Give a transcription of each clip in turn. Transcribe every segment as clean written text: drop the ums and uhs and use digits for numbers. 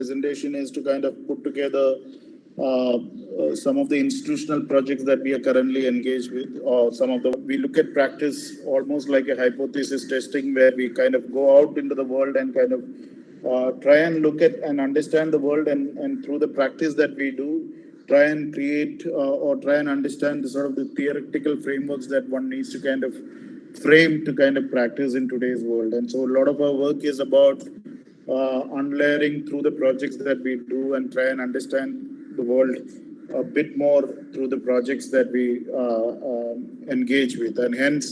presentation is to kind of put together some of the institutional projects that we are currently engaged with, or we look at practice almost like a hypothesis testing, where we kind of go out into the world and kind of try and look at and understand the world, and through the practice that we do, try and create or try and understand the sort of the theoretical frameworks that one needs to kind of frame to kind of practice in today's world. And so a lot of our work is about unlayering through the projects that we do and try and understand the world a bit more through the projects that we engage with. And hence,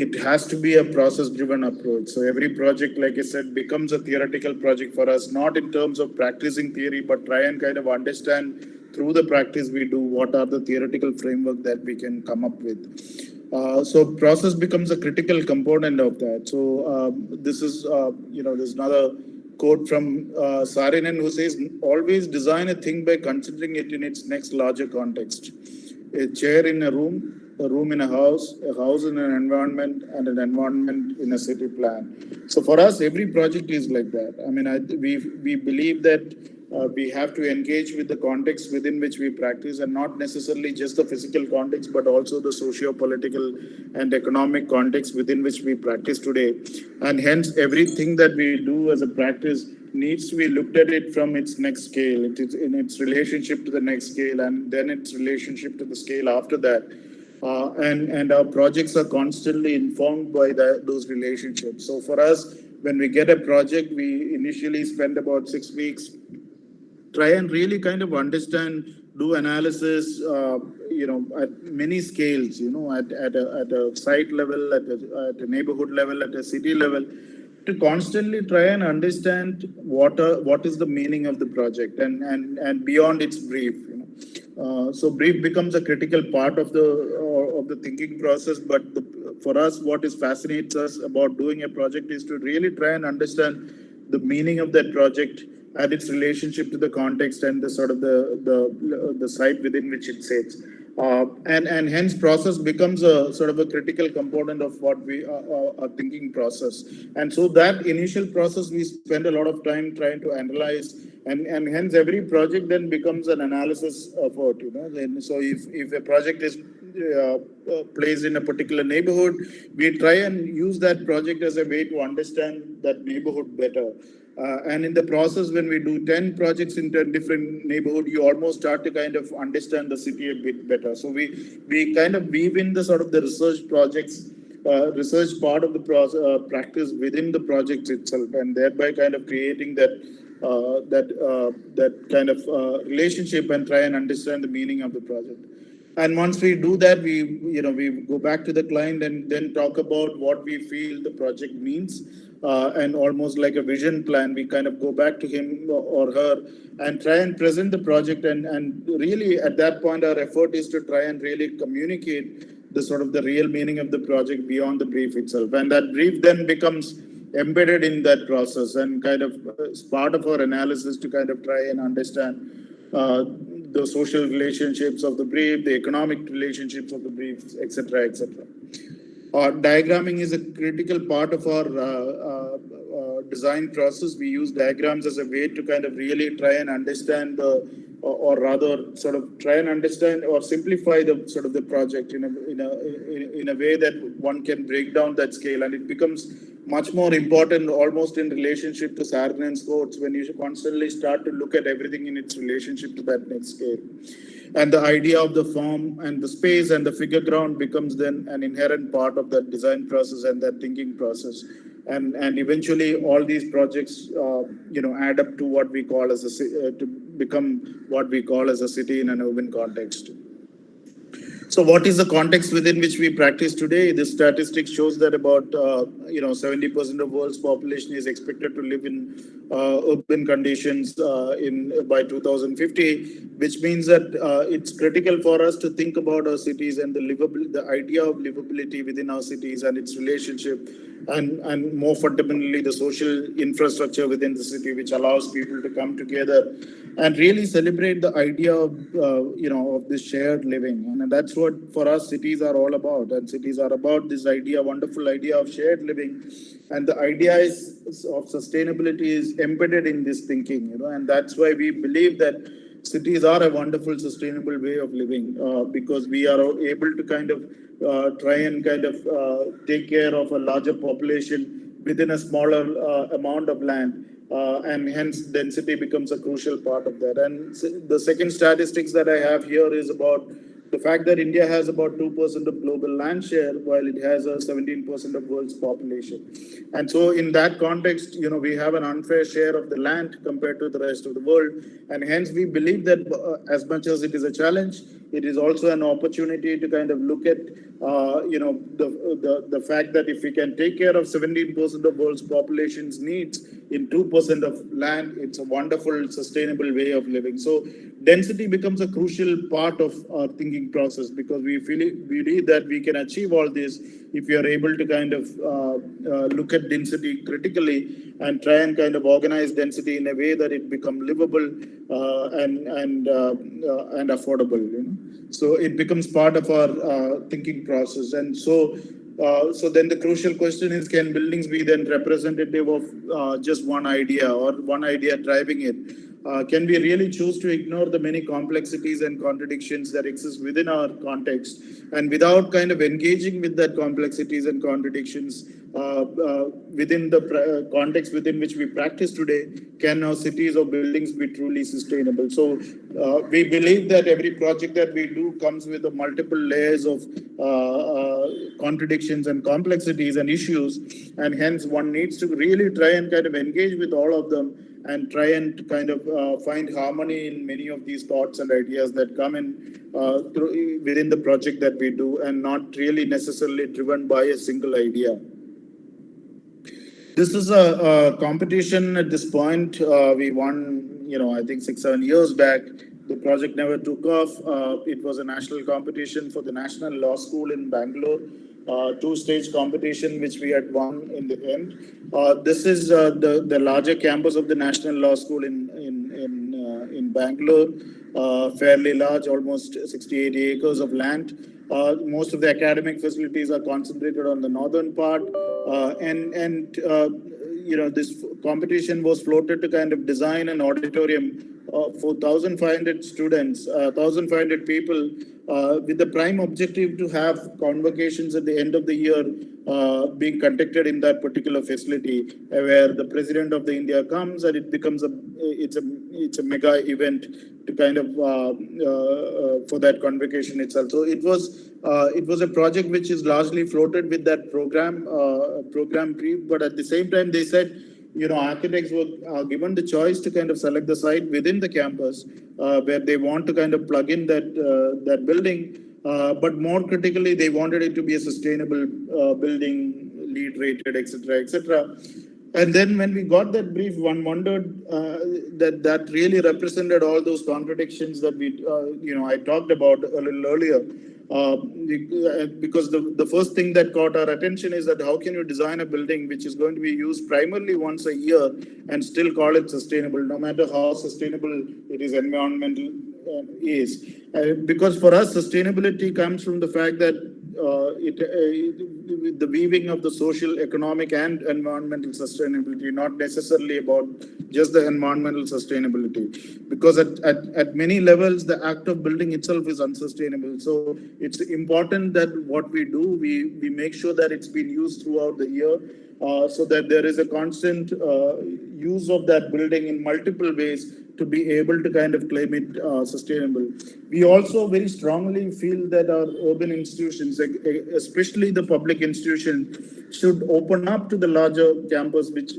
it has to be a process-driven approach. So every project, like I said, becomes a theoretical project for us, not in terms of practicing theory, but try and kind of understand through the practice we do what are the theoretical framework that we can come up with. So process becomes a critical component of that. So this is, there's another quote from Saarinen who says, always design a thing by considering it in its next larger context. A chair in a room in a house in an environment, and an environment in a city plan. So for us, every project is like that. I mean, we believe that we have to engage with the context within which we practice, and not necessarily just the physical context, but also the socio-political and economic context within which we practice today. And hence, everything that we do as a practice needs to be looked at it from its next scale, it is in its relationship to the next scale, and then its relationship to the scale after that. And our projects are constantly informed by those relationships. So for us, when we get a project, we initially spend about 6 weeks, try and really kind of understand, do analysis, at many scales, at a site level, at a neighborhood level, at a city level, to constantly try and understand what is the meaning of the project and beyond its brief. So brief becomes a critical part of the thinking process. But for us, what fascinates us about doing a project is to really try and understand the meaning of that project and its relationship to the context and the sort of the site within which it sits. And hence process becomes a sort of a critical component of what we are thinking process. And so that initial process, we spend a lot of time trying to analyze, and hence every project then becomes an analysis effort. Then, so if a project is placed in a particular neighborhood, we try and use that project as a way to understand that neighborhood better. And in the process, when we do 10 projects in 10 different neighborhoods, you almost start to kind of understand the city a bit better. So we kind of weave in the sort of the research projects, research part of the practice within the project itself, and thereby kind of creating that kind of relationship and try and understand the meaning of the project. And once we do that, we go back to the client and then talk about what we feel the project means. And almost like a vision plan, we kind of go back to him or her and try and present the project. And really at that point, our effort is to try and really communicate the sort of the real meaning of the project beyond the brief itself. And that brief then becomes embedded in that process and kind of as part of our analysis to kind of try and understand the social relationships of the brief, the economic relationships of the brief, etc., etc. Diagramming is a critical part of our design process. We use diagrams as a way to kind of really try and understand or rather sort of try and understand or simplify the sort of the project in a way that one can break down that scale, and it becomes much more important almost in relationship to Saarinen's quotes when you constantly start to look at everything in its relationship to that next scale. And the idea of the form and the space and the figure ground becomes then an inherent part of that design process and that thinking process. And eventually all these projects, add up to what we call as to become what we call as a city in an urban context. So what is the context within which we practice today? The statistics shows that about 70% of world's population is expected to live in urban conditions by 2050, which means that it's critical for us to think about our cities and the idea of livability within our cities and its relationship, and more fundamentally the social infrastructure within the city, which allows people to come together and really celebrate the idea of of this shared living. And that's what for us cities are all about. And cities are about this wonderful idea of shared living, And the idea of sustainability is embedded in this thinking, and that's why we believe that cities are a wonderful sustainable way of living, because we are able to kind of try and kind of take care of a larger population within a smaller amount of land. And hence density becomes a crucial part of that. And the second statistics that I have here is about the fact that India has about 2% of global land share, while it has a 17% of world's population. And so in that context, we have an unfair share of the land compared to the rest of the world. And hence we believe that as much as it is a challenge, it is also an opportunity to kind of look at, the fact that if we can take care of 17% of world's population's needs in 2% of land, it's a wonderful, sustainable way of living. So density becomes a crucial part of our thinking process, because we believe that we can achieve all this if we are able to kind of look at density critically and try and kind of organize density in a way that it become livable and affordable. So it becomes part of our thinking process. And so then the crucial question is, can buildings be then representative of just one idea or one idea driving it? Can we really choose to ignore the many complexities and contradictions that exist within our context, and without kind of engaging with that complexities and contradictions within the context within which we practice today, can our cities or buildings be truly sustainable? So we believe that every project that we do comes with a multiple layers of contradictions and complexities and issues, and hence one needs to really try and kind of engage with all of them and try and kind of find harmony in many of these thoughts and ideas that come in within the project that we do, and not really necessarily driven by a single idea. This is a competition at this point. We won, I think 6-7 years back. The project never took off. It was a national competition for the National Law School in Bangalore. Two-stage competition, which we had won in the end. This is the larger campus of the National Law School in Bangalore. Fairly large, almost 60-80 acres of land. Most of the academic facilities are concentrated on the northern part, this competition was floated to kind of design an auditorium for 1,500 students, 1,500 people, with the prime objective to have convocations at the end of the year being conducted in that particular facility, where the president of the India comes, and it becomes it's a mega event to kind of for that convocation itself. So it was a project which is largely floated with that program brief, but at the same time they said, architects were given the choice to kind of select the site within the campus where they want to kind of plug in that building. But more critically, they wanted it to be a sustainable building, LEED rated, etc., etc. And then when we got that brief, one wondered that really represented all those contradictions that I talked about a little earlier. Because the first thing that caught our attention is that how can you design a building which is going to be used primarily once a year and still call it sustainable, no matter how sustainable it is environmental is. Because for us, sustainability comes from the fact that the weaving of the social, economic, and environmental sustainability, not necessarily about just the environmental sustainability. Because at many levels, the act of building itself is unsustainable. So it's important that what we do, we make sure that it's been used throughout the year, so that there is a constant use of that building in multiple ways to be able to kind of claim it sustainable. We also very strongly feel that our urban institutions, especially the public institutions, should open up to the larger campus which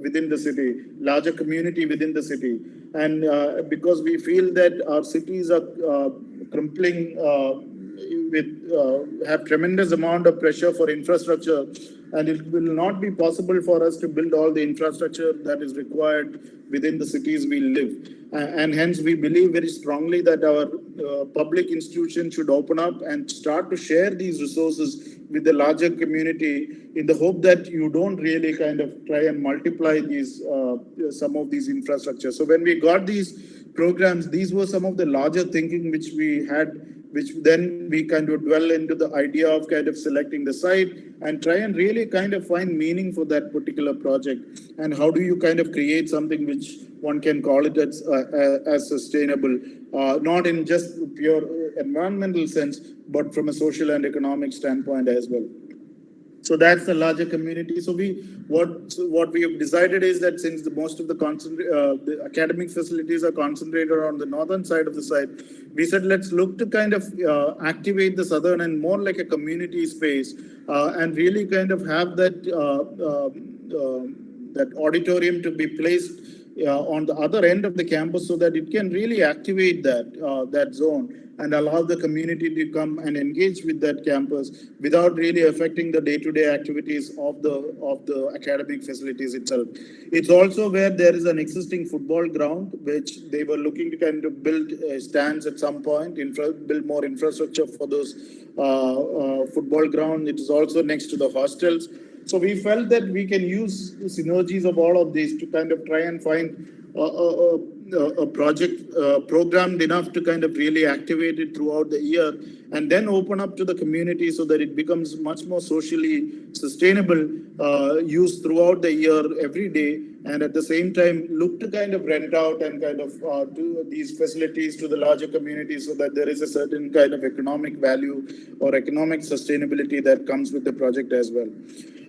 within the city, larger community within the city. And because we feel that our cities are crumbling have tremendous amount of pressure for infrastructure, and it will not be possible for us to build all the infrastructure that is required within the cities we live. And hence we believe very strongly that our public institutions should open up and start to share these resources with the larger community, in the hope that you don't really kind of try and multiply these some of these infrastructure. So when we got these programs, these were some of the larger thinking which we had which then we kind of dwell into the idea of kind of selecting the site and try and really kind of find meaning for that particular project. And how do you kind of create something which one can call it as sustainable, not in just pure environmental sense, but from a social and economic standpoint as well. So that's the larger community. So what we have decided is that since most of the academic facilities are concentrated on the northern side of the site, we said let's look to kind of activate the southern and more like a community space, and really kind of have that auditorium to be placed on the other end of the campus so that it can really activate that zone and allow the community to come and engage with that campus without really affecting the day-to-day activities of the academic facilities itself. It's also where there is an existing football ground, which they were looking to kind of build stands at some point, build more infrastructure for those football ground. It is also next to the hostels. So we felt that we can use the synergies of all of these to kind of try and find a project programmed enough to kind of really activate it throughout the year and then open up to the community so that it becomes much more socially sustainable, use throughout the year, every day, and at the same time look to kind of rent out and kind of do these facilities to the larger community so that there is a certain kind of economic value or economic sustainability that comes with the project as well.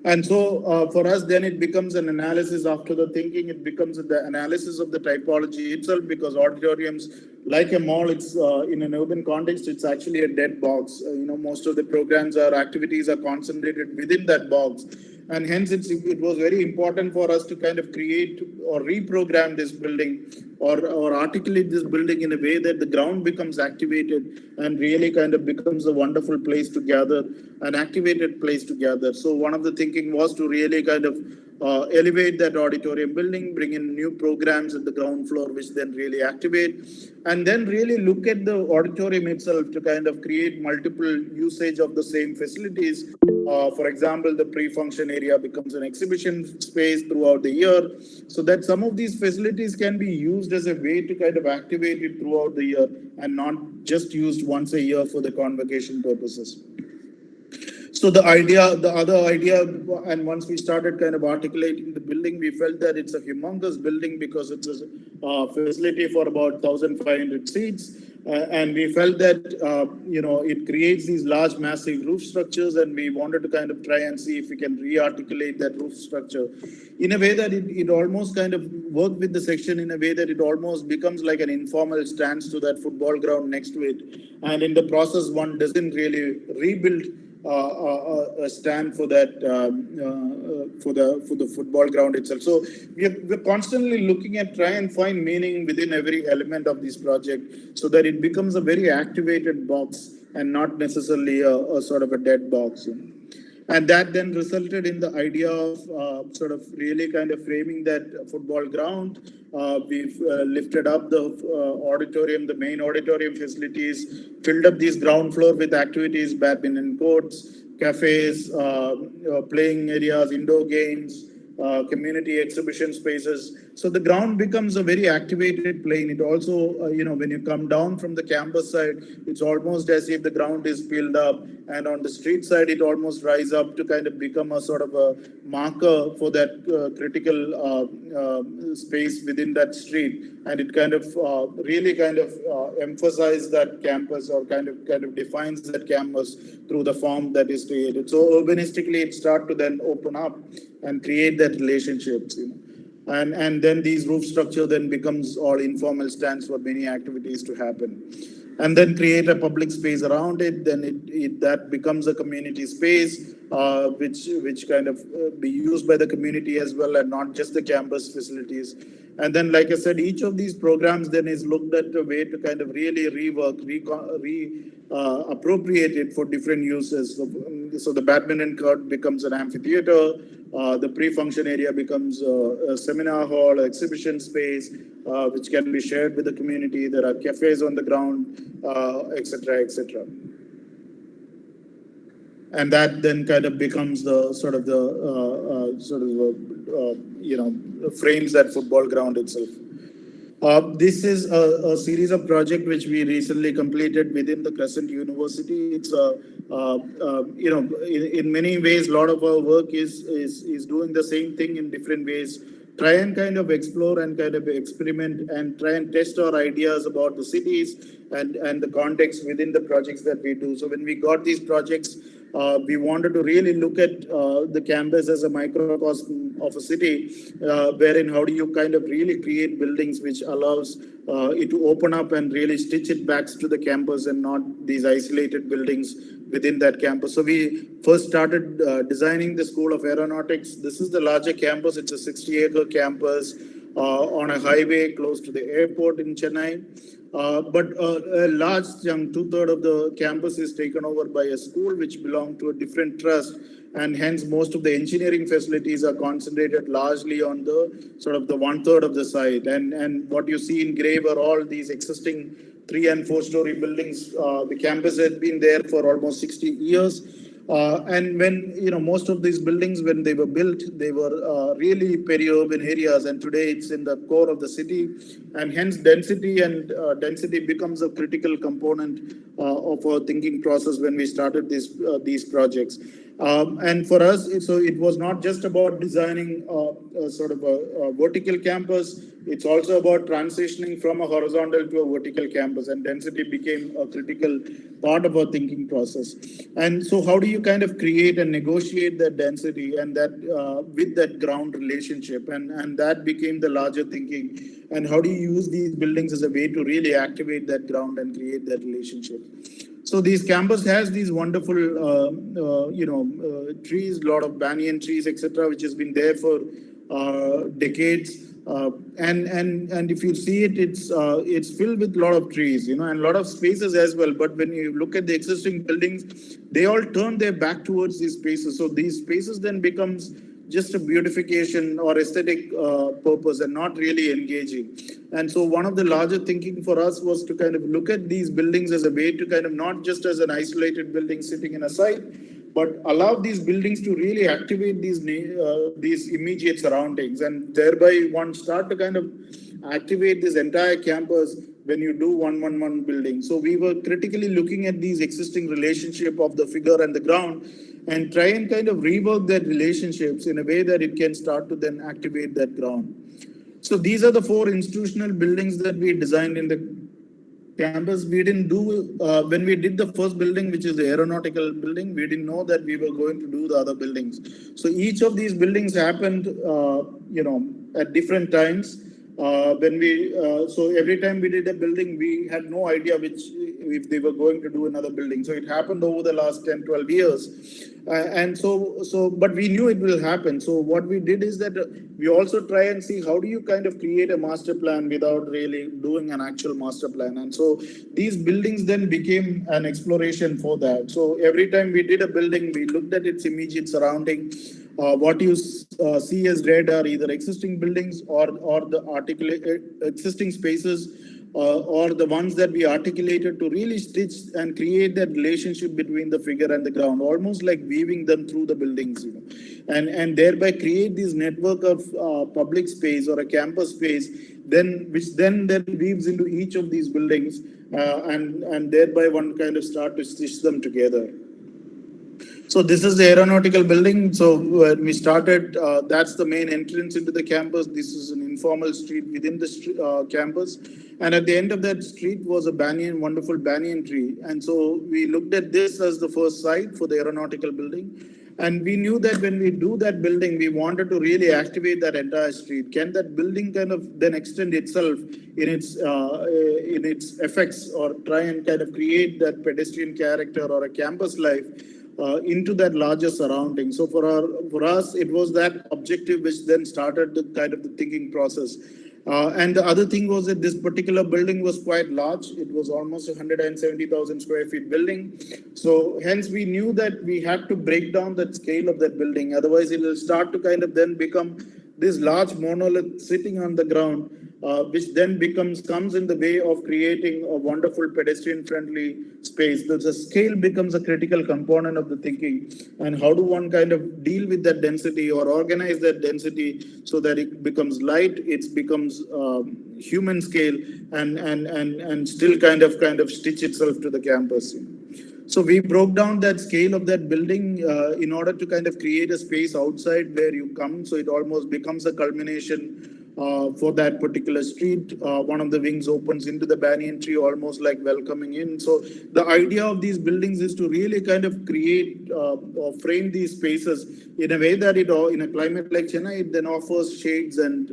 And so for us, then it becomes an analysis after the thinking, it becomes the analysis of the typology itself, because auditoriums, like a mall, it's in an urban context, it's actually a dead box. Most of the programs or activities are concentrated within that box. And hence it was very important for us to kind of create or reprogram this building or articulate this building in a way that the ground becomes activated and really kind of becomes a wonderful place to gather, an activated place to gather. So one of the thinking was to really kind of elevate that auditorium building, bring in new programs at the ground floor, which then really activate, and then really look at the auditorium itself to kind of create multiple usage of the same facilities. For example, the pre-function area becomes an exhibition space throughout the year, so that some of these facilities can be used as a way to kind of activate it throughout the year and not just used once a year for the convocation purposes. So the other idea, and once we started kind of articulating the building, we felt that it's a humongous building because it's a facility for about 1,500 seats. And we felt that, it creates these large, massive roof structures, and we wanted to kind of try and see if we can re-articulate that roof structure in a way that it almost kind of work with the section in a way that it almost becomes like an informal stance to that football ground next to it. And in the process, one doesn't really rebuild a stand for that for the football ground itself. So we're constantly looking at try and find meaning within every element of this project so that it becomes a very activated box and not necessarily a sort of a dead box. And that then resulted in the idea of sort of really kind of framing that football ground. We've lifted up the auditorium, the main auditorium facilities, filled up these ground floor with activities, badminton courts, cafes, playing areas, indoor games, community exhibition spaces. So the ground becomes a very activated plane. It also, when you come down from the campus side, it's almost as if the ground is peeled up. And on the street side, it almost rises up to kind of become a sort of a marker for that critical space within that street. And it kind of really kind of emphasizes that campus or kind of defines that campus through the form that is created. So urbanistically, it starts to then open up and create that relationships, and then these roof structure then becomes all informal stands for many activities to happen, and then create a public space around it. Then that becomes a community space, which kind of be used by the community as well, and not just the campus facilities. And then, like I said, each of these programs then is looked at a way to kind of really rework, appropriate it for different uses. So the badminton court becomes an amphitheater. The pre-function area becomes a seminar hall, exhibition space, which can be shared with the community. There are cafes on the ground, etc., etc. And that then kind of becomes the frames that football ground itself. This is a series of projects which we recently completed within the Crescent University. It's in many ways, a lot of our work is doing the same thing in different ways. Try and kind of explore and kind of experiment and try and test our ideas about the cities and the context within the projects that we do. So when we got these projects, we wanted to really look at the campus as a microcosm of a city, wherein how do you kind of really create buildings which allows it to open up and really stitch it back to the campus and not these isolated buildings within that campus. So we first started designing the School of Aeronautics. This is the larger campus. It's a 60-acre campus on a highway close to the airport in Chennai. But a large chunk, two-thirds of the campus is taken over by a school which belongs to a different trust, and hence most of the engineering facilities are concentrated largely on the sort of the one-third of the site. And what you see in gray are all these existing 3- and 4-story buildings. The campus has been there for almost 60 years. And when, most of these buildings, when they were built, they were really peri-urban areas, and today it's in the core of the city, and hence density becomes a critical component of our thinking process when we started these projects. And for us, so it was not just about designing sort of a vertical campus. It's also about transitioning from a horizontal to a vertical campus, and density became a critical part of our thinking process. And so how do you kind of create and negotiate that density and that with that ground relationship? And that became the larger thinking. And how do you use these buildings as a way to really activate that ground and create that relationship? So this campus has these wonderful, trees, a lot of banyan trees, etc., which has been there for decades. And if you see it, it's filled with a lot of trees, and a lot of spaces as well. But when you look at the existing buildings, they all turn their back towards these spaces. So these spaces then becomes just a beautification or aesthetic purpose and not really engaging. And so one of the larger thinking for us was to kind of look at these buildings as a way to kind of not just as an isolated building sitting in a site, but allow these buildings to really activate these immediate surroundings, and thereby one start to kind of activate this entire campus when you do 111 building. So we were critically looking at these existing relationship of the figure and the ground and try and kind of rework that relationships in a way that it can start to then activate that ground. So these are the 4 institutional buildings that we designed in the campus. We didn't do, when we did the first building, which is the aeronautical building, we didn't know that we were going to do the other buildings. So each of these buildings happened, at different times. So every time we did a building, we had no idea if they were going to do another building. So it happened over the last 10, 12 years. But we knew it will happen. So what we did is that we also try and see how do you kind of create a master plan without really doing an actual master plan. And so these buildings then became an exploration for that. So every time we did a building, we looked at its immediate surrounding. What you see as red are either existing buildings or the existing spaces, or the ones that we articulated to really stitch and create that relationship between the figure and the ground, almost like weaving them through the buildings, and thereby create this network of public space or a campus space, which then weaves into each of these buildings, and thereby one kind of start to stitch them together. So this is the aeronautical building. So when we started, that's the main entrance into the campus. This is an informal street within the campus. And at the end of that street was a wonderful banyan tree. And so we looked at this as the first site for the aeronautical building. And we knew that when we do that building, we wanted to really activate that entire street. Can that building kind of then extend itself in its effects, or try and kind of create that pedestrian character or a campus life into that larger surrounding? So for us, it was that objective which then started the kind of the thinking process. And the other thing was that this particular building was quite large. It was almost 170,000 square feet building. So hence we knew that we had to break down that scale of that building. Otherwise, it will start to kind of then become this large monolith sitting on the ground, which then comes in the way of creating a wonderful pedestrian-friendly space. The scale becomes a critical component of the thinking, and how do one kind of deal with that density or organize that density so that it becomes light, it becomes human scale, and still kind of stitch itself to the campus. So we broke down that scale of that building in order to kind of create a space outside where you come. So it almost becomes a culmination for that particular street. One of the wings opens into the banyan tree, almost like welcoming in. So the idea of these buildings is to really kind of create or frame these spaces in a way that in a climate like Chennai, it then offers shades and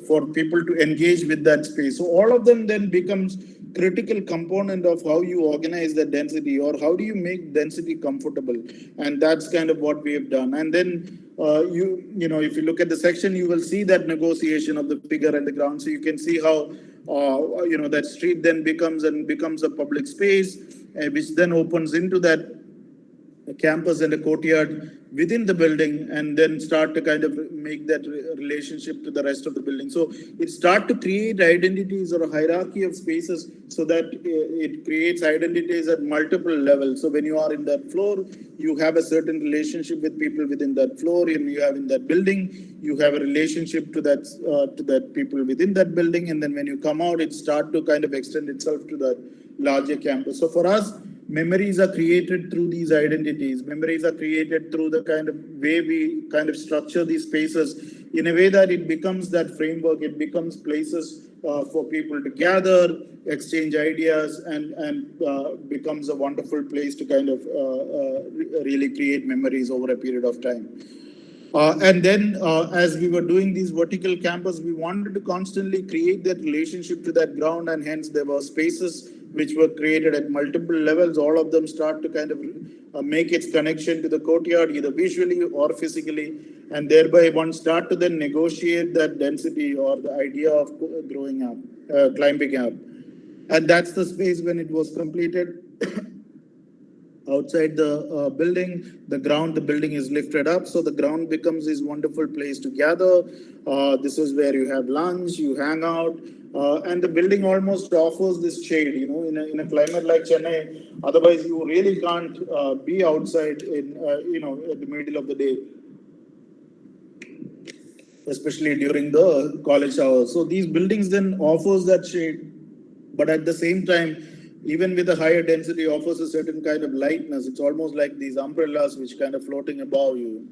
for people to engage with that space. So all of them then becomes critical component of how you organize the density, or how do you make density comfortable. And that's kind of what we have done. And then if you look at the section, you will see that negotiation of the figure and the ground. So you can see how that street then becomes a public space, which then opens into that campus and a courtyard within the building, and then start to kind of make that relationship to the rest of the building. So it start to create identities or a hierarchy of spaces, so that it creates identities at multiple levels. So when you are in that floor, you have a certain relationship with people within that floor, and you have in that building, you have a relationship to that people within that building, and then when you come out, it start to kind of extend itself to the larger campus. So for us, memories are created through these identities. Memories are created through the kind of way we kind of structure these spaces in a way that it becomes that framework. It becomes places for people to gather, exchange ideas, and becomes a wonderful place to kind of really create memories over a period of time. And then as we were doing these vertical campus, we wanted to constantly create that relationship to that ground, and hence there were spaces which were created at multiple levels. All of them start to kind of make its connection to the courtyard, either visually or physically, and thereby one start to then negotiate that density or the idea of growing up, climbing up. And that's the space when it was completed. Outside the building, the building is lifted up. So the ground becomes this wonderful place to gather. This is where you have lunch, you hang out, and the building almost offers this shade, in a climate like Chennai. Otherwise, you really can't be outside in, at the middle of the day, especially during the college hours. So these buildings then offers that shade, but at the same time, even with a higher density, offers a certain kind of lightness. It's almost like these umbrellas which kind of floating above you.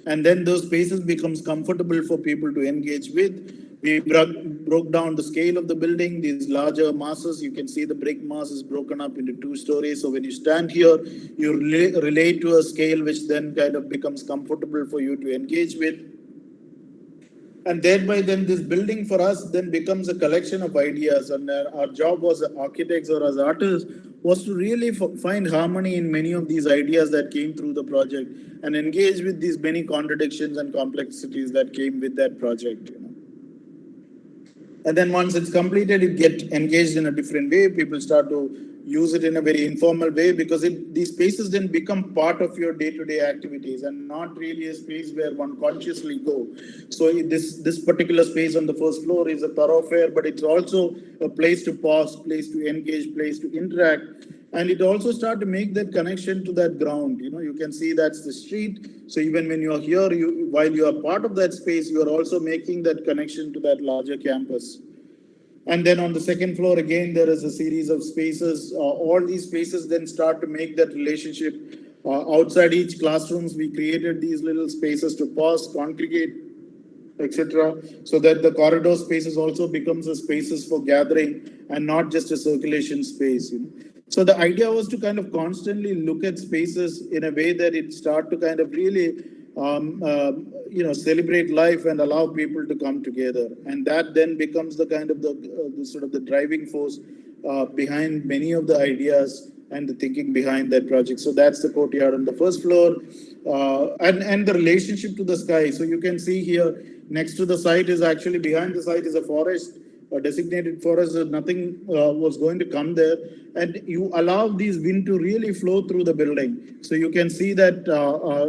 And then those spaces becomes comfortable for people to engage with. We broke down the scale of the building, these larger masses. You can see the brick mass is broken up into 2 stories. So when you stand here, you relate to a scale which then kind of becomes comfortable for you to engage with. And thereby then this building for us then becomes a collection of ideas. And our job as architects or as artists was to really find harmony in many of these ideas that came through the project, and engage with these many contradictions and complexities that came with that project. And then once it's completed, it gets engaged in a different way. People start to use it in a very informal way, because these spaces then become part of your day-to-day activities and not really a space where one consciously go. So this particular space on the first floor is a thoroughfare, but it's also a place to pause, place to engage, place to interact. And it also starts to make that connection to that ground. You can see that's the street. So even when you're here, while you are part of that space, you are also making that connection to that larger campus. And then on the second floor, again, there is a series of spaces. All these spaces then start to make that relationship. Outside each classrooms, we created these little spaces to pause, congregate, etc., so that the corridor spaces also becomes a spaces for gathering and not just a circulation space. So the idea was to kind of constantly look at spaces in a way that it start to kind of really celebrate life and allow people to come together. And that then becomes the kind of the sort of the driving force behind many of the ideas and the thinking behind that project. So that's the courtyard on the first floor, and the relationship to the sky. So you can see here next to the site is actually, behind the site is a forest. designated forest, nothing was going to come there. And you allow these wind to really flow through the building. So you can see that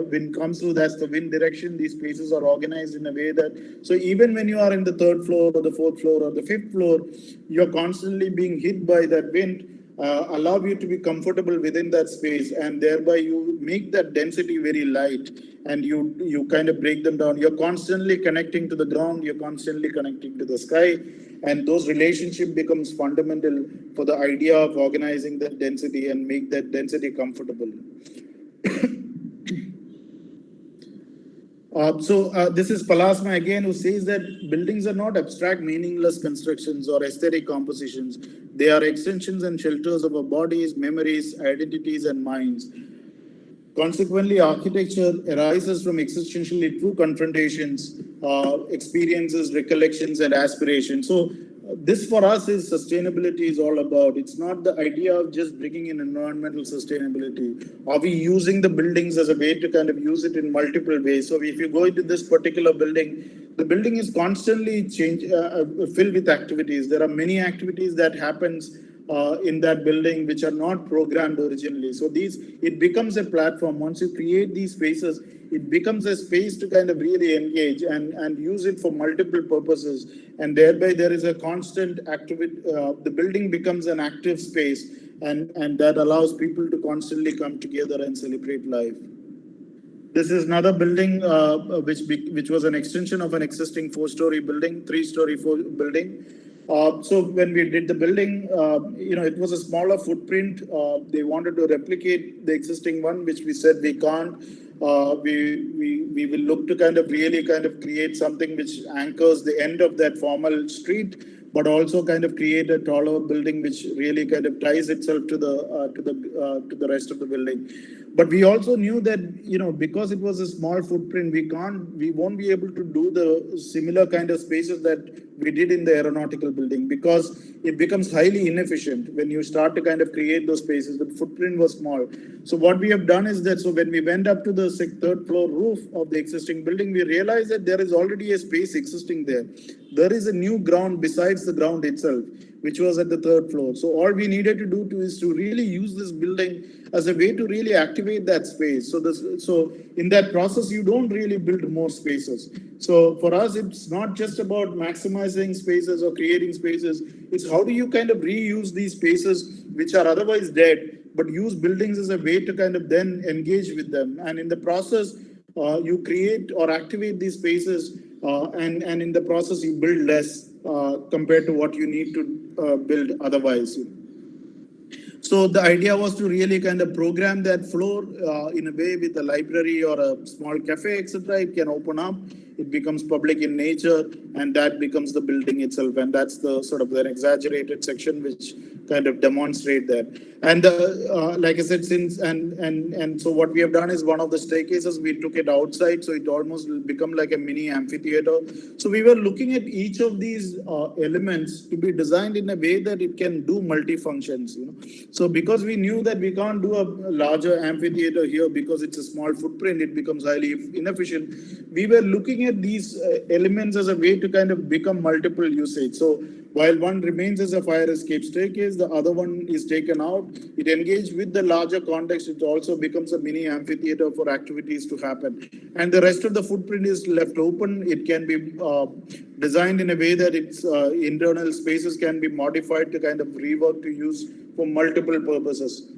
wind comes through, that's the wind direction. These spaces are organized in a way that, so even when you are in the third floor or the fourth floor or the fifth floor, you're constantly being hit by that wind. Allow you to be comfortable within that space, and thereby you make that density very light, and you kind of break them down. You're constantly connecting to the ground, you're constantly connecting to the sky, and those relationship becomes fundamental for the idea of organizing that density and make that density comfortable. This is Palasma again, who says that buildings are not abstract, meaningless constructions or aesthetic compositions. They are extensions and shelters of our bodies, memories, identities, and minds. Consequently, architecture arises from existentially true confrontations, experiences, recollections, and aspirations. So this for us is sustainability is all about. It's not the idea of just bringing in environmental sustainability. Are we using the buildings as a way to kind of use it in multiple ways? So if you go into this particular building, the building is constantly filled with activities. There are many activities that happens in that building which are not programmed originally. So it becomes a platform. Once you create these spaces, it becomes a space to kind of really engage and use it for multiple purposes. And thereby there is a constant activity. The building becomes an active space, and that allows people to constantly come together and celebrate life. This is another building which was an extension of an existing four-story building, three-story building. So when we did the building, it was a smaller footprint. They wanted to replicate the existing one, which we said we can't. We will look to kind of create something which anchors the end of that formal street, but also kind of create a taller building which really kind of ties itself to the rest of the building. But we also knew that, because it was a small footprint, we won't be able to do the similar kind of spaces that we did in the aeronautical building, because it becomes highly inefficient when you start to kind of create those spaces. The footprint was small. So what we have done is that, so when we went up to the third floor roof of the existing building, we realized that there is already a space existing there. There is a new ground besides the ground itself, which was at the third floor. So all we needed to do is to really use this building as a way to really activate that space. So in that process, you don't really build more spaces. So for us, it's not just about maximizing spaces or creating spaces. It's how do you kind of reuse these spaces which are otherwise dead, but use buildings as a way to kind of then engage with them. And in the process, you create or activate these spaces, and in the process, you build less compared to what you need to build otherwise. So the idea was to really kind of program that floor in a way with a library or a small cafe, etc. It can open up, it becomes public in nature, and that becomes the building itself. And that's the sort of an exaggerated section which kind of demonstrate that. And like I said, so what we have done is one of the staircases, we took it outside, so it almost become like a mini amphitheater. So we were looking at each of these elements to be designed in a way that it can do multi-functions. So because we knew that we can't do a larger amphitheater here because it's a small footprint, it becomes highly inefficient. We were looking at these elements as a way to kind of become multiple usage. So while one remains as a fire escape staircase, the other one is taken out. It engaged with the larger context. It also becomes a mini amphitheater for activities to happen. And the rest of the footprint is left open. It can be designed in a way that its internal spaces can be modified to kind of rework to use for multiple purposes.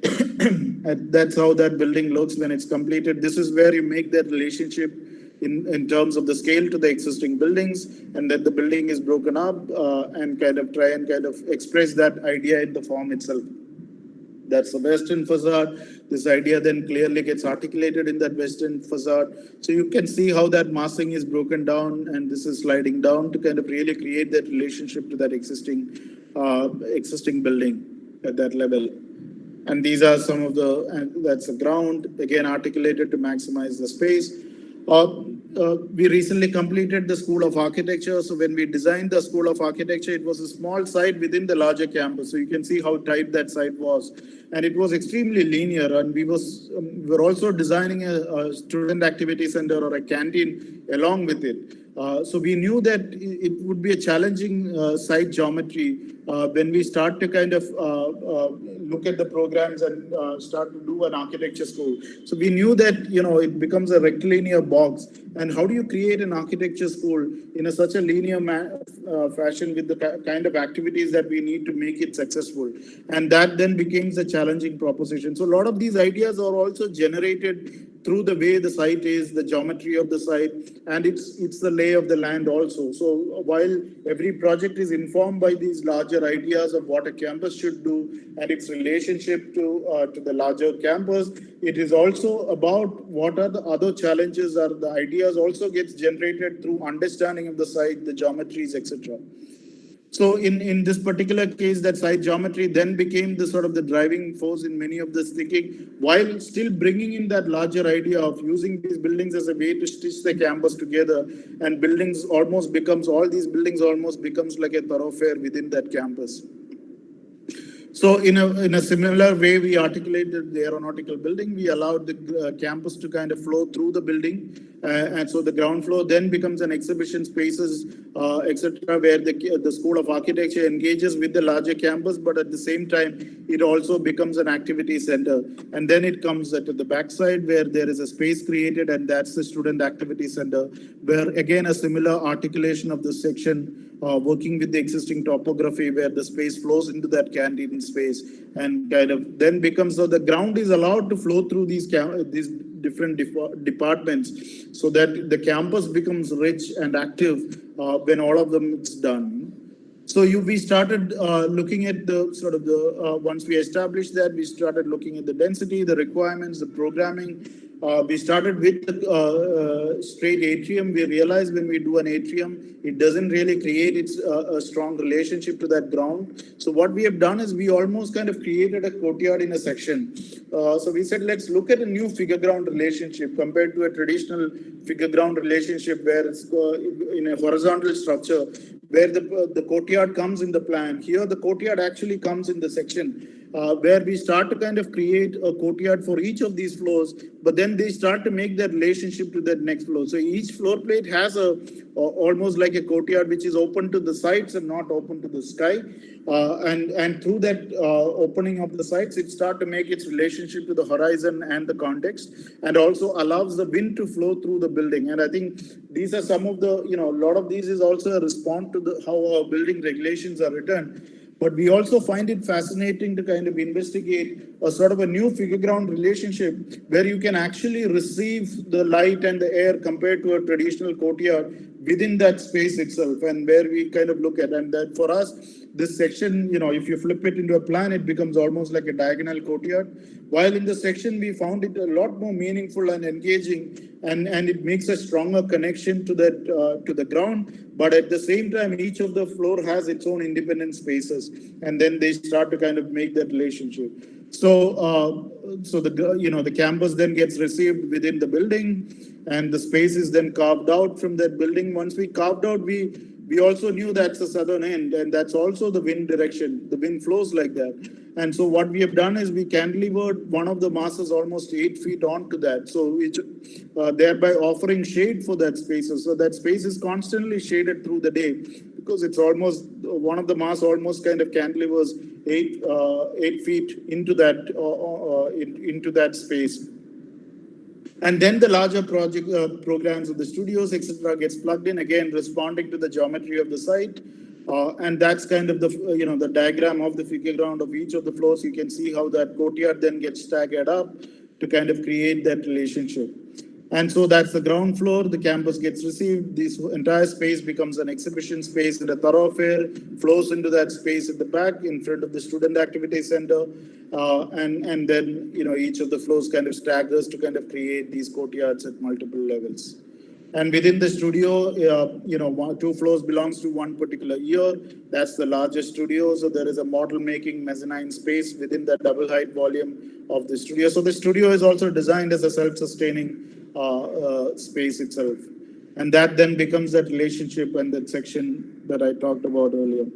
And that's how that building looks when it's completed. This is where you make that relationship in terms of the scale to the existing buildings, and that the building is broken up and kind of try and kind of express that idea in the form itself. That's the western facade. This idea then clearly gets articulated in that western facade. So you can see how that massing is broken down, and this is sliding down to kind of really create that relationship to that existing building at that level. And these are some of that's the ground, again articulated to maximize the space. We recently completed the School of Architecture. So when we designed the School of Architecture, it was a small site within the larger campus. So you can see how tight that site was. And it was extremely linear. And we were also designing a student activity center or a canteen along with it. So we knew that it would be a challenging site geometry when we start to kind of look at the programs and start to do an architecture school. So we knew that, you know, it becomes a rectilinear box. And how do you create an architecture school in such a linear fashion with the kind of activities that we need to make it successful? And that then becomes a challenging proposition. So a lot of these ideas are also generated through the way the site is, the geometry of the site, and it's the lay of the land also. So while every project is informed by these larger ideas of what a campus should do and its relationship to the larger campus, it is also about what are the other challenges or the ideas also gets generated through understanding of the site, the geometries, etc. So in this particular case, that site geometry then became the sort of the driving force in many of this thinking, while still bringing in that larger idea of using these buildings as a way to stitch the campus together, and all these buildings almost becomes like a thoroughfare within that campus. So in a similar way, we articulated the aeronautical building. We allowed the campus to kind of flow through the building. And so the ground floor then becomes an exhibition spaces, etc., where the School of Architecture engages with the larger campus, but at the same time, it also becomes an activity center. And then it comes to the backside where there is a space created, and that's the student activity center, where again, a similar articulation of this section working with the existing topography where the space flows into that canteen space and kind of then becomes, so the ground is allowed to flow through these different departments so that the campus becomes rich and active when all of them is done. So we started looking at the sort of the, once we established that, we started looking at the density, the requirements, the programming. We started with the straight atrium. We realized when we do an atrium, it doesn't really create a strong relationship to that ground. So what we have done is we almost kind of created a courtyard in a section. So we said, let's look at a new figure ground relationship compared to a traditional figure ground relationship where it's in a horizontal structure, where the courtyard comes in the plan. Here, the courtyard actually comes in the section. Where we start to kind of create a courtyard for each of these floors, but then they start to make that relationship to that next floor. So each floor plate has almost like a courtyard which is open to the sides and not open to the sky. And through that opening of the sides, it starts to make its relationship to the horizon and the context, and also allows the wind to flow through the building. And I think these are some of the, a lot of these is also a response to how our building regulations are written. But we also find it fascinating to kind of investigate a sort of a new figure ground relationship where you can actually receive the light and the air compared to a traditional courtyard within that space itself, and where we kind of look at. And that for us, this section, if you flip it into a plan, it becomes almost like a diagonal courtyard. While in the section, we found it a lot more meaningful and engaging, and it makes a stronger connection to that to the ground. But at the same time, each of the floor has its own independent spaces, and then they start to kind of make that relationship. So, the campus then gets received within the building, and the space is then carved out from that building. Once we carved out, we also knew that's the southern end, and that's also the wind direction. The wind flows like that. And so what we have done is we cantilevered one of the masses almost 8 feet onto that. So thereby offering shade for that space. So that space is constantly shaded through the day, because it's almost, one of the mass almost kind of cantilevers 8 feet into that space. And then the larger project programs of the studios, etc., gets plugged in, again responding to the geometry of the site. And that's kind of the diagram of the figure ground of each of the floors. You can see how that courtyard then gets staggered up to kind of create that relationship. And so that's the ground floor. The campus gets received. This entire space becomes an exhibition space, and a thoroughfare flows into that space at the back in front of the student activity center. And then, each of the floors kind of staggers to kind of create these courtyards at multiple levels. And within the studio, 2 floors belongs to one particular year. That's the largest studio. So there is a model making mezzanine space within the double height volume of the studio. So the studio is also designed as a self-sustaining space itself. And that then becomes that relationship and that section that I talked about earlier.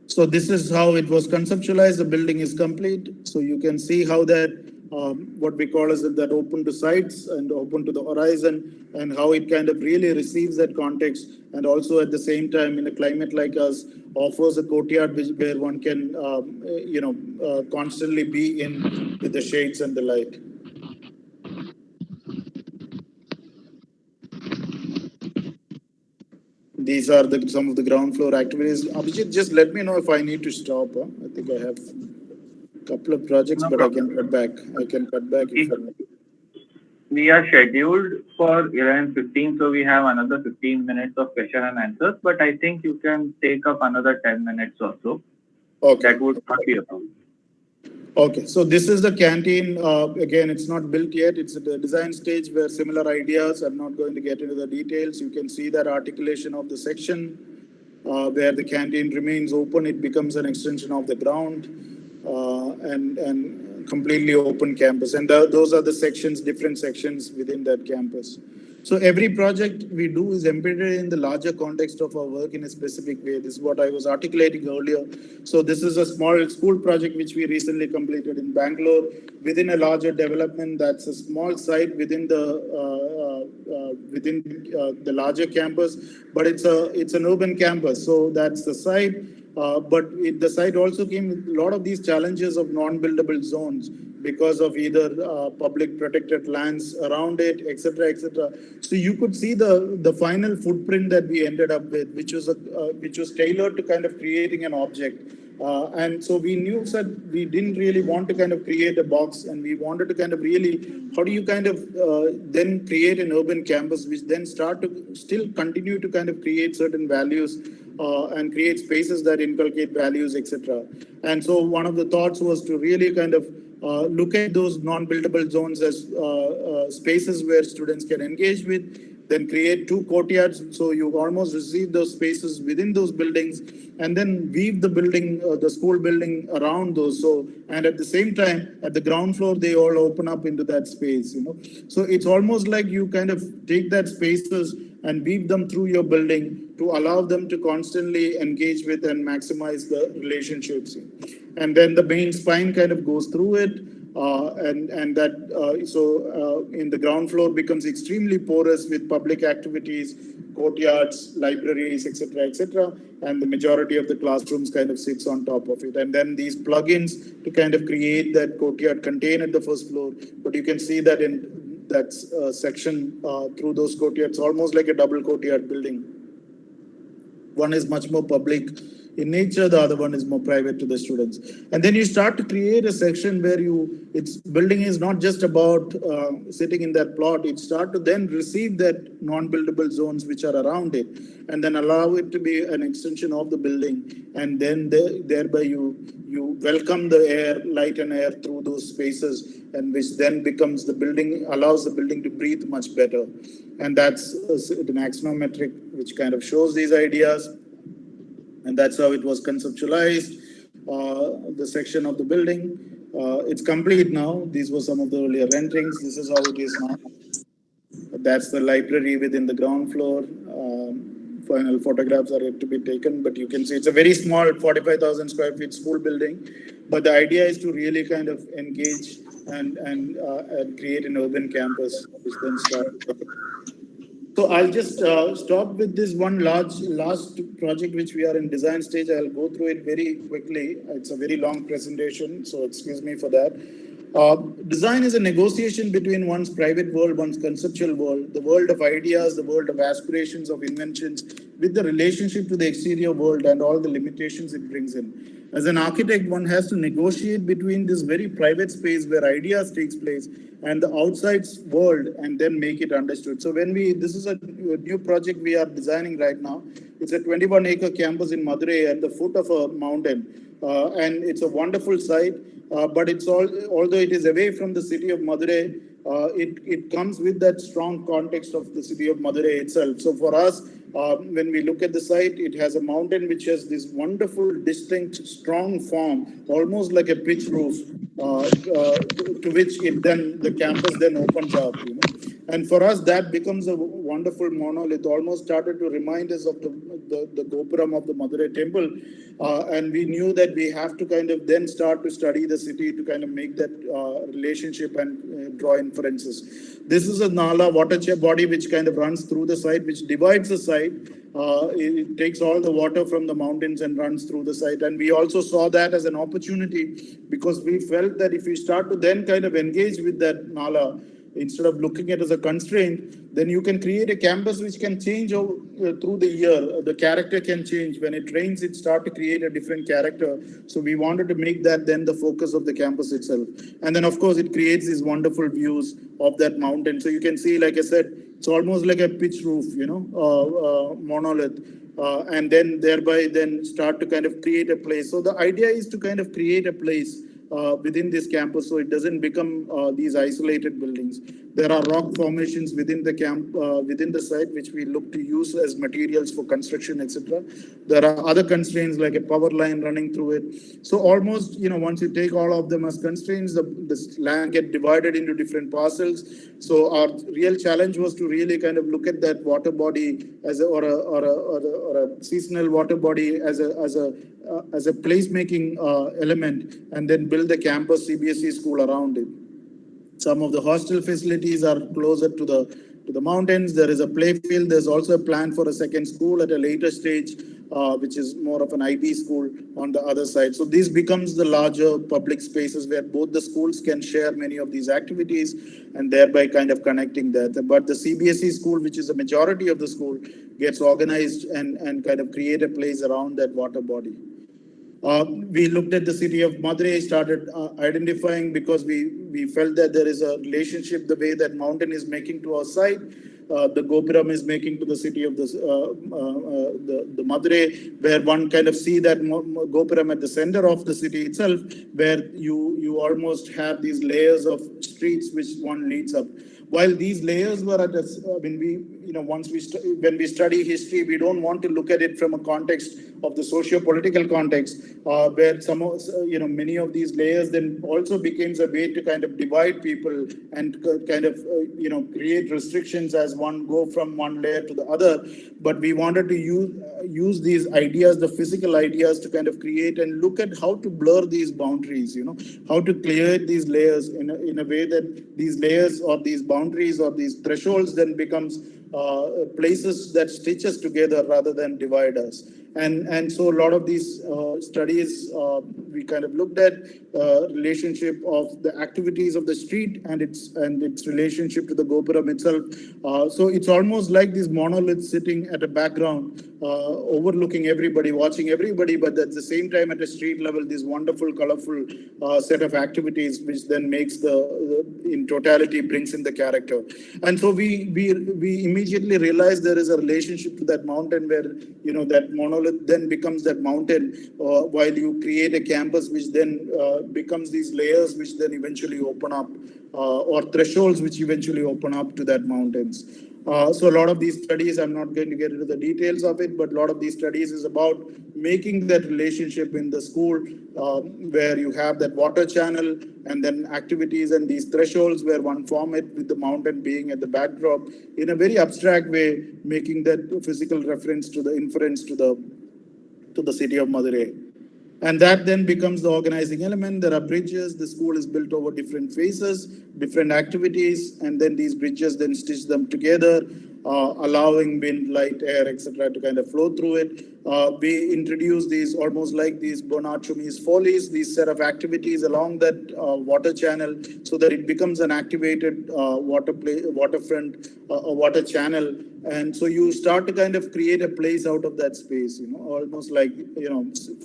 So this is how it was conceptualized. The building is complete. So you can see how that what we call as that open to sights and open to the horizon, and how it kind of really receives that context, and also at the same time in a climate like us offers a courtyard where one can constantly be in with the shades and the light. These are some of the ground floor activities. Abhishek, just let me know if I need to stop. I think I have a couple of projects, No but I problem. can cut back. I can cut back if I need. We are scheduled for 11:15, so we have another 15 minutes of question and answers. But I think you can take up another 10 minutes or so. Okay. That would not be a problem. Okay, so this is the canteen. Again, it's not built yet. It's at the design stage where similar ideas. I'm not going to get into the details. You can see that articulation of the section where the canteen remains open. It becomes an extension of the ground and completely open campus. And those are the sections, different sections within that campus. So every project we do is embedded in the larger context of our work in a specific way. This is what I was articulating earlier. So this is a small school project which we recently completed in Bangalore within a larger development. That's a small site within the larger campus, but it's an urban campus. So that's the site. The site also came with a lot of these challenges of non-buildable zones because of either public protected lands around it, etc., etc. So you could see the final footprint that we ended up with, which was tailored to kind of creating an object. And so we knew that we didn't really want to kind of create a box, and we wanted to kind of really, how do you kind of then create an urban campus, which then start to still continue to kind of create certain values and create spaces that inculcate values, etc. And so one of the thoughts was to really kind of look at those non-buildable zones as spaces where students can engage with, then create two courtyards, so you almost receive those spaces within those buildings, and then weave the building, the school building around those. So, and at the same time, at the ground floor, they all open up into that space, you know. So it's almost like you kind of take that spaces and weave them through your building to allow them to constantly engage with and maximize the relationships. And then the main spine kind of goes through it. In the ground floor becomes extremely porous with public activities, courtyards, libraries, etc., etc., and the majority of the classrooms kind of sits on top of it. And then these plugins to kind of create that courtyard contain at the first floor, but you can see that in that section through those courtyards, almost like a double courtyard building. One is much more public in nature, the other one is more private to the students. And then you start to create a section where its building is not just about sitting in that plot. It start to then receive that non-buildable zones which are around it, and then allow it to be an extension of the building. And then thereby you welcome the air, light and air through those spaces, and which then becomes the building, allows the building to breathe much better. And that's an axonometric which kind of shows these ideas. And that's how it was conceptualized, the section of the building. It's complete now. These were some of the earlier renderings. This is how it is now. That's the library within the ground floor. Final photographs are yet to be taken, but you can see it's a very small 45,000 square feet school building. But the idea is to really kind of engage and create an urban campus, which then starts. So I'll just stop with this one last project which we are in design stage. I'll go through it very quickly. It's a very long presentation, so excuse me for that. Design is a negotiation between one's private world, one's conceptual world, the world of ideas, the world of aspirations, of inventions, with the relationship to the exterior world and all the limitations it brings in. As an architect, one has to negotiate between this very private space where ideas takes place and the outside world, and then make it understood. So this is a new project we are designing right now. It's a 21-acre campus in Madurai at the foot of a mountain. And it's a wonderful site, but although it is away from the city of Madurai, it comes with that strong context of the city of Madurai itself. So for us, when we look at the site, it has a mountain which has this wonderful, distinct, strong form, almost like a pitch roof, to which the campus then opens up. And for us, that becomes a wonderful monolith, almost started to remind us of the Gopuram of the Madurai temple. And we knew that we have to kind of then start to study the city to kind of make that relationship and draw inferences. This is a Nala water body which kind of runs through the site, which divides the site. It takes all the water from the mountains and runs through the site. And we also saw that as an opportunity because we felt that if we start to then kind of engage with that Nala, instead of looking at it as a constraint, then you can create a campus which can change through the year. The character can change. When it rains, it starts to create a different character. So we wanted to make that then the focus of the campus itself. And then, of course, it creates these wonderful views of that mountain. So you can see, like I said, it's almost like a pitch roof, monolith. And then thereby then start to kind of create a place. So the idea is to kind of create a place within this campus, so it doesn't become these isolated buildings. There are rock formations within the within the site, which we look to use as materials for construction, etc. There are other constraints like a power line running through it. So almost, once you take all of them as constraints, the land get divided into different parcels. So our real challenge was to really kind of look at that water body as or a seasonal water body as a placemaking element, and then build the campus CBSE school around it. Some of the hostel facilities are closer to the mountains. There is a play field. There's also a plan for a second school at a later stage, which is more of an IB school on the other side. So this becomes the larger public spaces where both the schools can share many of these activities and thereby kind of connecting that. But the CBSE school, which is the majority of the school, gets organized and kind of create a place around that water body. We looked at the city of Madurai, started identifying because we felt that there is a relationship, the way that mountain is making to our site, the Gopuram is making to the city of the Madurai, where one kind of see that Gopuram at the center of the city itself, where you almost have these layers of streets which one leads up. While these layers were at when we study history, we don't want to look at it from a context of the socio-political context, where many of these layers then also becomes a way to kind of divide people and kind of create restrictions as one go from one layer to the other. But we wanted to use these ideas, the physical ideas, to kind of create and look at how to blur these boundaries, how to clear these layers in a way that these layers or these boundaries or these thresholds then becomes places that stitch us together rather than divide us. And so a lot of these studies, we kind of looked at relationship of the activities of the street and its relationship to the Gopuram itself. So it's almost like this monolith sitting at a background, overlooking everybody, watching everybody, but at the same time at a street level, this wonderful, colorful set of activities, which then makes in totality brings in the character. And so we immediately realize there is a relationship to that mountain where, that monolith then becomes that mountain, while you create a campus which then becomes these layers which then eventually open up, or thresholds which eventually open up to that mountains. So a lot of these studies, I'm not going to get into the details of it, but a lot of these studies is about making that relationship in the school, where you have that water channel and then activities and these thresholds where one form it with the mountain being at the backdrop in a very abstract way, making that physical reference to the inference to the city of Madurai. And that then becomes the organizing element. There are bridges. The school is built over different phases, different activities, and then these bridges then stitch them together, allowing wind, light, air, etc. to kind of flow through it. We introduce these almost like these Bernard Shumi's follies, these set of activities along that water channel, so that it becomes an activated waterfront, a water channel. And so you start to kind of create a place out of that space, almost like,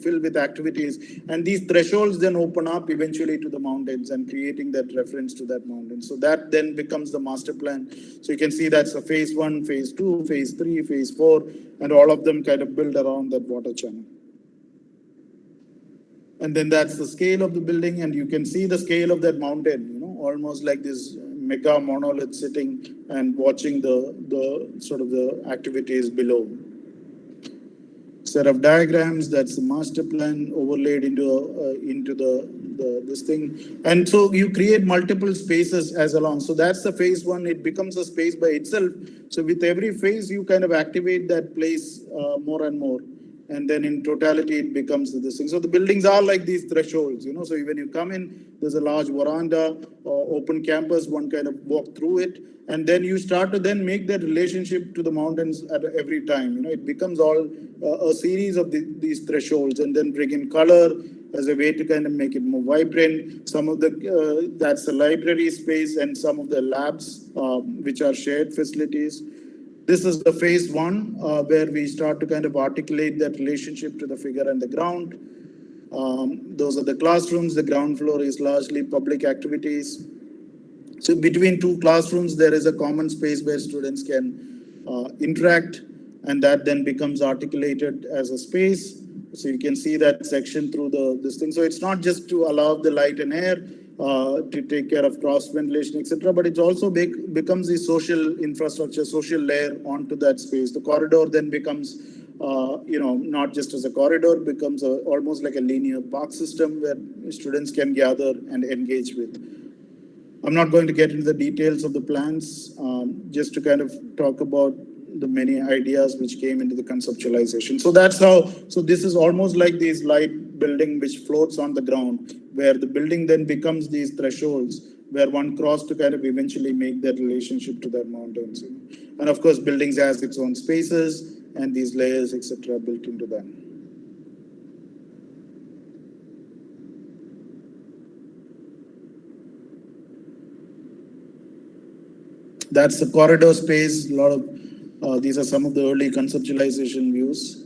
filled with activities. And these thresholds then open up eventually to the mountains and creating that reference to that mountain. So that then becomes the master plan. So you can see that's a phase 1, phase 2, phase 3, phase 4, and all of them kind of build around that water channel. And then that's the scale of the building, and you can see the scale of that mountain, almost like this mega monolith sitting and watching the sort of the activities below. Set of diagrams, that's the master plan overlaid into the this thing. And so you create multiple spaces as along. So that's the phase one. It becomes a space by itself. So with every phase, you kind of activate that place more and more. And then in totality, it becomes this thing. So the buildings are like these thresholds, So when you come in, there's a large veranda or open campus, one kind of walk through it. And then you start to then make that relationship to the mountains at every time. It becomes all a series of these thresholds, and then bring in color as a way to kind of make it more vibrant. Some of the, that's the library space, and some of the labs, which are shared facilities. This is the phase one, where we start to kind of articulate that relationship to the figure and the ground. Those are the classrooms. The ground floor is largely public activities. So between two classrooms, there is a common space where students can interact, and that then becomes articulated as a space. So you can see that section through this thing. So it's not just to allow the light and air, to take care of cross ventilation, etc., but it also becomes the social infrastructure, social layer onto that space. The corridor then becomes, not just as a corridor, becomes almost like a linear park system where students can gather and engage with. I'm not going to get into the details of the plans, just to kind of talk about the many ideas which came into the conceptualization. So that's how, so this is almost like this light building which floats on the ground, where the building then becomes these thresholds where one cross to kind of eventually make that relationship to that mountains. And of course, buildings has its own spaces and these layers, etc., built into them. That's the corridor space. A lot of these are some of the early conceptualization views.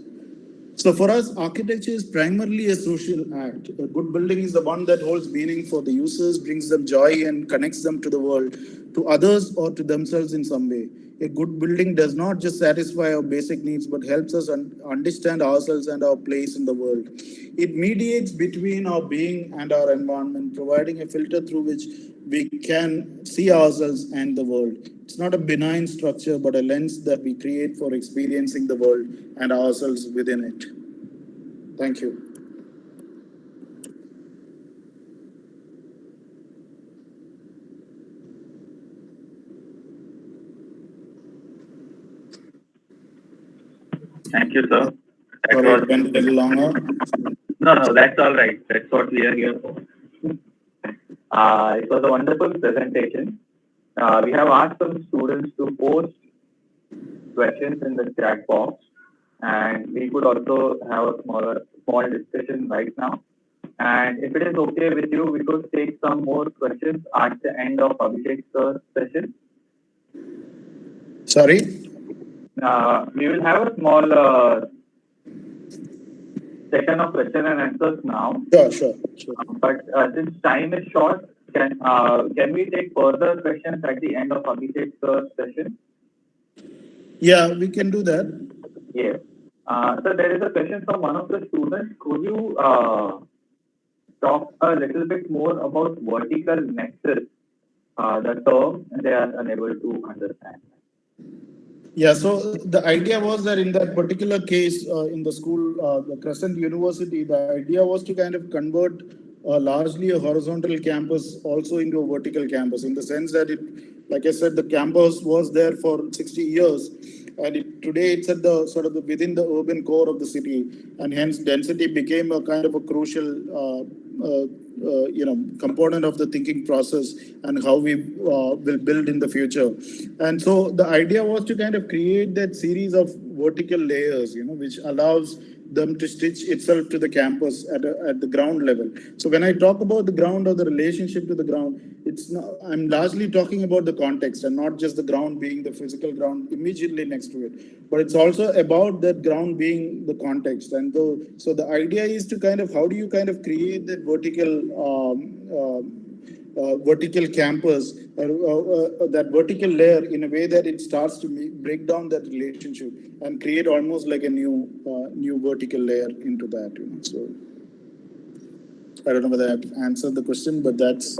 So for us, architecture is primarily a social act. A good building is the one that holds meaning for the users, brings them joy, and connects them to the world, to others, or to themselves in some way. A good building does not just satisfy our basic needs, but helps us understand ourselves and our place in the world. It mediates between our being and our environment, providing a filter through which we can see ourselves and the world. It's not a benign structure, but a lens that we create for experiencing the world and ourselves within it. Thank you. Thank you, sir. Sorry, it went a little longer. No, that's all right. That's what we are here for. It was a wonderful presentation. We have asked some students to post questions in the chat box, and we could also have a small discussion right now. And if it is okay with you, we could take some more questions at the end of Abhishek's session. Sorry? We will have a small session of question and answers now. Sure. But since time is short, can we take further questions at the end of Abhishek's session? Yeah, we can do that. Yes. So there is a question from one of the students. Could you talk a little bit more about vertical nexus, the term they are unable to understand? Yeah, so the idea was that in that particular case, in the school, the Crescent University, the idea was to kind of convert largely a horizontal campus also into a vertical campus, in the sense that it, like I said, the campus was there for 60 years, and today it's at the sort of within the urban core of the city, and hence density became a kind of a crucial component of the thinking process and how we will build in the future. And so the idea was to kind of create that series of vertical layers, which allows them to stitch itself to the campus at the ground level. So when I talk about the ground or the relationship to the ground, I'm largely talking about the context and not just the ground being the physical ground immediately next to it, but it's also about that ground being the context. And so the idea is to kind of, how do you kind of create that vertical campus, that vertical layer, in a way that it starts to break down that relationship and create almost like a new vertical layer into that. So I don't know whether I've answered the question, but that's.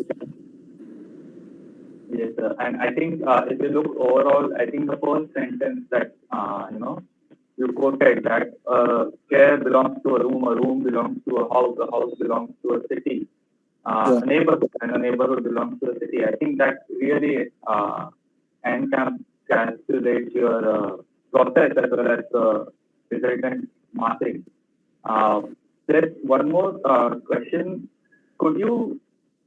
Yes, sir. And I think if you look overall, I think the first sentence that you quoted, that a chair belongs to a room belongs to a house belongs to a city. a neighborhood, and a neighborhood belongs to a city. I think that really encapsulates your process as well as the resultant massing. Uh, there's one more question. Could you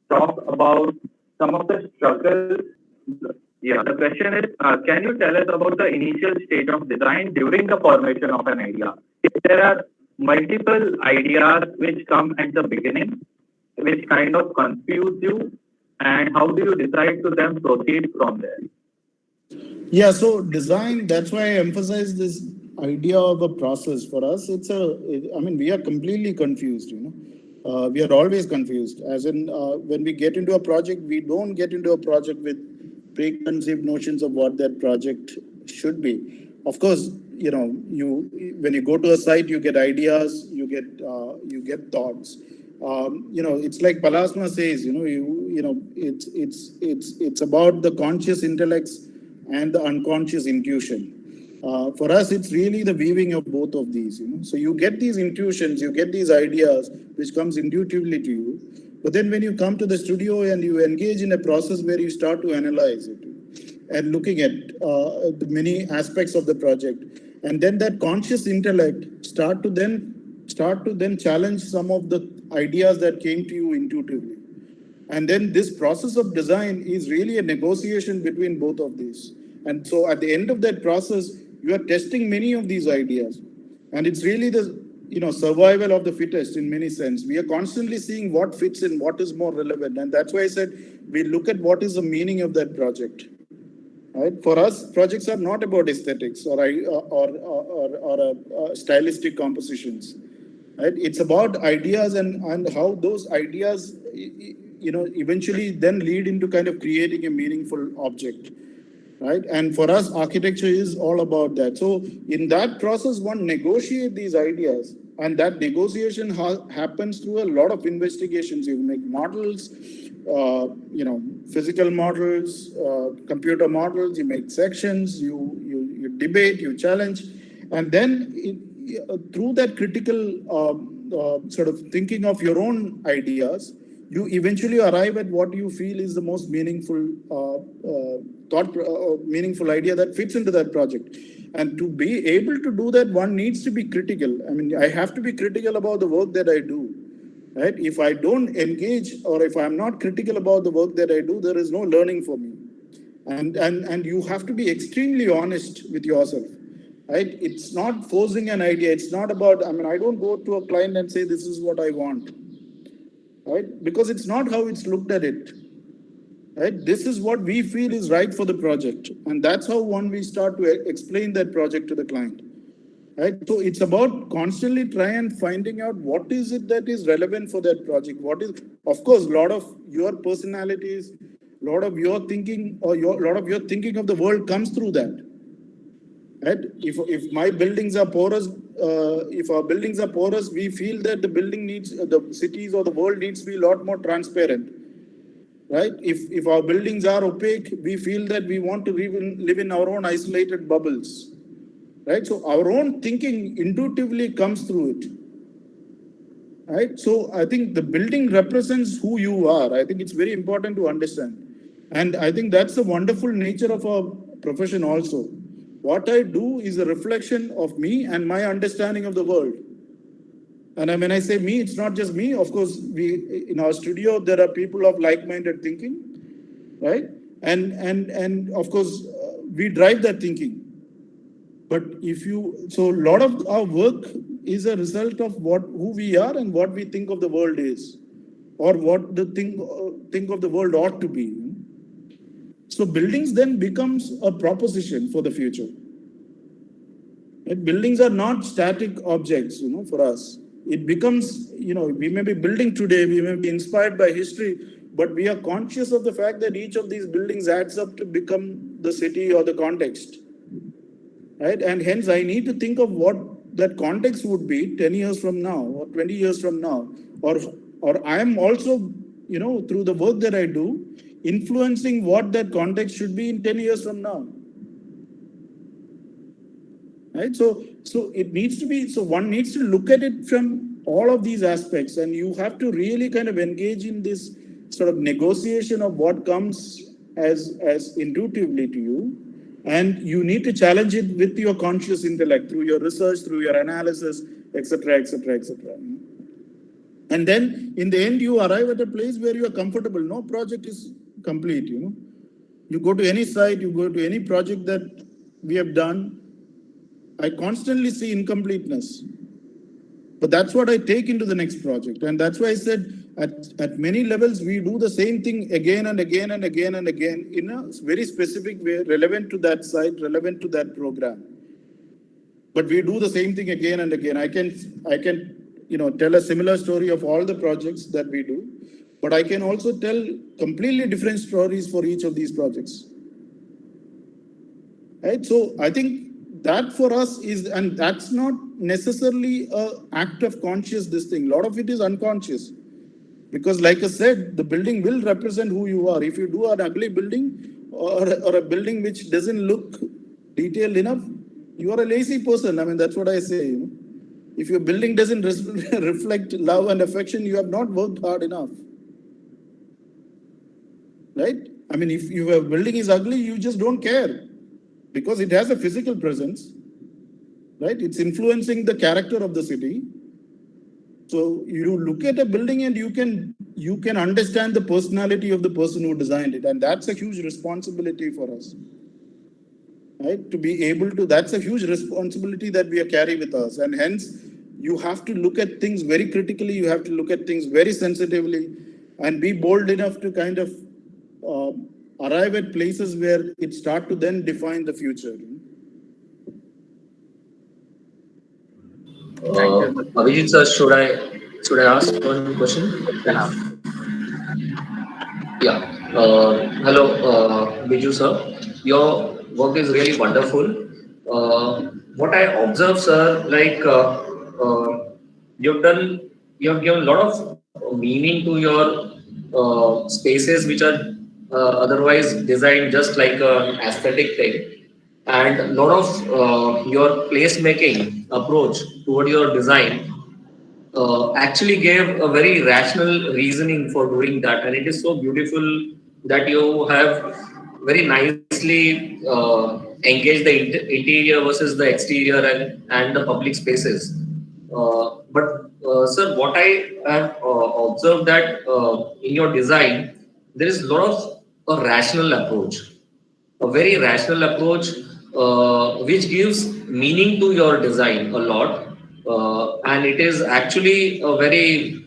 talk about some of the struggles? Yeah, the question is, can you tell us about the initial stage of design during the formation of an idea? If there are multiple ideas which come at the beginning, which kind of confuse you, and how do you decide to then proceed from there? Yeah, so design, that's why I emphasize this idea of a process. For us, I mean, we are completely confused, we are always confused. As in, when we get into a project, we don't get into a project with preconceived notions of what that project should be. Of course, when you go to a site, you get ideas, you get thoughts. It's like Palasma says, it's about the conscious intellects and the unconscious intuition. For us, it's really the weaving of both of these. So you get these intuitions, you get these ideas, which comes intuitively to you. But then when you come to the studio and you engage in a process where you start to analyze it and looking at the many aspects of the project, and then that conscious intellect start to then challenge some of the ideas that came to you intuitively. And then this process of design is really a negotiation between both of these. And so at the end of that process, you are testing many of these ideas. And it's really the survival of the fittest in many sense. We are constantly seeing what fits in, what is more relevant. And that's why I said we look at what is the meaning of that project. Right? For us, projects are not about aesthetics or stylistic compositions. Right? It's about ideas and how those ideas eventually then lead into kind of creating a meaningful object, right? And for us, architecture is all about that. So in that process, one negotiates these ideas, and that negotiation happens through a lot of investigations. You make models, physical models, computer models. You make sections. You debate. You challenge, and then through that critical sort of thinking of your own ideas, you eventually arrive at what you feel is the most meaningful meaningful idea that fits into that project. And to be able to do that, one needs to be critical. I mean, I have to be critical about the work that I do. Right? If I don't engage or if I'm not critical about the work that I do, there is no learning for me. And you have to be extremely honest with yourself. Right? It's not forcing an idea. It's not about, I don't go to a client and say, this is what I want. Right? Because it's not how it's looked at it. Right? This is what we feel is right for the project. And that's how we start to explain that project to the client. Right? So it's about constantly try and finding out what is it that is relevant for that project. Of course, a lot of your personalities, a lot of your thinking or a lot of your thinking of the world comes through that. Right? If my buildings are porous, if our buildings are porous, we feel that the cities or the world needs to be a lot more transparent. Right? If our buildings are opaque, we feel that we want to live in our own isolated bubbles. Right? So our own thinking intuitively comes through it. Right? So I think the building represents who you are. I think it's very important to understand. And I think that's the wonderful nature of our profession also. What I do is a reflection of me and my understanding of the world. And when I say me, it's not just me. Of course, in our studio, there are people of like-minded thinking, right? And of course, we drive that thinking. But so a lot of our work is a result of who we are and what we think of the world is, or what the think of the world ought to be. So buildings then becomes a proposition for the future. Right? Buildings are not static objects, for us. It becomes, we may be building today, we may be inspired by history, but we are conscious of the fact that each of these buildings adds up to become the city or the context. Right? And hence I need to think of what that context would be 10 years from now or 20 years from now. Or I am also, through the work that I do, influencing what that context should be in 10 years from now. Right? So it needs to be, so one needs to look at it from all of these aspects, and you have to really kind of engage in this sort of negotiation of what comes as intuitively to you. And you need to challenge it with your conscious intellect through your research, through your analysis, etc., etc., etc. And then in the end, you arrive at a place where you are comfortable. No project is complete, You go to any site, you go to any project that we have done, I constantly see incompleteness. But that's what I take into the next project. And that's why I said at many levels, we do the same thing again and again and again and again in a very specific way, relevant to that site, relevant to that program. But we do the same thing again and again. I can tell a similar story of all the projects that we do, but I can also tell completely different stories for each of these projects. Right? So I think that for us is, and that's not necessarily an act of conscious this thing. A lot of it is unconscious. Because like I said, the building will represent who you are. If you do an ugly building or a building which doesn't look detailed enough, you are a lazy person. I mean, that's what I say. If your building doesn't reflect love and affection, you have not worked hard enough. Right? I mean, if your building is ugly, you just don't care. Because it has a physical presence, right? It's influencing the character of the city. So you look at a building and you can understand the personality of the person who designed it. And that's a huge responsibility for us. Right? To be able to, that's a huge responsibility that we carry with us. And hence, you have to look at things very critically. You have to look at things very sensitively and be bold enough to kind of arrive at places where it starts to then define the future. Abhishek sir, should I ask one question? Yeah. Hello, Biju sir. Your work is really wonderful. What I observe, sir, like you have given a lot of meaning to your spaces, which are otherwise designed just like an aesthetic thing, and a lot of your placemaking approach toward your design actually gave a very rational reasoning for doing that, and it is so beautiful that you have very nicely engaged the interior versus the exterior and the public spaces. But sir, what I have observed that in your design, there is a lot of a rational approach, a very rational approach, which gives meaning to your design a lot. And it is actually a very,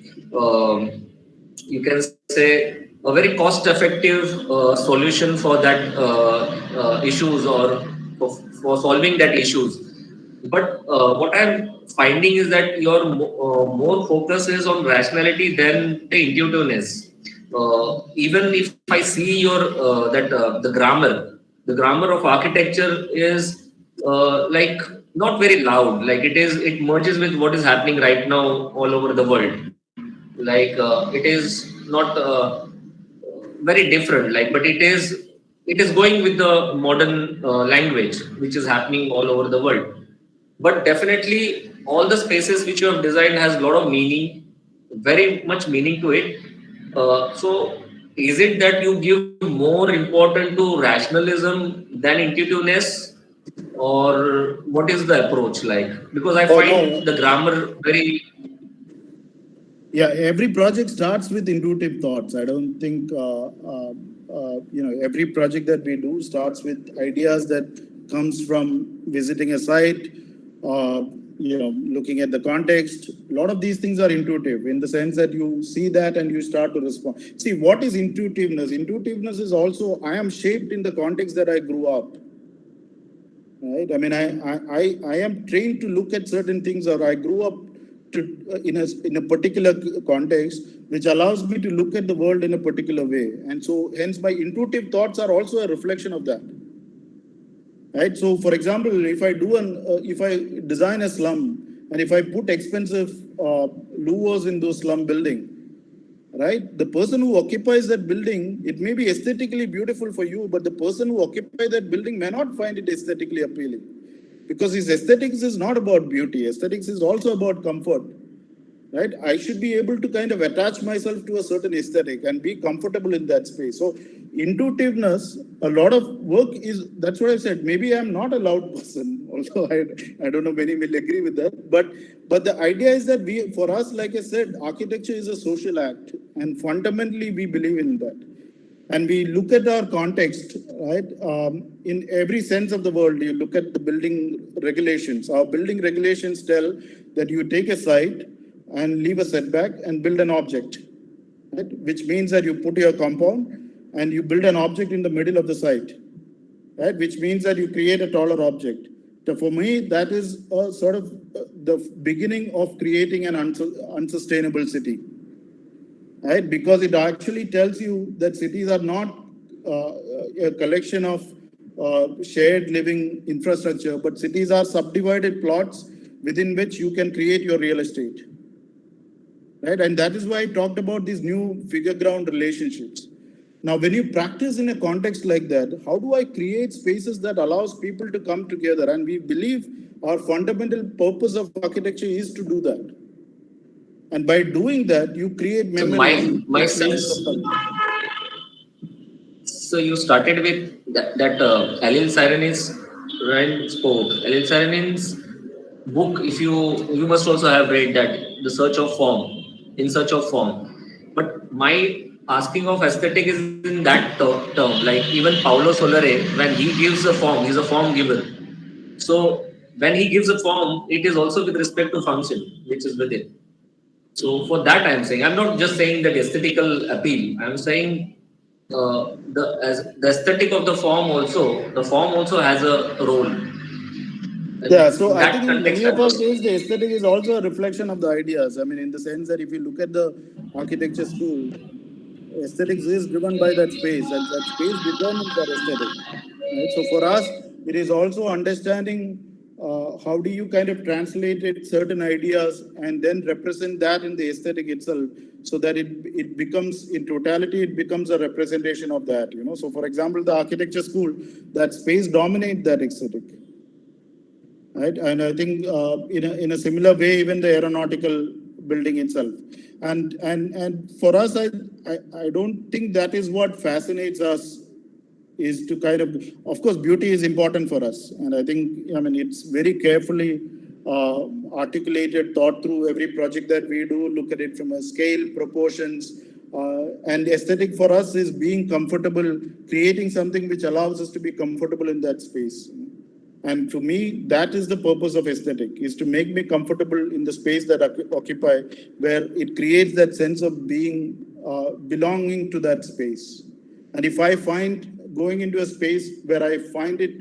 you can say, a very cost-effective solution for that issues or for solving that issues. But what I'm finding is that your more focus is on rationality than the intuitiveness. Even if I see your the grammar of architecture is like not very loud. Like it merges with what is happening right now all over the world. Like it is not very different. Like, but it is going with the modern language, which is happening all over the world. But definitely, all the spaces which you have designed has a lot of meaning, very much meaning to it. So, is it that you give more importance to rationalism than intuitiveness, or what is the approach like? Because I find the grammar very. Yeah, every project starts with intuitive thoughts. I don't think every project that we do starts with ideas that comes from visiting a site, looking at the context. A lot of these things are intuitive in the sense that you see that and you start to respond. See, what is intuitiveness? Intuitiveness is also, I am shaped in the context that I grew up. Right? I mean, I am trained to look at certain things, or I grew up in a particular context, which allows me to look at the world in a particular way. And so hence my intuitive thoughts are also a reflection of that. Right? So for example, if I design a slum and if I put expensive louvers in those slum building, right? The person who occupies that building, it may be aesthetically beautiful for you, but the person who occupies that building may not find it aesthetically appealing. Because his aesthetics is not about beauty. Aesthetics is also about comfort. right? I should be able to kind of attach myself to a certain aesthetic and be comfortable in that space. So intuitiveness, a lot of work is, that's what I said. Maybe I'm not a loud person, although I don't know many will agree with that. But the idea is that for us, like I said, architecture is a social act, and fundamentally we believe in that. And we look at our context, right? In every sense of the world, you look at the building regulations. Our building regulations tell that you take a site and leave a setback and build an object, right? Which means that you put your compound and you build an object in the middle of the site, right? Which means that you create a taller object. So for me, that is a sort of the beginning of creating an unsustainable city, right? Because it actually tells you that cities are not a collection of shared living infrastructure, but cities are subdivided plots within which you can create your real estate, right? And that is why I talked about these new figure ground relationships. Now, when you practice in a context like that, how do I create spaces that allows people to come together? And we believe our fundamental purpose of architecture is to do that. And by doing that, you create So memories. my sense. So you started with that Alil Sirenis spoke. Alil Sirenis book. If you must also have read that, The Search of Form, In Search of Form. But my asking of aesthetic is in that term. Like even Paulo Soler, when he gives a form, he's a form giver. So when he gives a form, it is also with respect to function, which is within. So for that, I'm saying, I'm not just saying that aesthetical appeal. I'm saying the aesthetic of the form also has a role. Yeah, so In I that think in context, many of our cases, the aesthetic is also a reflection of the ideas. I mean, in the sense that if you look at the architecture school, aesthetics is driven by that space, and that space determines that aesthetic. Right? So for us, it is also understanding how do you kind of translate it, certain ideas and then represent that in the aesthetic itself, so that it becomes, in totality, it becomes a representation of that. So for example, the architecture school, that space dominates that aesthetic. Right, and I think in a similar way, even the aeronautical building itself, and for us, I don't think that is what fascinates us. Is to kind of course, beauty is important for us, and I think, I mean, it's very carefully articulated, thought through every project that we do. Look at it from a scale, proportions, and aesthetic for us is being comfortable, creating something which allows us to be comfortable in that space. And to me, that is the purpose of aesthetic, is to make me comfortable in the space that I occupy, where it creates that sense of being, belonging to that space. And if I find going into a space where I find it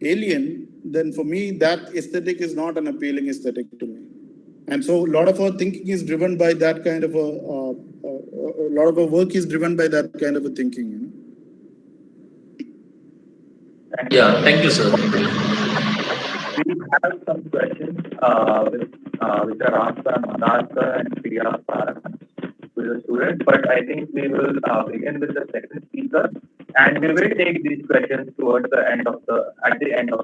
alien, then for me, that aesthetic is not an appealing aesthetic to me. And so a lot of our thinking is driven by that kind of a lot of our work is driven by that kind of a thinking. Yeah, thank you, sir. We have some questions which are asked by Manasa and Priya to the students, but I think we will begin with the second speaker, and we will take these questions towards the end of the webinar.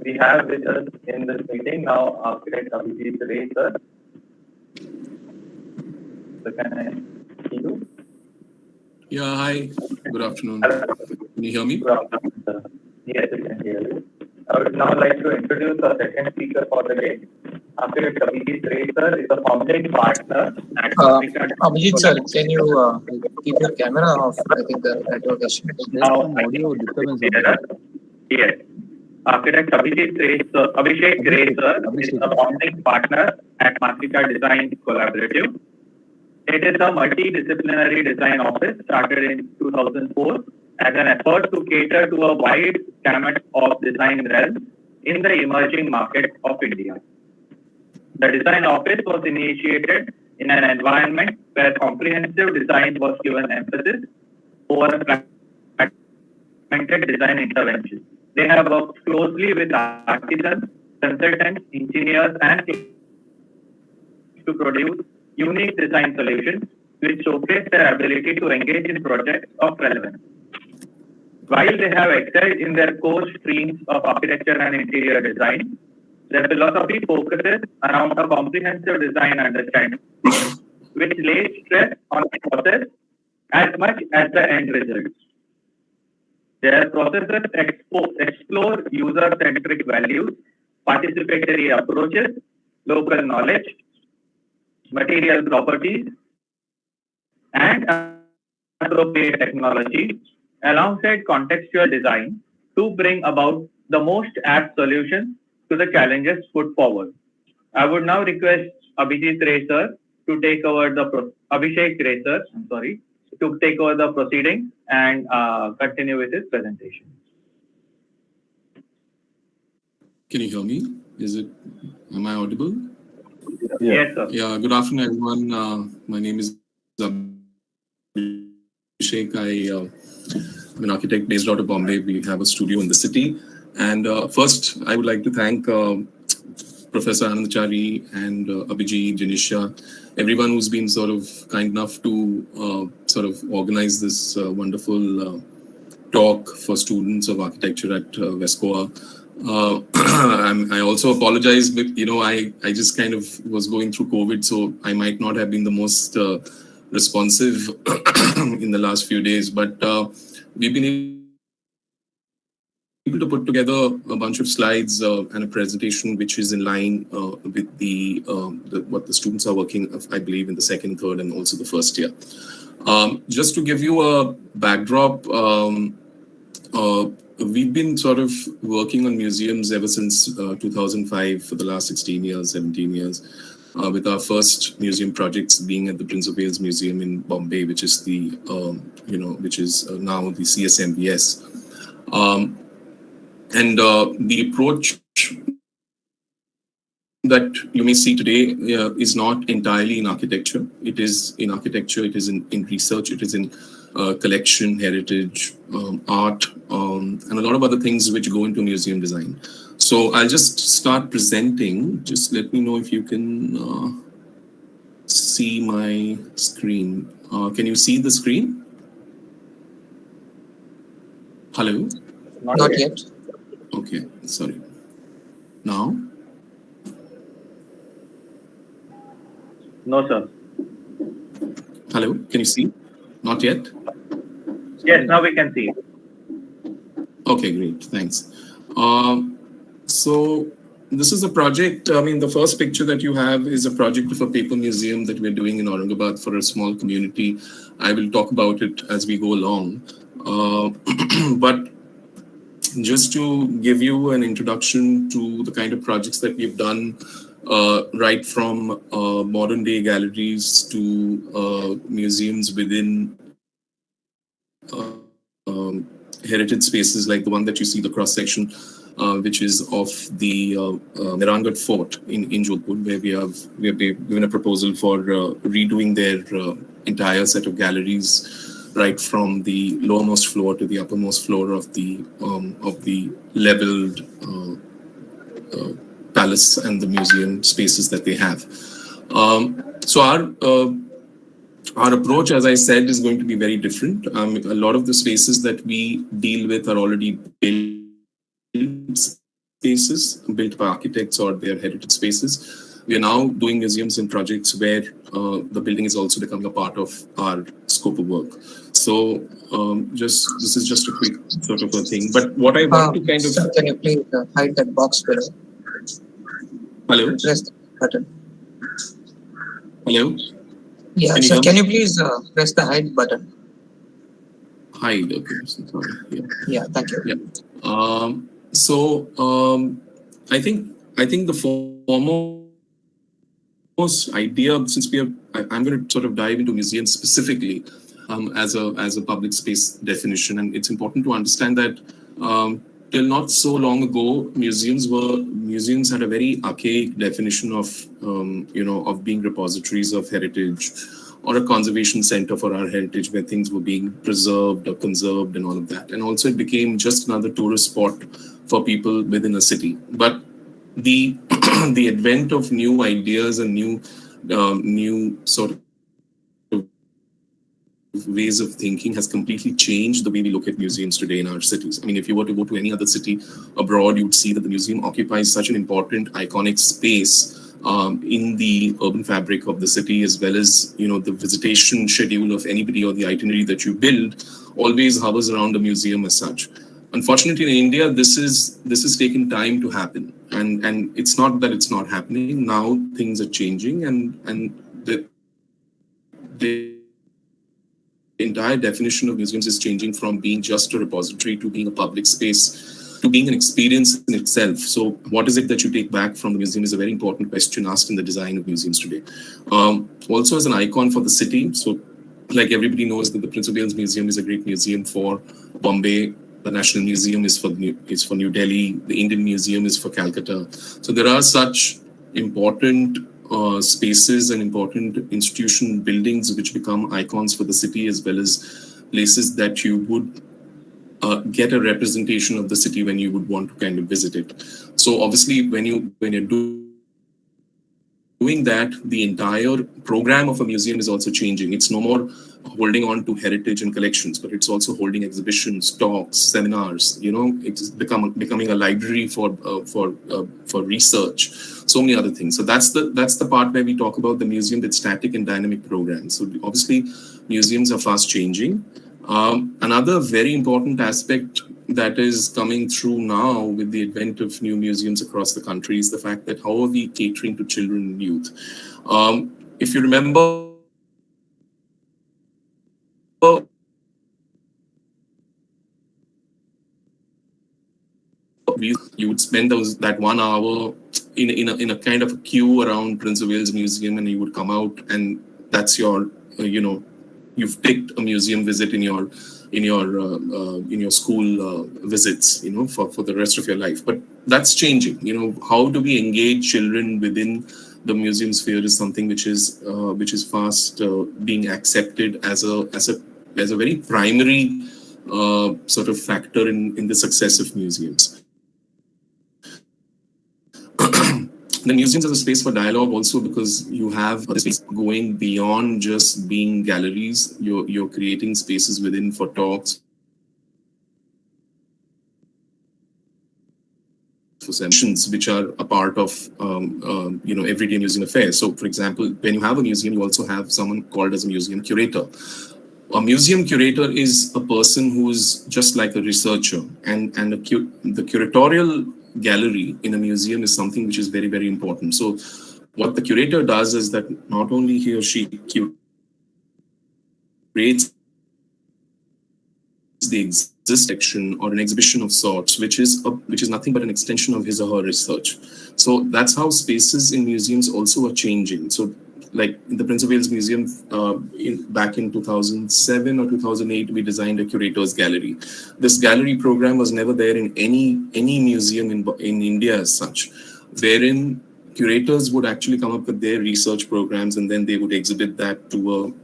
We have with us in this meeting now architect Abhishek Ray, sir. So can I see you? Yeah, hi. Good afternoon. Can you hear me? Yes, we can hear you. I would now like to introduce our second speaker for the day. Architect Abhishek Ray, sir, is a founding partner at Abhijit sir, can you keep your camera off? I think the network issue. There's some audio disturbance. Yes. Architect Abhishek Ray, sir, is a founding partner at Masika Design Collaborative. It is a multidisciplinary design office started in 2004 as an effort to cater to a wide gamut of design realms in the emerging market of India. The design office was initiated in an environment where comprehensive design was given emphasis over fragmented design interventions. They have worked closely with artisans, consultants, engineers, and to produce unique design solutions which showcase their ability to engage in projects of relevance. While they have excelled in their core streams of architecture and interior design, their philosophy focuses around a comprehensive design understanding, which lays stress on the process as much as the end result. Their processes explore user-centric values, participatory approaches, local knowledge, material properties, and appropriate technology alongside contextual design to bring about the most apt solutions to the challenges put forward. I would now request Abhishek Racer to take over the Abhishek Racer, to take over the proceedings and continue with his presentation. Can you hear me? Am I audible? Yes, sir. Yeah, good afternoon, everyone. My name is Abhishek. I'm an architect based out of Bombay. We have a studio in the city. And first, I would like to thank Professor Anandachari and Abhijit, Janisha, everyone who's been sort of kind enough to sort of organize this wonderful talk for students of architecture at VESCOA. I also apologize, but I just kind of was going through COVID, so I might not have been the most responsive in the last few days, but we've been able to put together a bunch of slides and a presentation which is in line with what the students are working, I believe, in the second, third, and also the first year. Just to give you a backdrop, we've been sort of working on museums ever since 2005 for the last 16 years, 17 years, with our first museum projects being at the Prince of Wales Museum in Bombay, which is the, which is now the CSMVS. And the approach that you may see today is not entirely in architecture. It is in architecture, it is in research, it is in collection, heritage, art, and a lot of other things which go into museum design. So I'll just start presenting. Just let me know if you can see my screen. Can you see the screen? Hello? Not yet. Okay, sorry. Now? No, sir. Hello, can you see? Not yet? Yes, now we can see. Okay, great, thanks. So this is a project, I mean, the first picture that you have is a project of a paper museum that we're doing in Aurangabad for a small community. I will talk about it as we go along. But just to give you an introduction to the kind of projects that we've done, right from modern day galleries to museums within heritage spaces like the one that you see, the cross section, which is of the Mehrangarh Fort in Jodhpur, where we have given a proposal for redoing their entire set of galleries, right from the lowermost floor to the uppermost floor of the leveled palace and the museum spaces that they have. So our approach, as I said, is going to be very different. A lot of the spaces that we deal with are already built spaces, built by architects or their heritage spaces. We are now doing museums and projects where the building is also becoming a part of our scope of work. So this is just a quick sort of a thing. But what I want to kind of... Sir, can you please hide that box below? Hello? Press the button. Hello? Yeah, can sir, you can you please press the hide button? Hide, okay, sorry. Yeah, thank you. Yeah. I think the foremost idea, since I'm going to sort of dive into museums specifically as a public space definition, and it's important to understand that till not so long ago, museums had a very archaic definition of of being repositories of heritage, or a conservation center for our heritage where things were being preserved or conserved and all of that. And also it became just another tourist spot for people within a city. But the the advent of new ideas and new sort of ways of thinking has completely changed the way we look at museums today in our cities. I mean, if you were to go to any other city abroad, you'd see that the museum occupies such an important, iconic space in the urban fabric of the city, as well as, the visitation schedule of anybody or the itinerary that you build always hovers around a museum as such. Unfortunately, in India, this is taking time to happen, and it's not that it's not happening. Now things are changing, and the entire definition of museums is changing from being just a repository to being a public space, to being an experience in itself. So what is it that you take back from the museum is a very important question asked in the design of museums today. Also as an icon for the city, so like everybody knows that the Prince of Wales Museum is a great museum for Bombay, the National Museum is for New Delhi, the Indian Museum is for Calcutta. So there are such important spaces and important institution buildings which become icons for the city, as well as places that you would get a representation of the city when you would want to kind of visit it. So obviously when you're doing that, the entire program of a museum is also changing. It's no more holding on to heritage and collections, but it's also holding exhibitions, talks, seminars. It's becoming a library for research, so many other things. So that's the part where we talk about the museum with static and dynamic programs. So obviously museums are fast changing. Another very important aspect that is coming through now with the advent of new museums across the country is the fact that how are we catering to children and youth? If you remember, you would spend that 1 hour in a kind of a queue around Prince of Wales Museum, and you would come out, and that's your you've picked a museum visit in your school visits, for the rest of your life. But that's changing. How do we engage children within the museum sphere is something which is fast being accepted as a very primary sort of factor in the success of museums. The museums as a space for dialogue also, because you have a space going beyond just being galleries. You're creating spaces within for talks, for sessions, which are a part of everyday museum affairs. So for example, when you have a museum, you also have someone called as a museum curator. A museum curator is a person who's just like a researcher, and the curatorial gallery in a museum is something which is very, very important. So what the curator does is that not only he or she curates the existing section or an exhibition of sorts, which is nothing but an extension of his or her research. So that's how spaces in museums also are changing. So like in the Prince of Wales Museum, back in 2007 or 2008, we designed a curator's gallery. This gallery program was never there in any museum in India as such, wherein curators would actually come up with their research programs, and then they would exhibit that to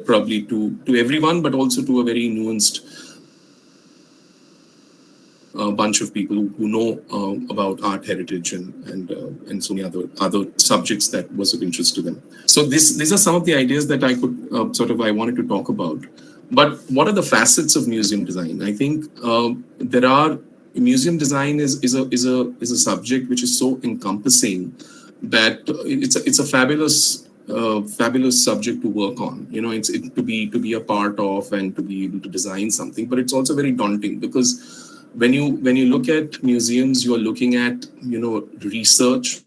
probably to everyone, but also to a very nuanced bunch of people who know about art heritage and so many other subjects that was of interest to them. So these are some of the ideas that I could I wanted to talk about. But what are the facets of museum design? I think museum design is a subject which is so encompassing that it's a fabulous subject to work on. It's to be a part of and to be able to design something, but it's also very daunting, because when you look at museums, you are looking at research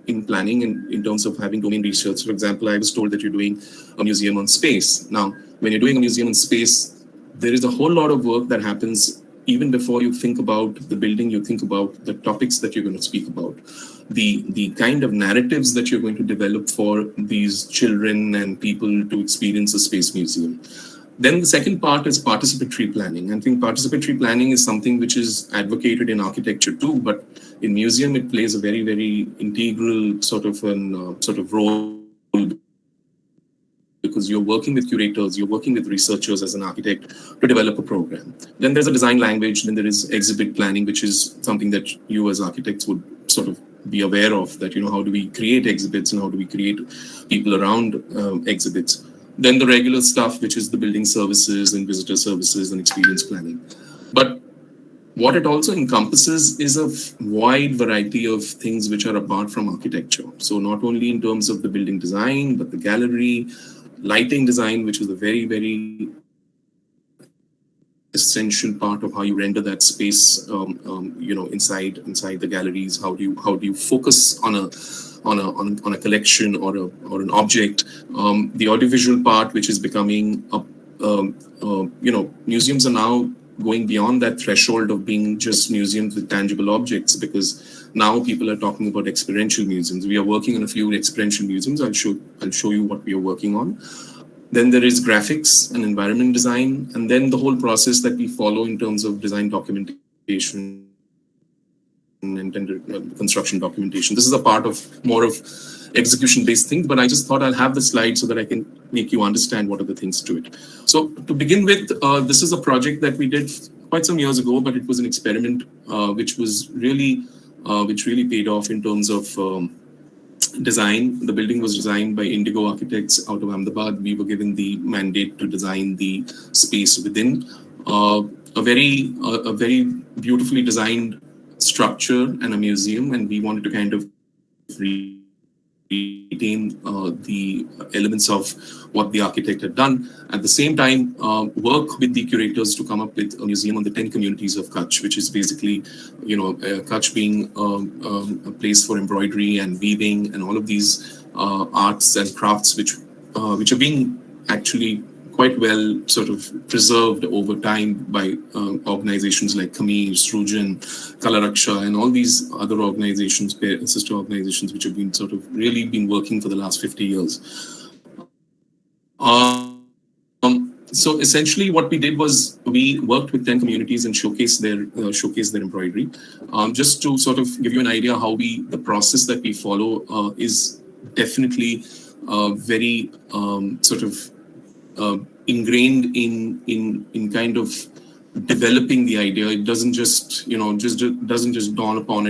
in planning and in terms of having domain research. For example, I was told that you're doing a museum on space. Now, when you're doing a museum on space, there is a whole lot of work that happens even before you think about the building. You think about the topics that you're going to speak about, the kind of narratives that you're going to develop for these children and people to experience a space museum. Then the second part is participatory planning. I think participatory planning is something which is advocated in architecture too, but in museum it plays a very, very integral sort of role, because you're working with curators, you're working with researchers as an architect to develop a program. Then there's a design language, then there is exhibit planning, which is something that you as architects would sort of be aware of, that, how do we create exhibits and how do we create people around exhibits. Then the regular stuff, which is the building services and visitor services and experience planning. But what it also encompasses is a wide variety of things which are apart from architecture. So not only in terms of the building design, but the gallery, lighting design, which is a very, very essential part of how you render that space, inside the galleries. How do you focus on a collection or an object? The audiovisual part, which is becoming museums are now going beyond that threshold of being just museums with tangible objects, because now people are talking about experiential museums. We are working on a few experiential museums. I'll show you what we are working on. Then there is graphics and environment design, and then the whole process that we follow in terms of design documentation and construction documentation. This is a part of more of execution-based things, but I just thought I'll have the slide so that I can make you understand what are the things to it. So to begin with, this is a project that we did quite some years ago, but it was an experiment which really paid off in terms of design. The building was designed by Indigo Architects out of Ahmedabad. We were given the mandate to design the space within a very beautifully designed structure and a museum, and we wanted to kind of retain the elements of what the architect had done. At the same time, work with the curators to come up with a museum on the 10 communities of Kutch, which is basically, Kutch being a place for embroidery and weaving and all of these arts and crafts, which are being actually quite well sort of preserved over time by organizations like Khamir, Srujan, Kalaraksha, and all these other organizations, sister organizations, which have been sort of really been working for the last 50 years. So essentially what we did was we worked with 10 communities and showcased their embroidery. Just to sort of give you an idea how the process that we follow is definitely very sort of ingrained in kind of developing the idea. It doesn't just doesn't just dawn upon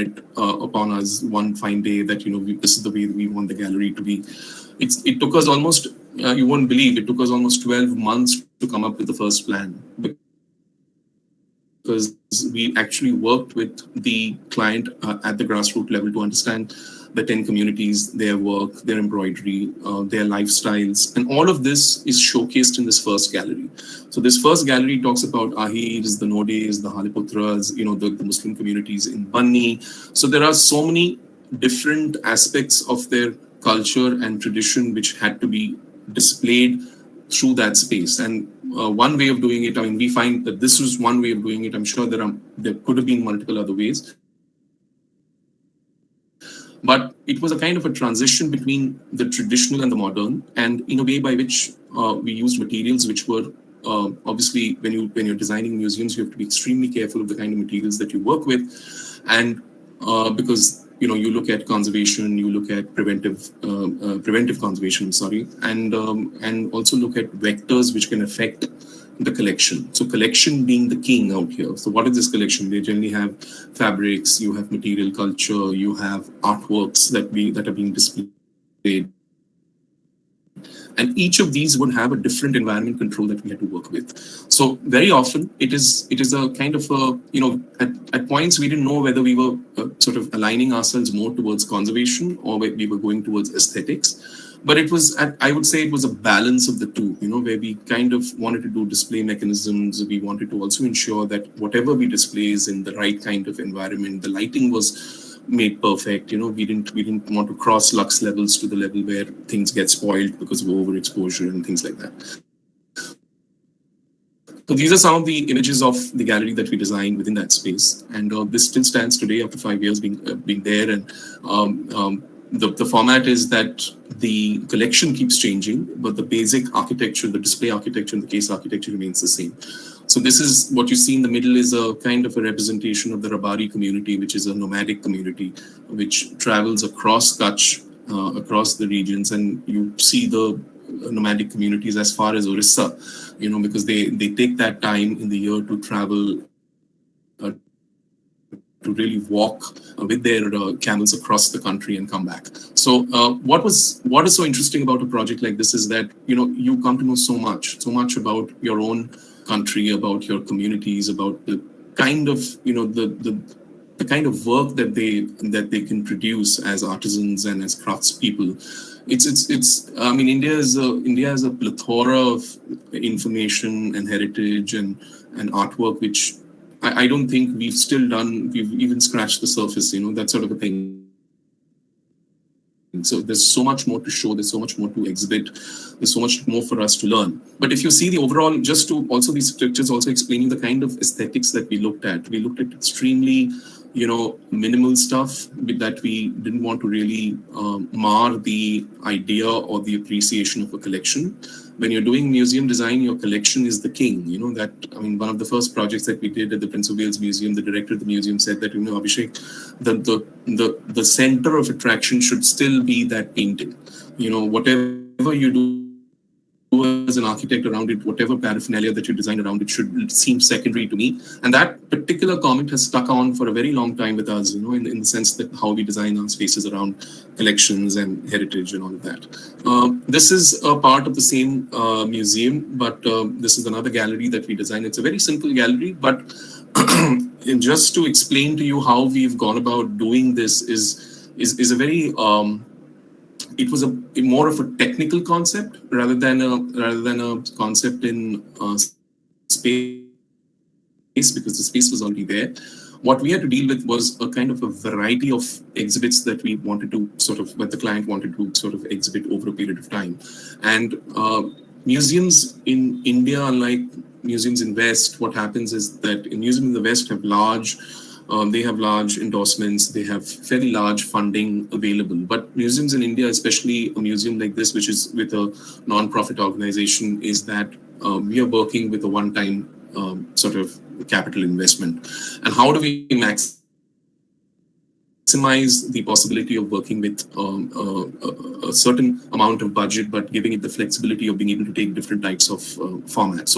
us one fine day that this is the way we want the gallery to be. It took us almost you won't believe, it took us almost 12 months to come up with the first plan, because we actually worked with the client at the grassroots level to understand the 10 communities, their work, their embroidery, their lifestyles, and all of this is showcased in this first gallery. So this first gallery talks about Ahirs, the Nodis, the Haliputras, the Muslim communities in Banni. So there are so many different aspects of their culture and tradition which had to be displayed through that space. And one way of doing it, I mean, we find that this was one way of doing it. I'm sure there could have been multiple other ways. But it was a kind of a transition between the traditional and the modern, and in a way by which we used materials which were obviously, when you're designing museums, you have to be extremely careful of the kind of materials that you work with, and because you look at conservation, you look at preventive conservation, and also look at vectors which can affect the collection. So collection being the king out here. So what is this collection? They generally have fabrics, you have material culture, you have artworks that are being displayed. And each of these would have a different environment control that we had to work with. So very often it is a kind of at points we didn't know whether we were sort of aligning ourselves more towards conservation or we were going towards aesthetics. But it was, I would say it was a balance of the two, where we kind of wanted to do display mechanisms. We wanted to also ensure that whatever we display is in the right kind of environment. The lighting was made perfect. We didn't want to cross lux levels to the level where things get spoiled because of overexposure and things like that. So these are some of the images of the gallery that we designed within that space, and this still stands today after 5 years being there. And the format is that the collection keeps changing, but the basic architecture, the display architecture, and the case architecture remains the same. So this is what you see in the middle is a kind of a representation of the Rabari community, which is a nomadic community which travels across Kutch, across the regions, and you see the nomadic communities as far as Orissa, because they take that time in the year to travel to really walk with their camels across the country and come back. So what is so interesting about a project like this is that, you come to know so much about your own country, about your communities, about the kind of, the kind of work that they can produce as artisans and as craftspeople. I mean, India has a plethora of information and heritage and artwork, which I don't think we've even scratched the surface, that sort of a thing. So there's so much more to show, there's so much more to exhibit, there's so much more for us to learn. But if you see the overall, just to also these pictures also explaining the kind of aesthetics that we looked at extremely, minimal stuff that we didn't want to really mar the idea or the appreciation of a collection. When you're doing museum design, your collection is the king. One of the first projects that we did at the Prince of Wales Museum, the director of the museum said that, Abhishek, the center of attraction should still be that painting. Whatever you do as an architect around it, whatever paraphernalia that you design around it should seem secondary to me. And that particular comment has stuck on for a very long time with us, in the sense that how we design our spaces around collections and heritage and all of that. This is a part of the same museum, but this is another gallery that we designed. It's a very simple gallery, but just to explain to you how we've gone about doing this is a very it was more of a technical concept rather than a concept in space, because the space was already there. What we had to deal with was a kind of a variety of exhibits that we wanted to that the client wanted to sort of exhibit over a period of time. And museums in India, unlike museums in West, what happens is that museums in the West have large endorsements, they have fairly large funding available. But museums in India, especially a museum like this, which is with a non-profit organization, is that we are working with a one-time sort of capital investment. And how do we maximize the possibility of working with a certain amount of budget, but giving it the flexibility of being able to take different types of formats?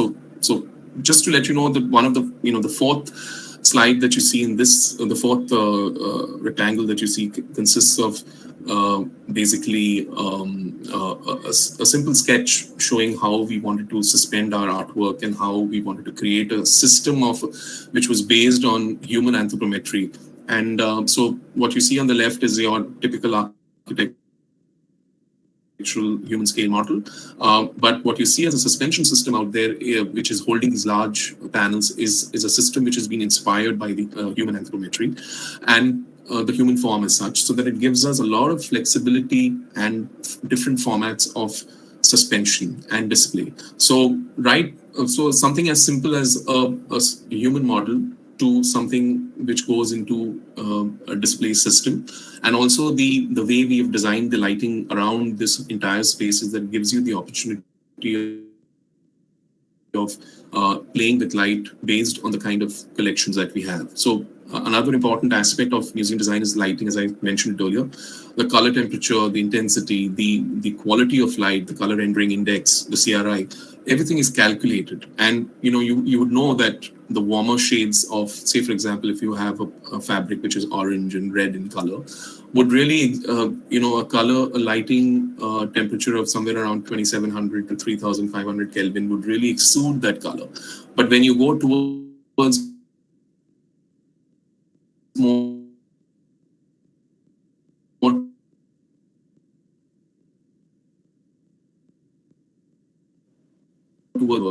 So just to let you know that one of the, the fourth slide that you see in this, the fourth rectangle that you see consists of basically a simple sketch showing how we wanted to suspend our artwork and how we wanted to create a system which was based on human anthropometry. And so what you see on the left is your typical architectural human scale model. But what you see as a suspension system out there, which is holding these large panels, is a system which has been inspired by the human anthropometry and the human form as such, so that it gives us a lot of flexibility and different formats of suspension and display. So something as simple as a human model to something which goes into a display system. And also the way we have designed the lighting around this entire space is that it gives you the opportunity of playing with light based on the kind of collections that we have. So another important aspect of museum design is lighting, as I mentioned earlier. The color temperature, the intensity, the quality of light, the color rendering index, the CRI, everything is calculated. And you would know that the warmer shades of, say for example, if you have a fabric which is orange and red in color, would really, a lighting temperature of somewhere around 2700 to 3500 Kelvin would really exude that color. But when you go towards more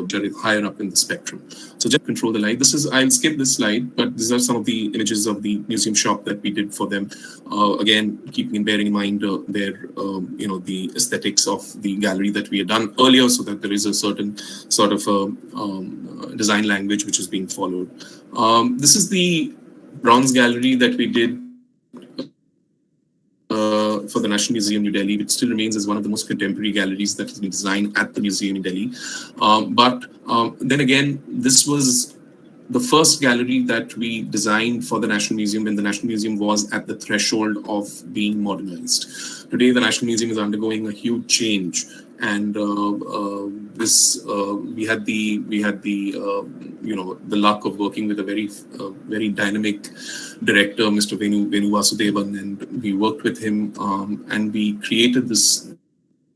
that is higher up in the spectrum. So just control the light. I'll skip this slide, but these are some of the images of the museum shop that we did for them. Again, bearing in mind the aesthetics of the gallery that we had done earlier, so that there is a certain sort of design language which is being followed. This is the bronze gallery that we did for the National Museum New Delhi, which still remains as one of the most contemporary galleries that has been designed at the museum in Delhi. But then again, this was the first gallery that we designed for the National Museum when the National Museum was at the threshold of being modernized. Today, the National Museum is undergoing a huge change, and we had the the luck of working with a very dynamic director, Mr. Venu Vasudevan, and we worked with him, and we created this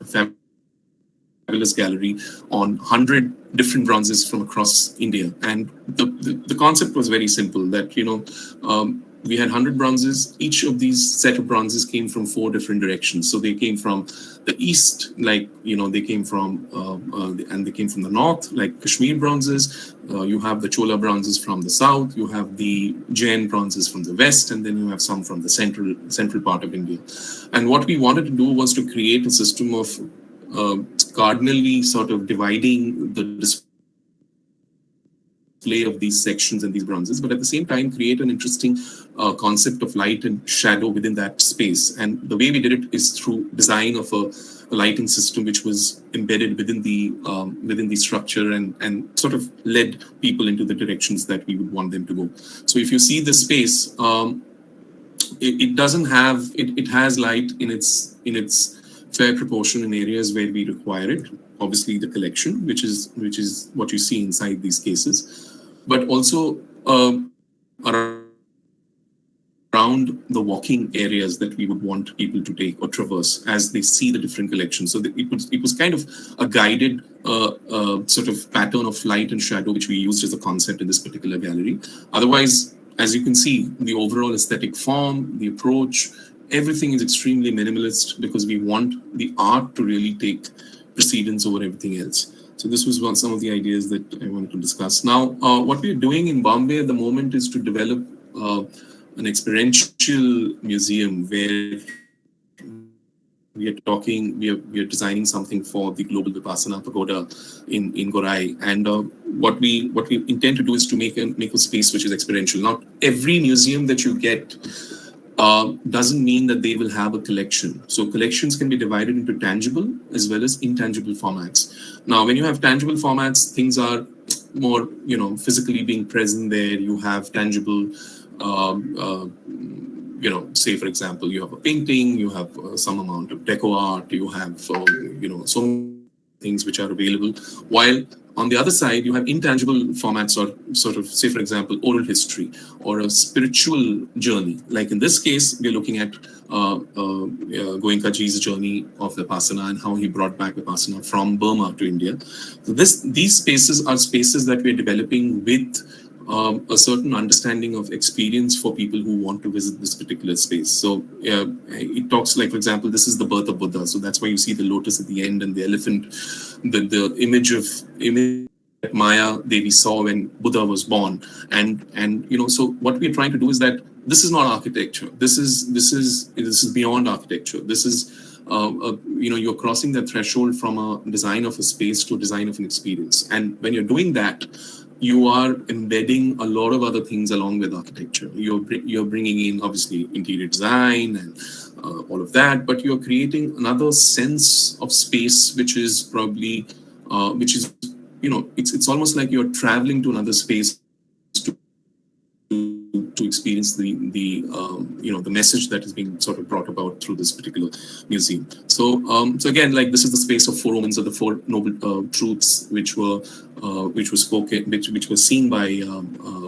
fabulous gallery on 100 different bronzes from across India. And the concept was very simple, that, we had 100 bronzes. Each of these set of bronzes came from 4 different directions. So they came from the east, they came from, and they came from the north, like Kashmir bronzes. You have the Chola bronzes from the south. You have the Jain bronzes from the west, and then you have some from the central part of India. And what we wanted to do was to create a system of cardinally sort of dividing the display of these sections and these bronzes, but at the same time create an interesting concept of light and shadow within that space. And the way we did it is through design of a lighting system which was embedded within the structure and sort of led people into the directions that we would want them to go. So if you see the space, it doesn't have it has light in its fair proportion in areas where we require it. Obviously, the collection, which is what you see inside these cases, but also around the walking areas that we would want people to take or traverse as they see the different collections. So it was kind of a guided sort of pattern of light and shadow, which we used as a concept in this particular gallery. Otherwise, as you can see, the overall aesthetic form, the approach, everything is extremely minimalist because we want the art to really take precedence over everything else. So this was some of the ideas that I wanted to discuss. Now, what we are doing in Bombay at the moment is to develop an experiential museum where we are designing something for the Global Vipassana Pagoda in Gorai. And what we intend to do is to make a space which is experiential. Not every museum that you get doesn't mean that they will have a collection. So collections can be divided into tangible as well as intangible formats. Now, when you have tangible formats, things are more, physically being present there. You have tangible, say, for example, you have a painting, you have some amount of deco art, you have, so many things which are available. While on the other side, you have intangible formats, or sort of, say, for example, oral history or a spiritual journey. Like in this case, we're looking at Goenkaji's journey of Vipassana and how he brought back Vipassana from Burma to India. So these spaces are spaces that we're developing with a certain understanding of experience for people who want to visit this particular space. So it talks like, for example, this is the birth of Buddha. So that's why you see the lotus at the end and the elephant, the image that Maya Devi saw when Buddha was born. And so what we're trying to do is that this is not architecture. This is beyond architecture. This is you're crossing that threshold from a design of a space to a design of an experience. And when you're doing that, you are embedding a lot of other things along with architecture. You're bringing in, obviously, interior design and all of that, but you're creating another sense of space, which is probably, it's almost like you're traveling to another space to experience the message that is being sort of brought about through this particular museum. So again, like, this is the space of 4 omens, or the 4 noble truths, which were spoken, which were seen by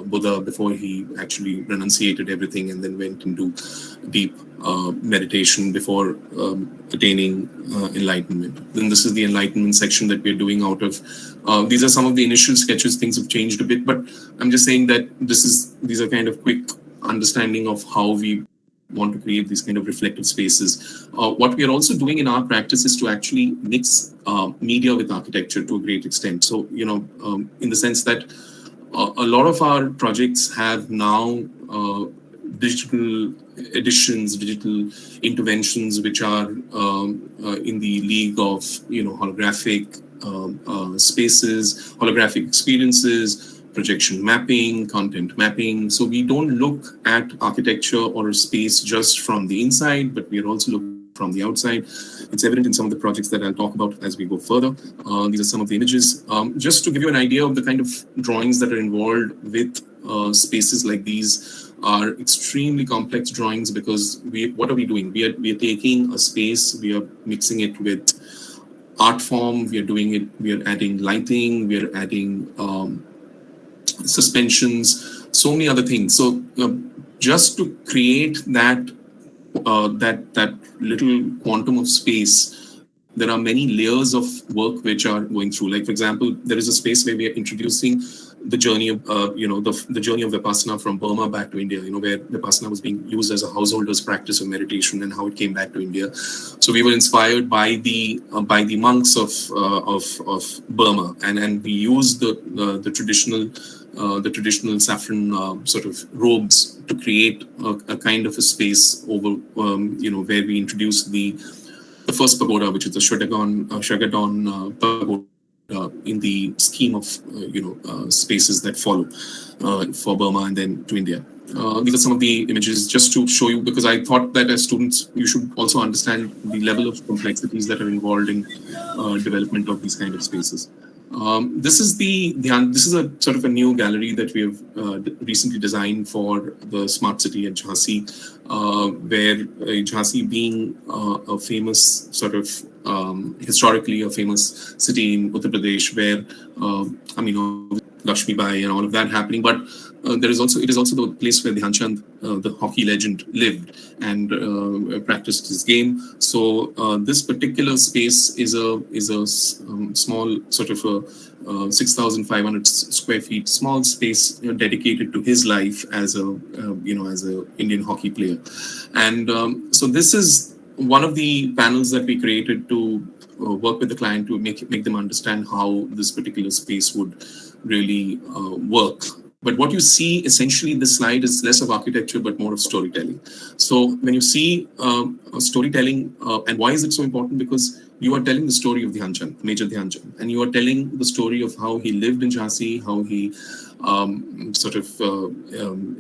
Buddha before he actually renunciated everything and then went into deep meditation before attaining enlightenment. Then this is the enlightenment section that we're doing out of. These are some of the initial sketches. Things have changed a bit, but I'm just saying that these are kind of quick understanding of how we want to create these kind of reflective spaces. What we are also doing in our practice is to actually mix media with architecture to a great extent. So, in the sense that a lot of our projects have now digital editions, digital interventions, which are in the league of, holographic spaces, holographic experiences, projection mapping, content mapping. So we don't look at architecture or a space just from the inside, but we are also looking from the outside. It's evident in some of the projects that I'll talk about as we go further. These are some of the images. Just to give you an idea of the kind of drawings that are involved with spaces like these are extremely complex drawings, because what are we doing? We are taking a space, we are mixing it with art form, we are adding lighting, we are adding suspensions, so many other things. So just to create that little quantum of space, there are many layers of work which are going through. Like, for example, there is a space where we are introducing the journey of the journey of Vipassana from Burma back to India, where Vipassana was being used as a householder's practice of meditation, and how it came back to India. So we were inspired by the monks of Burma, and we used the traditional saffron sort of robes to create a kind of a space over where we introduced the first pagoda, which is the Shragadon pagoda, in the scheme of spaces that follow for Burma and then to India. These are some of the images just to show you, because I thought that as students you should also understand the level of complexities that are involved in development of these kind of spaces. This is a sort of a new gallery that we have recently designed for the smart city at Jhansi, where Jhansi, being a famous sort of historically a famous city in Uttar Pradesh, where Lakshmi Bai and all of that happening, but it is also the place where Dhyan Chand, the hockey legend, lived and practiced his game. So this particular space is a small sort of a 6,500 square feet small space dedicated to his life as a Indian hockey player. And so this is one of the panels that we created to work with the client to make them understand how this particular space would really work. But what you see essentially in this slide is less of architecture, but more of storytelling. So when you see storytelling, and why is it so important? Because you are telling the story of Dhyan Chand, Major Dhyan Chand, and you are telling the story of how he lived in Jhansi, how he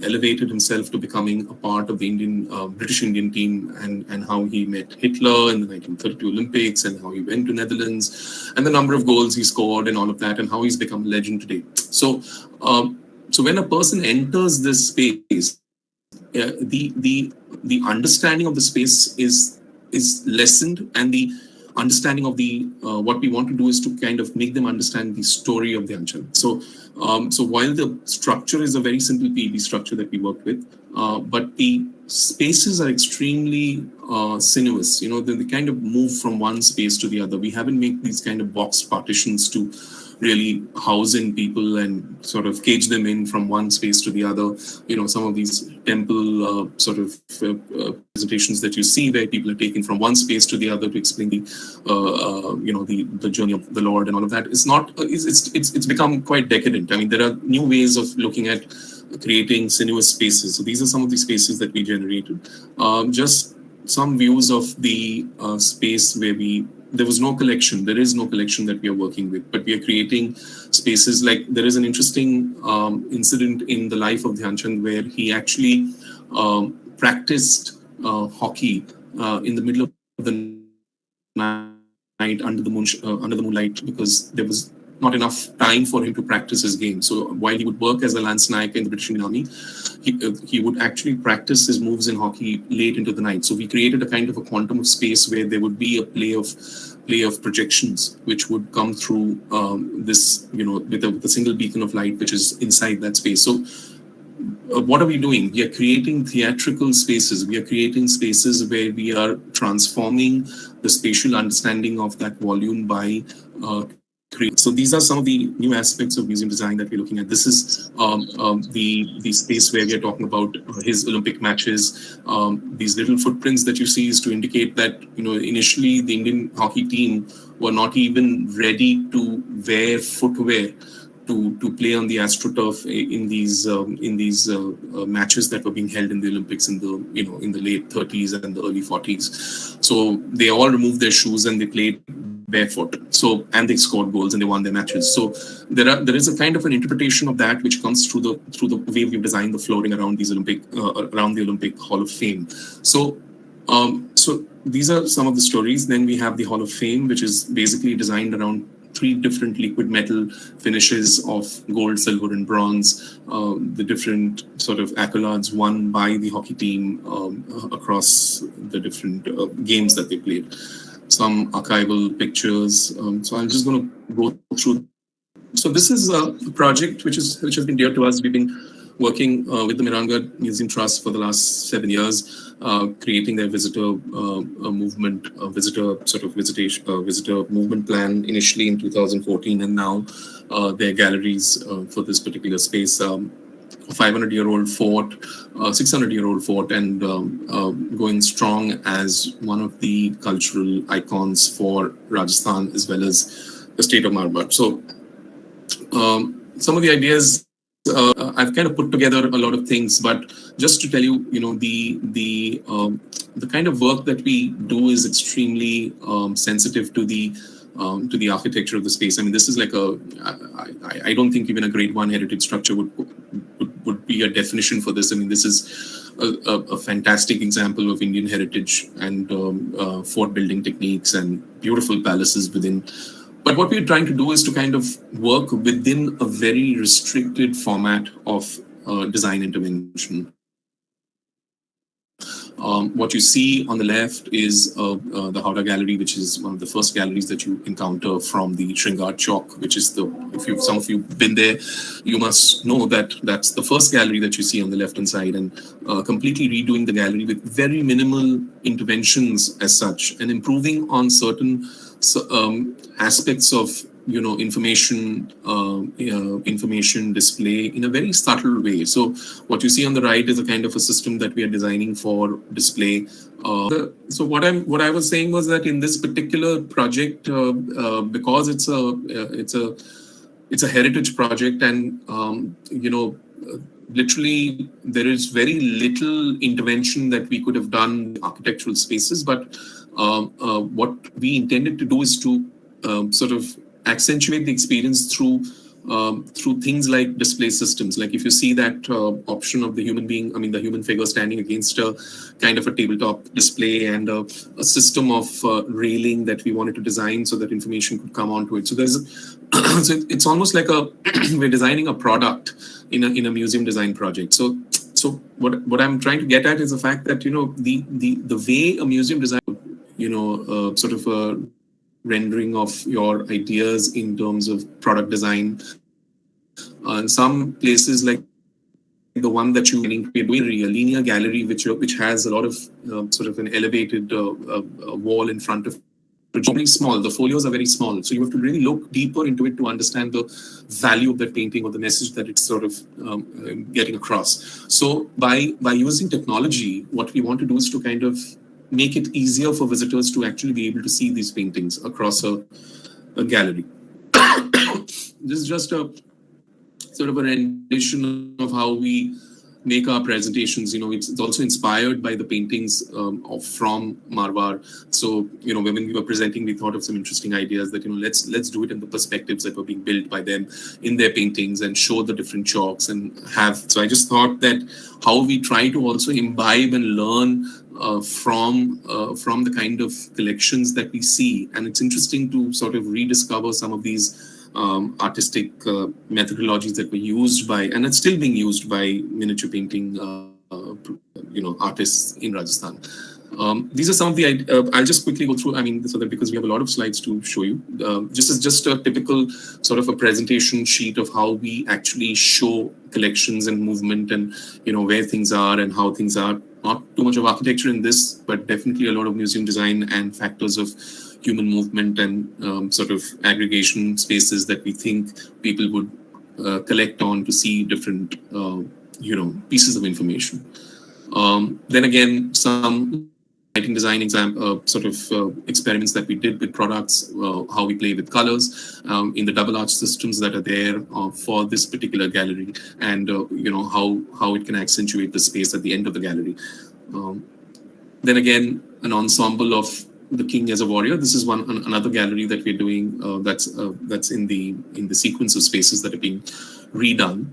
elevated himself to becoming a part of the British Indian team, and how he met Hitler in the 1932 Olympics, and how he went to Netherlands, and the number of goals he scored and all of that, and how he's become a legend today. So when a person enters this space, the understanding of the space is lessened, and the understanding of the what we want to do is to kind of make them understand the story of Dhyan Chand. So while the structure is a very simple PEB structure that we work with, but the spaces are extremely sinuous. They kind of move from one space to the other. We haven't made these kind of boxed partitions to really house in people and sort of cage them in from one space to the other. Some of these temple presentations that you see, where people are taken from one space to the other to explain the journey of the Lord and all of that, is not. It's become quite decadent. I mean, there are new ways of looking at creating sinuous spaces. So these are some of the spaces that we generated. Just some views of the space where there is no collection that we are working with, but we are creating spaces. Like, there is an interesting incident in the life of Dhyan Chand where he actually practiced hockey in the middle of the night under the moonlight, because there was not enough time for him to practice his game. So while he would work as a Lance Naik in the British Indian Army, he would actually practice his moves in hockey late into the night. So we created a kind of a quantum of space where there would be a play of projections, which would come through this, with a single beacon of light, which is inside that space. So what are we doing? We are creating theatrical spaces. We are creating spaces where we are transforming the spatial understanding of that volume by so these are some of the new aspects of museum design that we're looking at. This is the space where we are talking about his Olympic matches. These little footprints that you see is to indicate that initially the Indian hockey team were not even ready to wear footwear to play on the AstroTurf in these matches that were being held in the Olympics in the late 30s and the early 40s. So they all removed their shoes and they played barefoot. And they scored goals and they won their matches. So there is a kind of an interpretation of that which comes through the way we've designed the flooring around around the Olympic Hall of Fame. So these are some of the stories. Then we have the Hall of Fame, which is basically designed around 3 different liquid metal finishes of gold, silver, and bronze, the different sort of accolades won by the hockey team across the different games that they played. Some archival pictures. So I'm just going to go through So this is a project which has been dear to us. We've been working with the Miranga Museum Trust for the last 7 years, creating their visitor movement, visitor movement plan initially in 2014, and now their galleries for this particular space. A 500-year-old fort, 600-year-old fort, and going strong as one of the cultural icons for Rajasthan as well as the state of Marwar. So some of the ideas, I've kind of put together a lot of things, but just to tell you, the kind of work that we do is extremely sensitive to the architecture of the space. I mean, this is like I don't think even a grade 1 heritage structure would be a definition for this. I mean, this is a fantastic example of Indian heritage and fort building techniques and beautiful palaces within. But what we're trying to do is to kind of work within a very restricted format of design intervention. What you see on the left is the Howrah Gallery, which is one of the first galleries that you encounter from the Shringar Chowk, which is some of you been there, you must know that that's the first gallery that you see on the left-hand side, and completely redoing the gallery with very minimal interventions as such, and improving on certain aspects of information display in a very subtle way. So what you see on the right is a kind of a system that we are designing for display. So what I was saying was that in this particular project, because it's a heritage project, and literally there is very little intervention that we could have done in architectural spaces, but what we intended to do is to sort of accentuate the experience through things like display systems. Like if you see that option of the human figure standing against a kind of a tabletop display, and a system of railing that we wanted to design so that information could come onto it. So so it's almost like we're designing a product in a museum design project. So what I'm trying to get at is the fact that the way a museum design sort of a rendering of your ideas in terms of product design. In some places, like the one that we're doing, a linear gallery which has a lot of sort of an elevated wall in front of it. It's very small. The folios are very small, so you have to really look deeper into it to understand the value of that painting or the message that it's sort of getting across. So by using technology, what we want to do is to kind of make it easier for visitors to actually be able to see these paintings across a gallery. This is just a sort of a rendition of how we make our presentations. It's also inspired by the paintings from Marwar. So when we were presenting, we thought of some interesting ideas that let's do it in the perspectives that were being built by them in their paintings, and show the different chalks and have. So I just thought that how we try to also imbibe and learn from the kind of collections that we see. And it's interesting to sort of rediscover some of these artistic methodologies that were used by, and it's still being used by, miniature painting artists in Rajasthan. These are some of the, I'll just quickly go through, so that because we have a lot of slides to show you. Just a typical sort of a presentation sheet of how we actually show collections and movement, and where things are and how things are. Not too much of architecture in this, but definitely a lot of museum design and factors of human movement and sort of aggregation spaces that we think people would collect on to see different pieces of information. Then again, some lighting design experiments that we did with products, how we play with colors in the double arch systems that are there for this particular gallery, and how it can accentuate the space at the end of the gallery. Then again, an ensemble of the king as a warrior. This is another gallery that we're doing that's in the sequence of spaces that are being redone.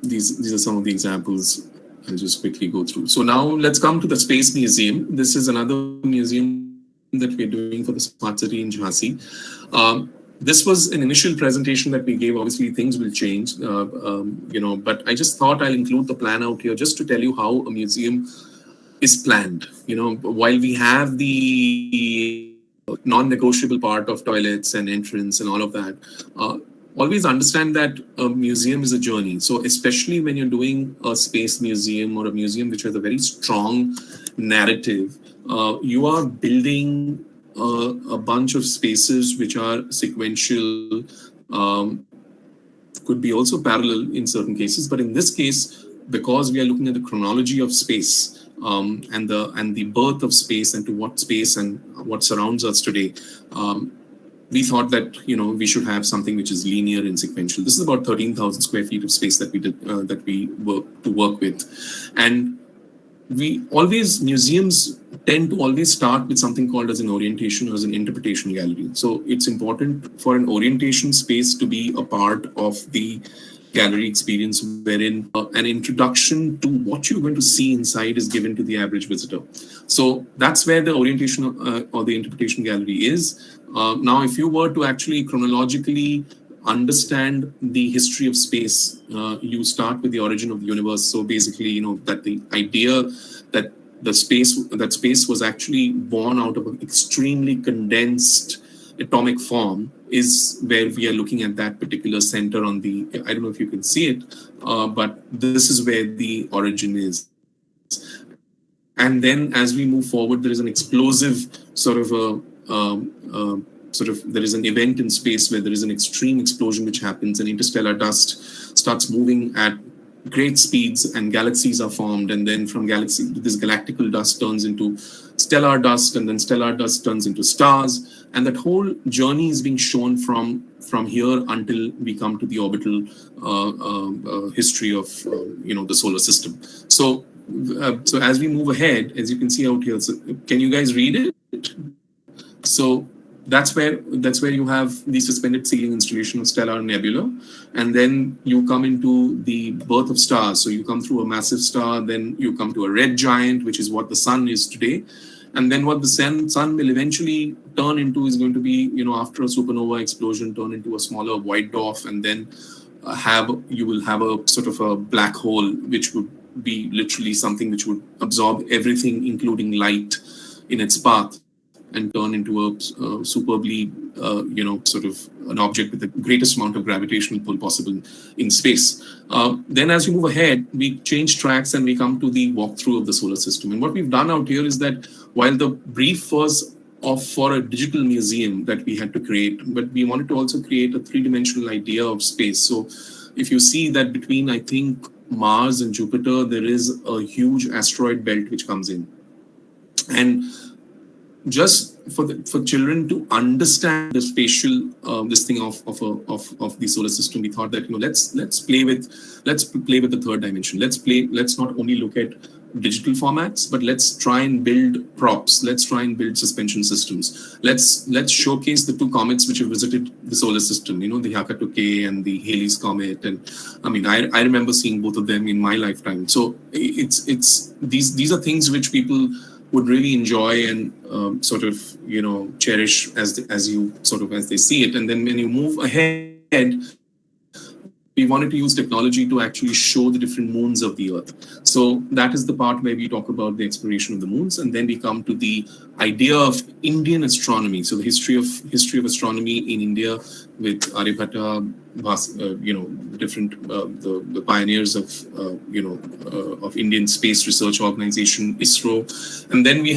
These are some of the examples I'll just quickly go through. So now let's come to the Space Museum. This is another museum that we're doing for the Smart City in Jhansi. This was an initial presentation that we gave. Obviously, things will change, but I just thought I'll include the plan out here just to tell you how a museum is planned. While we have the non-negotiable part of toilets and entrance and all of that. Always understand that a museum is a journey. So especially when you're doing a space museum or a museum which has a very strong narrative, you are building a bunch of spaces which are sequential, could be also parallel in certain cases. But in this case, because we are looking at the chronology of space, and the birth of space and to what space and what surrounds us today, we thought that we should have something which is linear and sequential. This is about 13,000 square feet of space that we work with, and museums tend to always start with something called as an orientation or as an interpretation gallery. So it's important for an orientation space to be a part of the gallery experience, wherein an introduction to what you're going to see inside is given to the average visitor. So that's where the orientation or the interpretation gallery is. Now, if you were to actually chronologically understand the history of space, you start with the origin of the universe. So basically, that the idea that space was actually born out of an extremely condensed atomic form is where we are looking at that particular center on the, I don't know if you can see it, but this is where the origin is. And then as we move forward, there is an explosive there is an event in space where there is an extreme explosion which happens, and interstellar dust starts moving at great speeds and galaxies are formed, and then from galaxy, this galactical dust turns into stellar dust, and then stellar dust turns into stars, and that whole journey is being shown from here until we come to the orbital history of the solar system. So as we move ahead, as you can see out here, so can you guys read it? So that's where you have the suspended ceiling installation of stellar nebula, and then you come into the birth of stars. So you come through a massive star, then you come to a red giant, which is what the sun is today, and then what the sun will eventually turn into is going to be, after a supernova explosion, turn into a smaller white dwarf, and then you will have a sort of a black hole, which would be literally something which would absorb everything, including light, in its path, and turn into a superbly, sort of an object with the greatest amount of gravitational pull possible in space. Then as you move ahead, we change tracks and we come to the walkthrough of the solar system. And what we've done out here is that while the brief was for a digital museum that we had to create, but we wanted to also create a three-dimensional idea of space. So if you see that between, I think, Mars and Jupiter, there is a huge asteroid belt which comes in. And just for children to understand the spatial this thing of the solar system, we thought that let's play with the third dimension. Let's not only look at digital formats, but let's try and build props. Let's try and build suspension systems. Let's showcase the two comets which have visited the solar system. The Hyakutake and the Halley's comet. And I mean, I remember seeing both of them in my lifetime. So it's these are things which people would really enjoy and cherish as they see it. And then when you move ahead, we wanted to use technology to actually show the different moons of the Earth. So that is the part where we talk about the exploration of the moons, and then we come to the idea of Indian astronomy. So the history of astronomy in India with Aryabhatta, the pioneers of Indian Space Research Organization, ISRO, and then we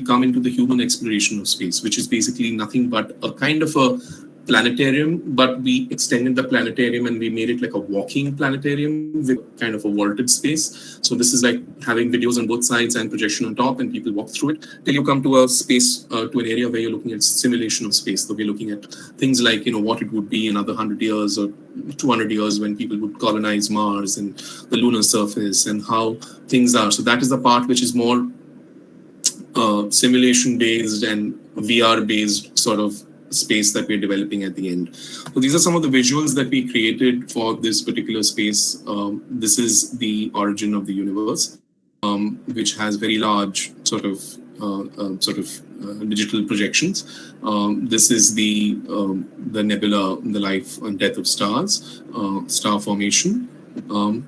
come into the human exploration of space, which is basically nothing but a kind of a planetarium, but we extended the planetarium and we made it like a walking planetarium with kind of a vaulted space. So this is like having videos on both sides and projection on top, and people walk through it till you come to a space, to an area where you're looking at simulation of space. So we're looking at things like, what it would be in another 100 years or 200 years when people would colonize Mars and the lunar surface and how things are. So that is the part which is more simulation based and VR based sort of space that we're developing at the end. So these are some of the visuals that we created for this particular space. This is the origin of the universe, which has very large sort of digital projections. This is the nebula, the life and death of stars, star formation.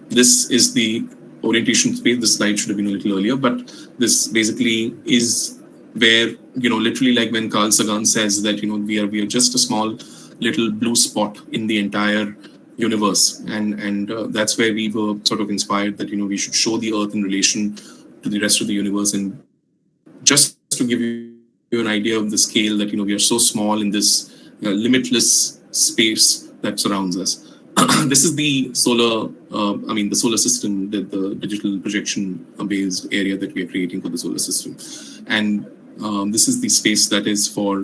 This is the orientation space. The slide should have been a little earlier, but this basically is where, literally like when Carl Sagan says that, we are just a small little blue spot in the entire universe. And that's where we were sort of inspired that, we should show the Earth in relation to the rest of the universe. And just to give you an idea of the scale that, we are so small in this limitless space that surrounds us. This is the solar system, the digital projection based area that we are creating for the solar system. And this is the space that is for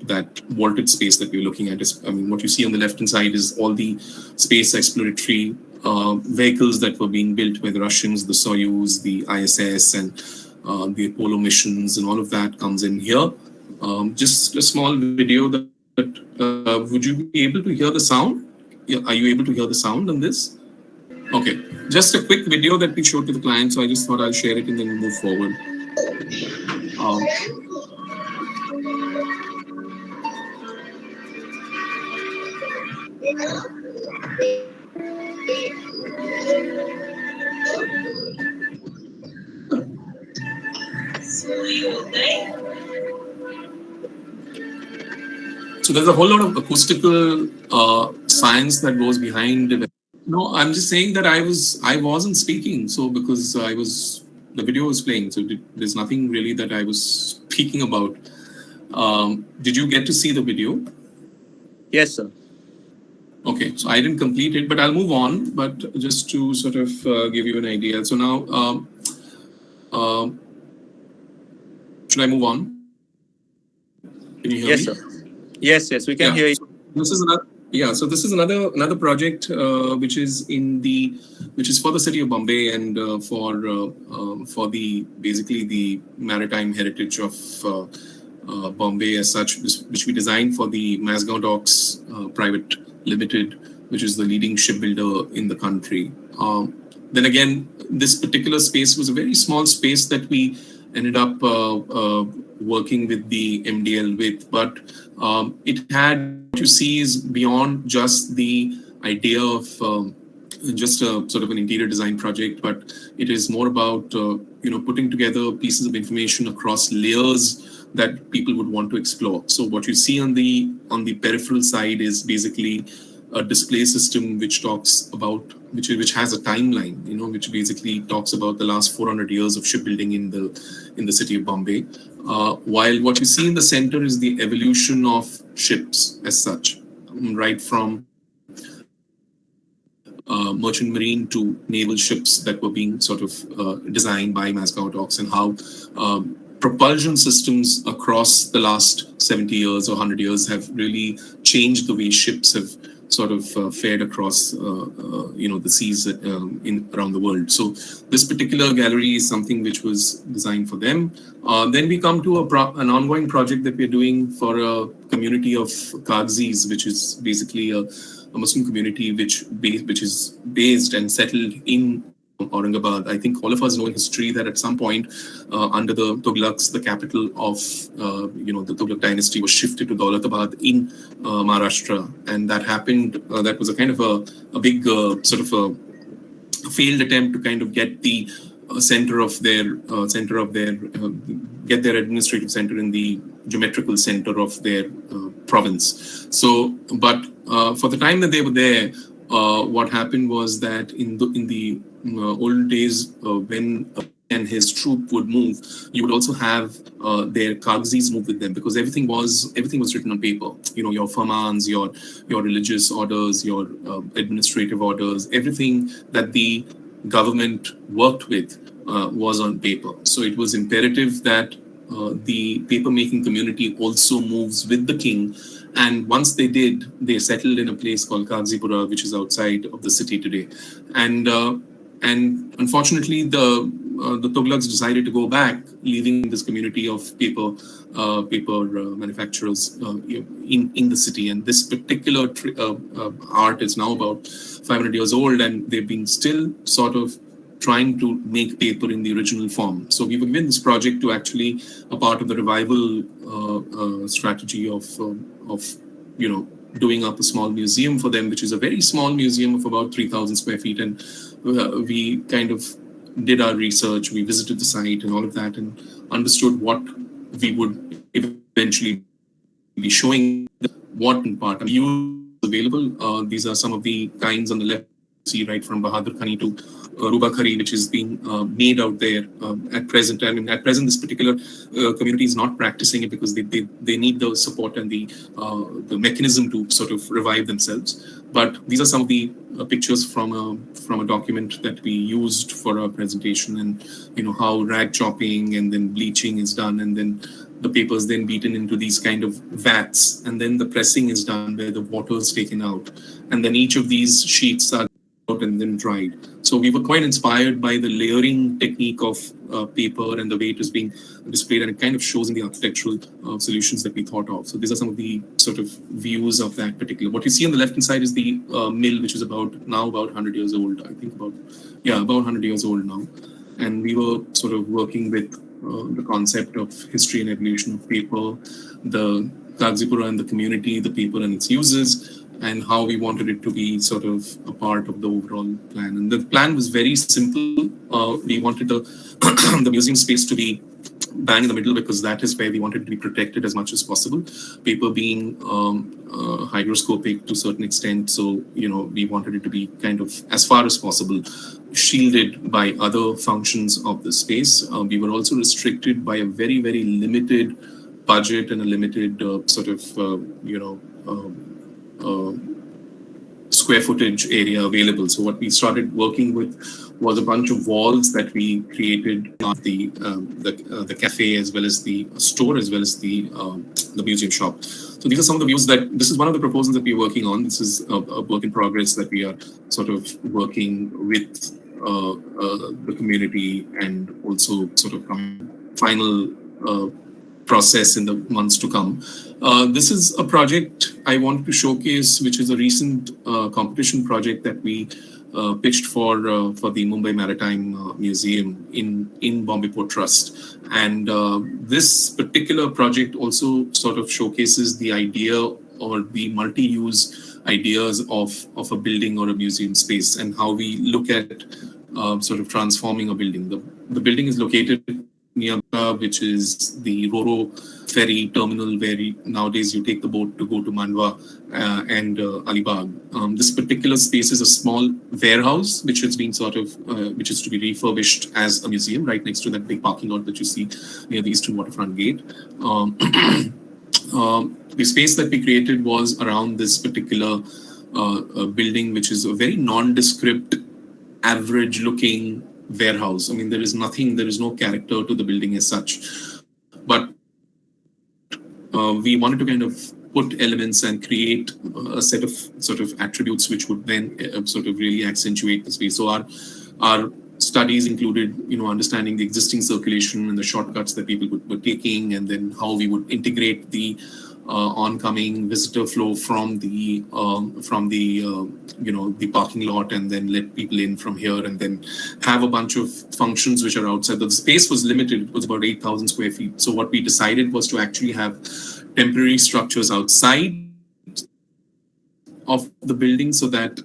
that vaulted space that we're looking at. What you see on the left hand side is all the space exploratory vehicles that were being built by the Russians, the Soyuz, the ISS, and the Apollo missions, and all of that comes in here. Just a small video that would you be able to hear the sound? Yeah, are you able to hear the sound on this? Okay, just a quick video that we showed to the client, so I just thought I'll share it and then move forward. So there's a whole lot of acoustical science that goes behind it. No, I'm just saying that I wasn't speaking, so because the video was playing, so there's nothing really that I was speaking about. Did you get to see the video? Yes, sir. Okay, so I didn't complete it, but I'll move on. But just to sort of give you an idea. So now, should I move on? Can you hear me? Yes, sir. Yes, we can hear you. This is another. Yeah, so this is another project which is for the city of Bombay and for the basically the maritime heritage of Bombay as such, which we designed for the Masgaon Docks Private Limited, which is the leading shipbuilder in the country. Then again, this particular space was a very small space that we ended up working with the MDL with, but it had to see is beyond just the idea of just a sort of an interior design project, but it is more about putting together pieces of information across layers that people would want to explore. So what you see on the peripheral side is basically a display system which talks about which has a timeline, which basically talks about the last 400 years of shipbuilding in the city of Bombay. While what you see in the center is the evolution of ships as such, right from merchant marine to naval ships that were being sort of designed by Masgaon Docks, and how propulsion systems across the last 70 years or 100 years have really changed the way ships have sort of fared across the seas around the world. So this particular gallery is something which was designed for them. Then we come to an ongoing project that we're doing for a community of Kagzis, which is basically a Muslim community which is based and settled in Aurangabad. I think all of us know in history that at some point under the Tughlaqs, the capital of the Tughlaq dynasty was shifted to Daulatabad in Maharashtra, and that happened. That was a kind of a big sort of a failed attempt to kind of get the center of their get their administrative center in the geometrical center of their province. So, but for the time that they were there, what happened was that in the old days, when and his troop would move, you would also have their Kagzis move with them, because everything was written on paper. Your farmans, your religious orders, your administrative orders, everything that the government worked with was on paper. So it was imperative that the paper-making community also moves with the king. And once they did, they settled in a place called Kagzipura, which is outside of the city today. And unfortunately, the Tughlaqs decided to go back, leaving this community of paper manufacturers in the city. And this particular art is now about 500 years old, and they've been still sort of trying to make paper in the original form. So we were given this project to actually a part of the revival strategy of doing up a small museum for them, which is a very small museum of about 3,000 square feet. And we kind of did our research, we visited the site and all of that, and understood what we would eventually be showing what in part views available. These are some of the kinds on the left. See right from Bahadur Khani to Ruba Khari, which is being made out there at present. I mean, at present, this particular community is not practicing it because they need the support and the mechanism to sort of revive themselves. But these are some of the pictures from a document that we used for our presentation, and how rag chopping and then bleaching is done, and then the paper is then beaten into these kind of vats, and then the pressing is done where the water is taken out, and then each of these sheets are out and then dried. So we were quite inspired by the layering technique of paper and the way it is being displayed, and it kind of shows in the architectural solutions that we thought of. So these are some of the sort of views of that particular. What you see on the left hand side is the mill, which is about 100 years old. I think about 100 years old now. And we were sort of working with the concept of history and evolution of paper, the Kagzipura and the community, the paper and its uses, and how we wanted it to be sort of a part of the overall plan. And the plan was very simple. We wanted the museum space to be bang in the middle, because that is where we wanted to be protected as much as possible. Paper being hygroscopic to a certain extent, so we wanted it to be kind of as far as possible shielded by other functions of the space. We were also restricted by a very, very limited budget and a limited square footage area available. So what we started working with was a bunch of walls that we created at the cafe, as well as the store, as well as the museum shop. So these are some of the views this is one of the proposals that we're working on. This is a work in progress that we are sort of working with the community, and also sort of final process in the months to come. This is a project I wanted to showcase, which is a recent competition project that we pitched for the Mumbai Maritime Museum in Bombay Port Trust. And this particular project also sort of showcases the idea or the multi-use ideas of a building or a museum space, and how we look at sort of transforming a building. The building is located near, which is the Roro ferry terminal, where nowadays you take the boat to go to Mandwa and Alibag. This particular space is a small warehouse, which is being which is to be refurbished as a museum, right next to that big parking lot that you see near the Eastern Waterfront Gate. The space that we created was around this particular building, which is a very nondescript, average-looking warehouse. I mean, there is no character to the building as such, but we wanted to kind of put elements and create a set of sort of attributes which would then sort of really accentuate the space. So our studies included, understanding the existing circulation and the shortcuts that people were taking, and then how we would integrate the oncoming visitor flow from the parking lot, and then let people in from here, and then have a bunch of functions which are outside. The space was limited; it was about 8,000 square feet. So what we decided was to actually have temporary structures outside of the building, so that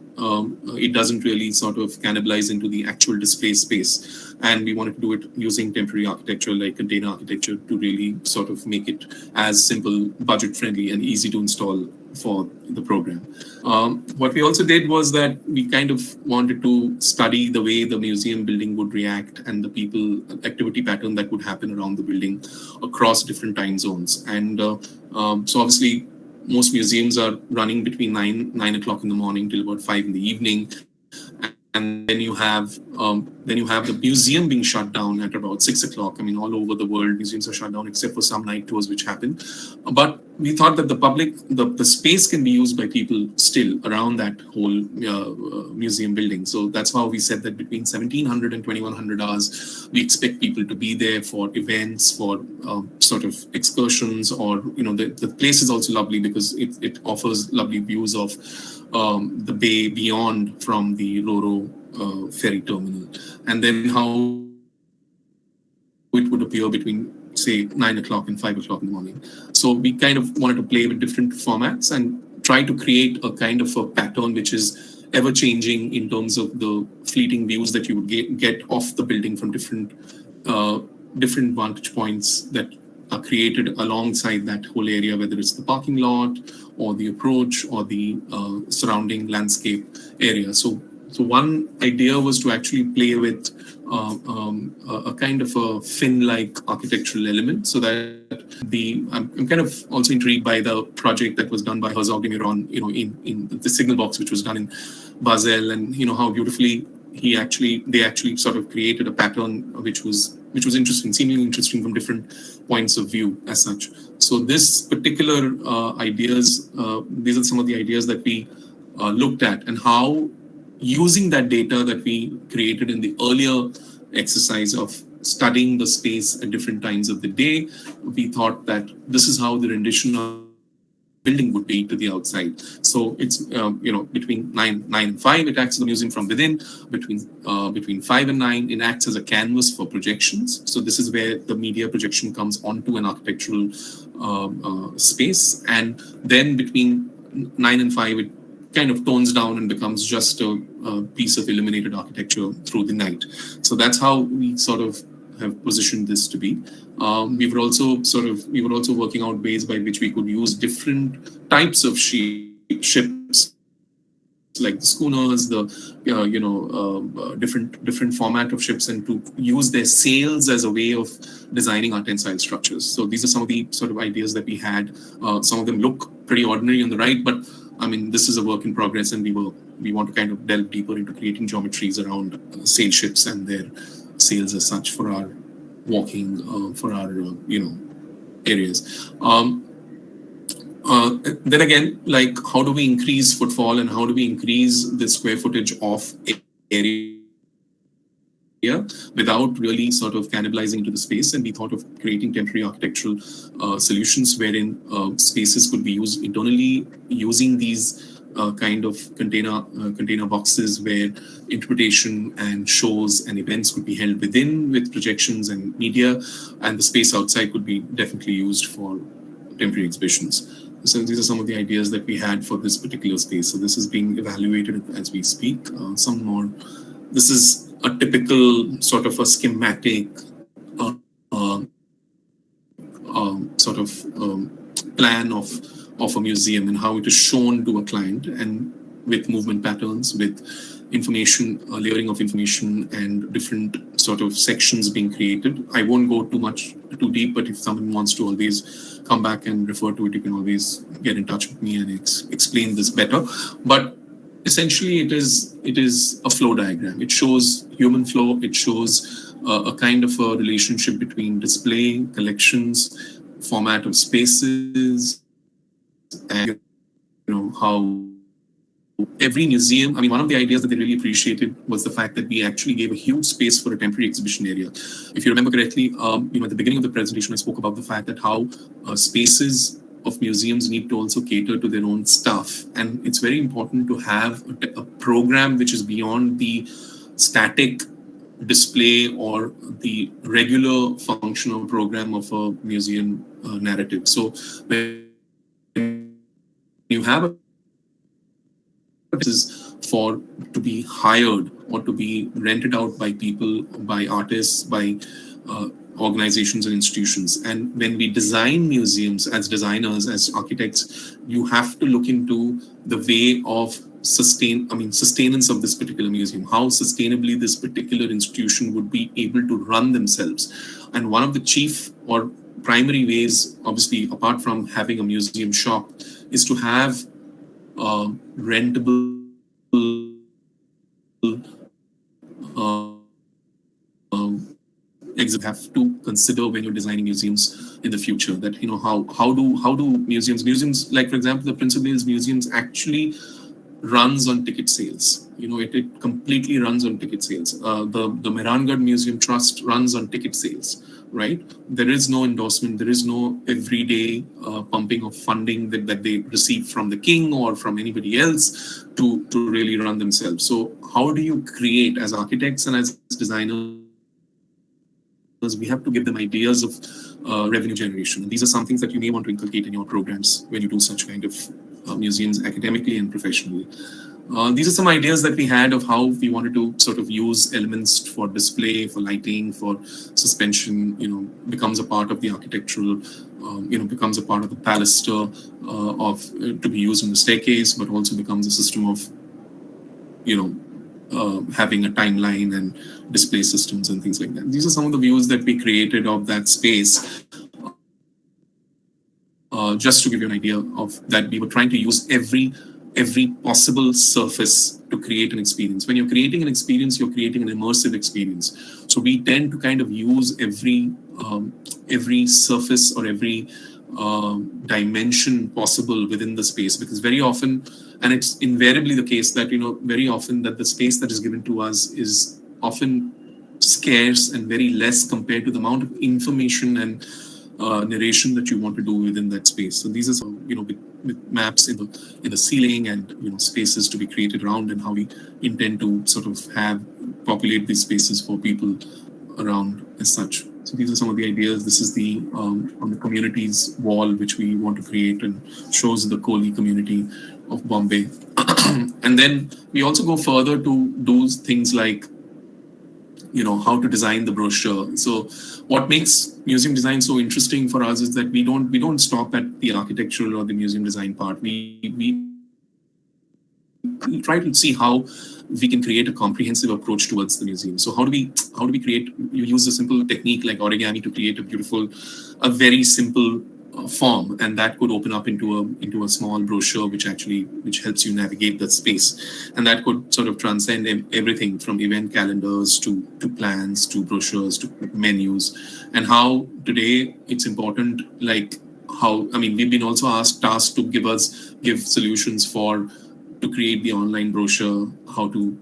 it doesn't really sort of cannibalize into the actual display space. And we wanted to do it using temporary architecture, like container architecture, to really sort of make it as simple, budget friendly, and easy to install for the program. What we also did was that we kind of wanted to study the way the museum building would react, and the people activity pattern that would happen around the building across different time zones. And so obviously, most museums are running between 9 o'clock in the morning till about 5 in the evening, and then you have the museum being shut down at about 6 o'clock. I mean, all over the world, museums are shut down except for some night tours which happen. But we thought that the space can be used by people still around that whole museum building. So that's how we said that between 1700 and 2100 hours, we expect people to be there for events, for sort of excursions, or the place is also lovely because it offers lovely views of the bay beyond from the Roro ferry terminal, and then how it would appear between, say, 9 o'clock and 5 o'clock in the morning. So we kind of wanted to play with different formats and try to create a kind of a pattern which is ever changing in terms of the fleeting views that you would get off the building from different vantage points that are created alongside that whole area, whether it's the parking lot or the approach or the surrounding landscape area. So one idea was to actually play with a kind of a fin-like architectural element, so that I'm kind of also intrigued by the project that was done by Herzog de Meuron, in the signal box, which was done in Basel, and how beautifully they actually sort of created a pattern which was interesting, seemingly interesting from different points of view as such. So this particular ideas, these are some of the ideas that we looked at, and how using that data that we created in the earlier exercise of studying the space at different times of the day, we thought that this is how the rendition of building would be to the outside. So it's between 9 and 5, it acts as a museum from within. Between 5 and 9, it acts as a canvas for projections. So this is where the media projection comes onto an architectural space, and then between 9 and 5, it kind of tones down and becomes just a piece of illuminated architecture through the night. So that's how we sort of have positioned this to be. We were also working out ways by which we could use different types of ships, like the schooners, the different format of ships, and to use their sails as a way of designing our tensile structures. So these are some of the sort of ideas that we had. Some of them look pretty ordinary on the right, but I mean, this is a work in progress, and we want to kind of delve deeper into creating geometries around sail ships and their sails as such for our walking, for our areas. Then again, like, how do we increase footfall and how do we increase the square footage of area without really sort of cannibalizing into the space? And we thought of creating temporary architectural solutions wherein spaces could be used internally using these kind of container boxes where interpretation and shows and events could be held within with projections and media, and the space outside could be definitely used for temporary exhibitions. So these are some of the ideas that we had for this particular space. So this is being evaluated as we speak. Some more. This is a typical sort of a schematic sort of plan of a museum and how it is shown to a client, and with movement patterns, with information, layering of information, and different sort of sections being created. I won't go too deep, but if someone wants to always come back and refer to it, you can always get in touch with me and explain this better. But essentially, it is a flow diagram. It shows human flow. It shows a kind of a relationship between display, collections, format of spaces, and how every museum, I mean, one of the ideas that they really appreciated was the fact that we actually gave a huge space for a temporary exhibition area. If you remember correctly, at the beginning of the presentation, I spoke about the fact that how spaces of museums need to also cater to their own stuff. And it's very important to have a program which is beyond the static display or the regular functional program of a museum narrative. So when you have a is to be hired or to be rented out by people, by artists, by organizations and institutions. And when we design museums as designers, as architects, you have to look into the way of sustenance of this particular museum, how sustainably this particular institution would be able to run themselves. And one of the chief or primary ways, obviously, apart from having a museum shop, is to have rentable exhibit. Have to consider when you're designing museums in the future, that how do museums, like for example the Prince of Wales museums, actually runs on ticket sales. It completely runs on ticket sales. The Mehrangarh Museum Trust runs on ticket sales, right? There is no endorsement, there is no everyday pumping of funding that they receive from the king or from anybody else to really run themselves. So how do you create, as architects and as designers, we have to give them ideas of revenue generation. And these are some things that you may want to inculcate in your programs when you do such kind of museums academically and professionally. These are some ideas that we had of how we wanted to sort of use elements for display, for lighting, for suspension, becomes a part of the architectural, becomes a part of the baluster to be used in the staircase, but also becomes a system of, having a timeline and display systems and things like that. These are some of the views that we created of that space. Just to give you an idea of that, we were trying to use every possible surface to create an experience. When you're creating an experience, you're creating an immersive experience. So we tend to kind of use every surface or every dimension possible within the space, because very often, and it's invariably the case that, very often that the space that is given to us is often scarce and very less compared to the amount of information and narration that you want to do within that space. So these are some, with maps in the ceiling and spaces to be created around, and how we intend to sort of populate these spaces for people around as such. So these are some of the ideas. This is the on the community's wall, which we want to create, and shows the Kohli community of Bombay. And then we also go further to do things like, how to design the brochure. So what makes museum design so interesting for us is that we don't stop at the architectural or the museum design part. We try to see how we can create a comprehensive approach towards the museum. So how do we create? You use a simple technique like origami to create a very simple form, and that could open up into a small brochure which helps you navigate that space, and that could sort of transcend everything from event calendars to plans to brochures to menus. And how today it's important, we've been also tasked to give solutions to create the online brochure, how to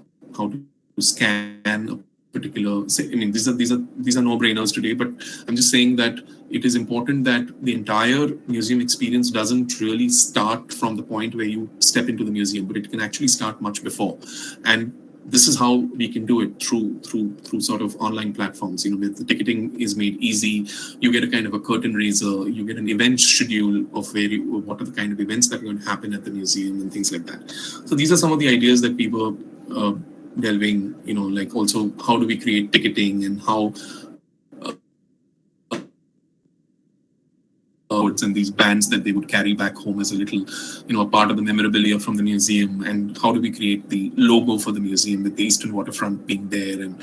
scan a particular. These are no-brainers today, but I'm just saying that it is important that the entire museum experience doesn't really start from the point where you step into the museum, but it can actually start much before. And this is how we can do it through sort of online platforms. Where the ticketing is made easy. You get a kind of a curtain raiser. You get an event schedule of what are the kind of events that are going to happen at the museum and things like that. So these are some of the ideas that we were delving. Also how do we create ticketing, and how and these bands that they would carry back home as a little, a part of the memorabilia from the museum, and how do we create the logo for the museum with the Eastern Waterfront being there, and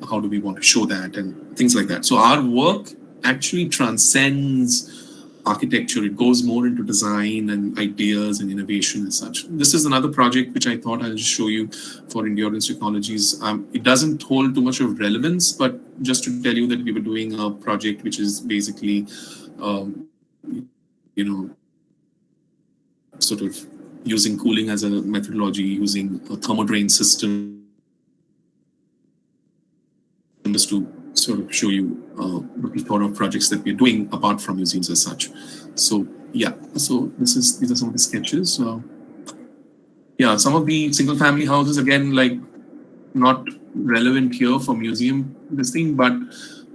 how do we want to show that and things like that. So our work actually transcends architecture. It goes more into design and ideas and innovation as such. This is another project which I thought I'll just show you for Endurance Technologies. It doesn't hold too much of relevance, but just to tell you that we were doing a project which is basically sort of using cooling as a methodology, using a thermodrain system, just to sort of show you the thought of projects that we're doing apart from museums as such. So yeah, so these are some of the sketches. Some of the single family houses, again, not relevant here for museum listing, but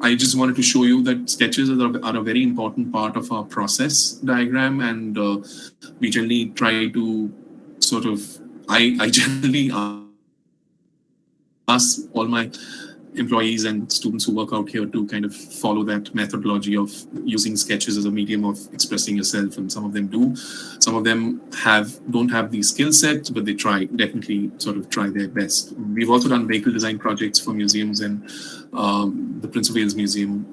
I just wanted to show you that sketches are a very important part of our process diagram, and we generally try to sort of, I generally ask all my employees and students who work out here to kind of follow that methodology of using sketches as a medium of expressing yourself, and some of them do. Some of them don't have these skill sets, but they definitely sort of try their best. We've also done vehicle design projects for museums, and the Prince of Wales Museum,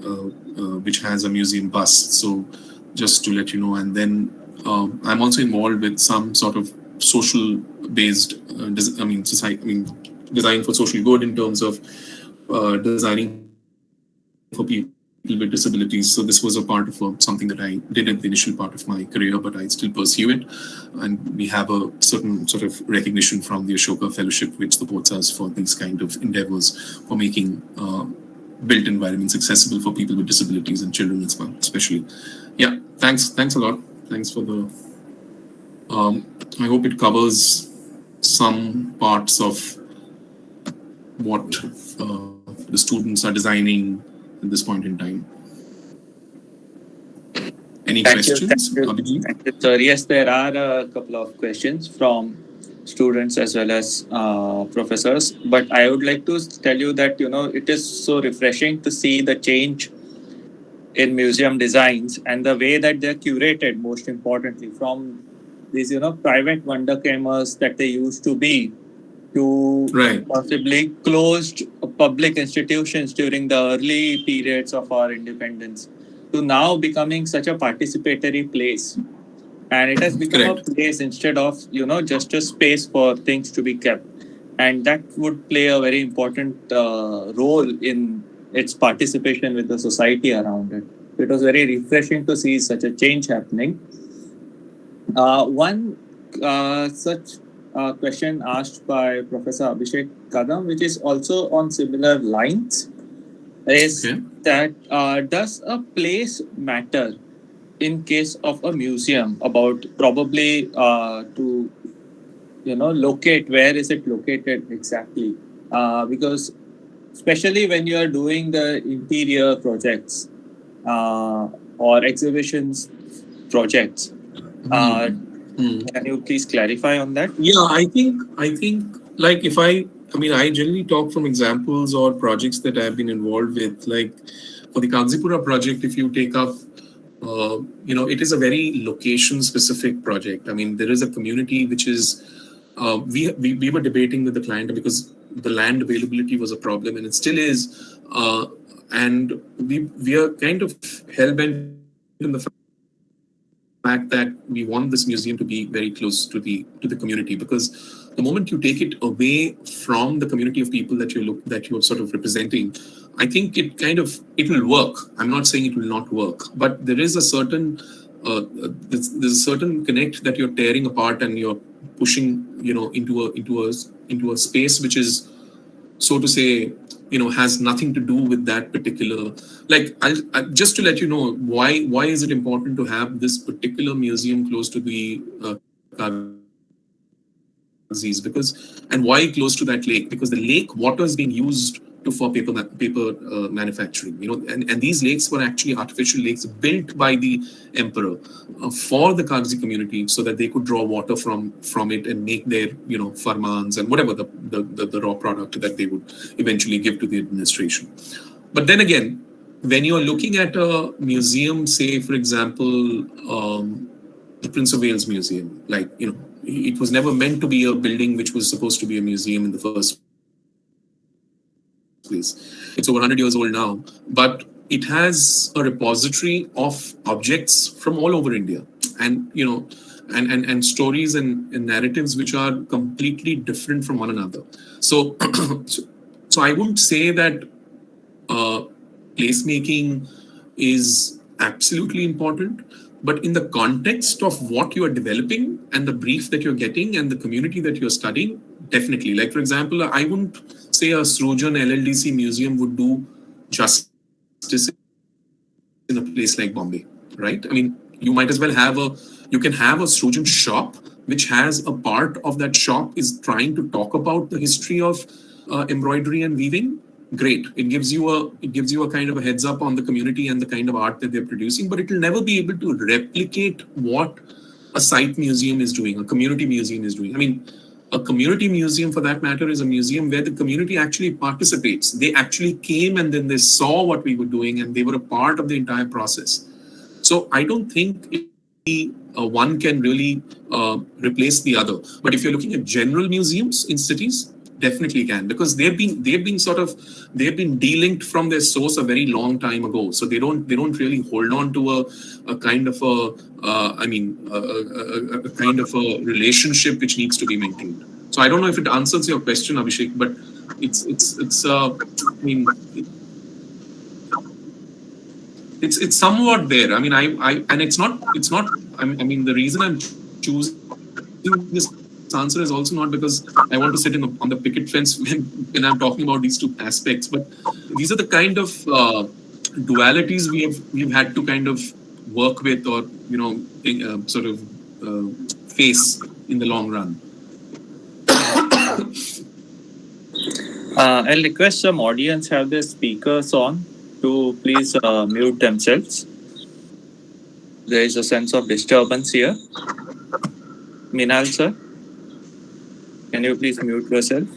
which has a museum bus. So just to let you know, and then I'm also involved with some sort of social-based, design for social good in terms of designing for people with disabilities. So this was a part of something that I did at the initial part of my career, but I still pursue it. And we have a certain sort of recognition from the Ashoka Fellowship, which supports us for these kind of endeavors for making built environments accessible for people with disabilities and children as well, especially. Yeah, thanks a lot. Thanks for the, I hope it covers some parts of what the students are designing at this point in time. Any questions? Thank you, sir. Yes, there are a couple of questions from students as well as professors. But I would like to tell you that it is so refreshing to see the change in museum designs and the way that they're curated. Most importantly, from these private wunderkammers that they used to be to Right. possibly closed public institutions during the early periods of our independence to now becoming such a participatory place. And it has become Correct. a place instead of just a space for things to be kept, and that would play a very important role in its participation with the society around it. It was very refreshing to see such a change happening. One such question asked by Professor Abhishek Kadam, which is also on similar lines, is Okay. that does a place matter in case of a museum, about probably to locate, where is it located exactly, because especially when you are doing the interior projects or exhibitions projects, can you please clarify on that? Yeah, I think like I generally talk from examples or projects that I've been involved with. Like for the Kagzipura project, if you take up, it is a very location specific project. I mean, there is a community which is, we were debating with the client because the land availability was a problem and it still is. And we are kind of hell-bent in the fact that we want this museum to be very close to the community, because the moment you take it away from the community of people that you're sort of representing, I think it will work. I'm not saying it will not work, but there is a certain there's a certain connect that you're tearing apart and you're pushing into a space which is, so to say, has nothing to do with that particular. Like, I just to let you know why is it important to have this particular museum close to the Kagzis, because, and why close to that lake? Because the lake water is being used for paper manufacturing. And these lakes were actually artificial lakes built by the emperor for the Kagzi community, so that they could draw water from it and make their farmans and whatever the raw product that they would eventually give to the administration. But then again, when you're looking at a museum, say for example, the Prince of Wales Museum, it was never meant to be a building which was supposed to be a museum in the first place. It's over 100 years old now, but it has a repository of objects from all over India, and and stories and narratives which are completely different from one another. So so I wouldn't say that placemaking is absolutely important, but in the context of what you are developing and the brief that you're getting and the community that you're studying, definitely. Like, for example, I wouldn't say a Srujan LLDC museum would do justice in a place like Bombay, right? I mean, you might as well have you can have a Srujan shop, which has a part of that shop is trying to talk about the history of embroidery and weaving. Great. It gives you a kind of a heads up on the community and the kind of art that they're producing, but it will never be able to replicate what a site museum is doing, a community museum is doing. I mean, a community museum, for that matter, is a museum where the community actually participates. They actually came and then they saw what we were doing and they were a part of the entire process. So I don't think one can really replace the other. But if you're looking at general museums in cities, definitely can, because they've been delinked from their source a very long time ago. So they don't really hold on to a kind of a kind of a relationship which needs to be maintained. So I don't know if it answers your question, Abhishek, but it's it's somewhat there. I mean, and it's not. I mean, the reason I'm choosing this answer is also not because I want to sit on the picket fence when I'm talking about these two aspects, but these are the kind of dualities we've had to kind of work with, or sort of face in the long run. I'll request some audience have their speakers on to please mute themselves. There is a sense of disturbance here. Minal sir. Can you please mute yourself?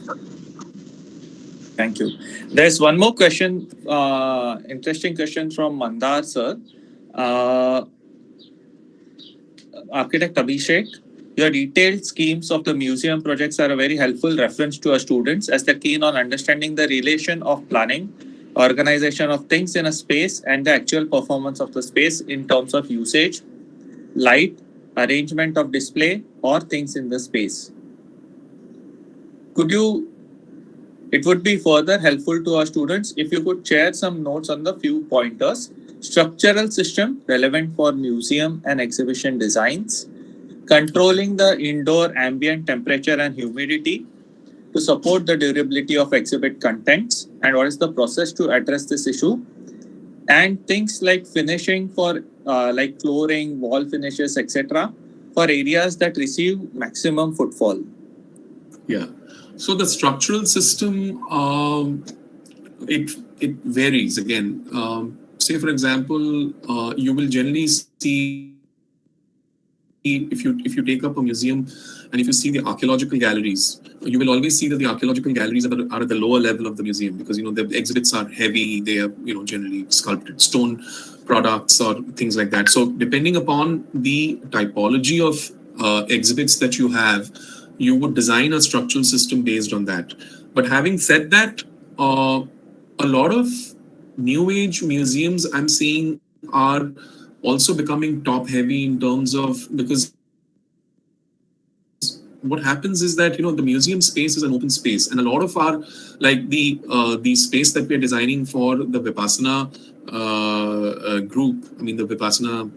Thank you. There's one more question, interesting question from Mandar sir. Architect Abhishek, your detailed schemes of the museum projects are a very helpful reference to our students as they're keen on understanding the relation of planning, organization of things in a space, and the actual performance of the space in terms of usage, light, arrangement of display, or things in the space. It would be further helpful to our students if you could share some notes on the few pointers. Structural system relevant for museum and exhibition designs. Controlling the indoor ambient temperature and humidity to support the durability of exhibit contents, and what is the process to address this issue. And things like finishing for like flooring, wall finishes, etc. for areas that receive maximum footfall. Yeah. So the structural system, it varies again. Say for example, you will generally see if you take up a museum and if you see the archaeological galleries, you will always see that the archaeological galleries are at the lower level of the museum because the exhibits are heavy. They are generally sculpted stone products or things like that. So depending upon the typology of exhibits that you have, you would design a structural system based on that. But having said that, a lot of new age museums I'm seeing are also becoming top heavy in terms of, because what happens is that the museum space is an open space, and a lot of our the space that we're designing for the Vipassana group, the Vipassana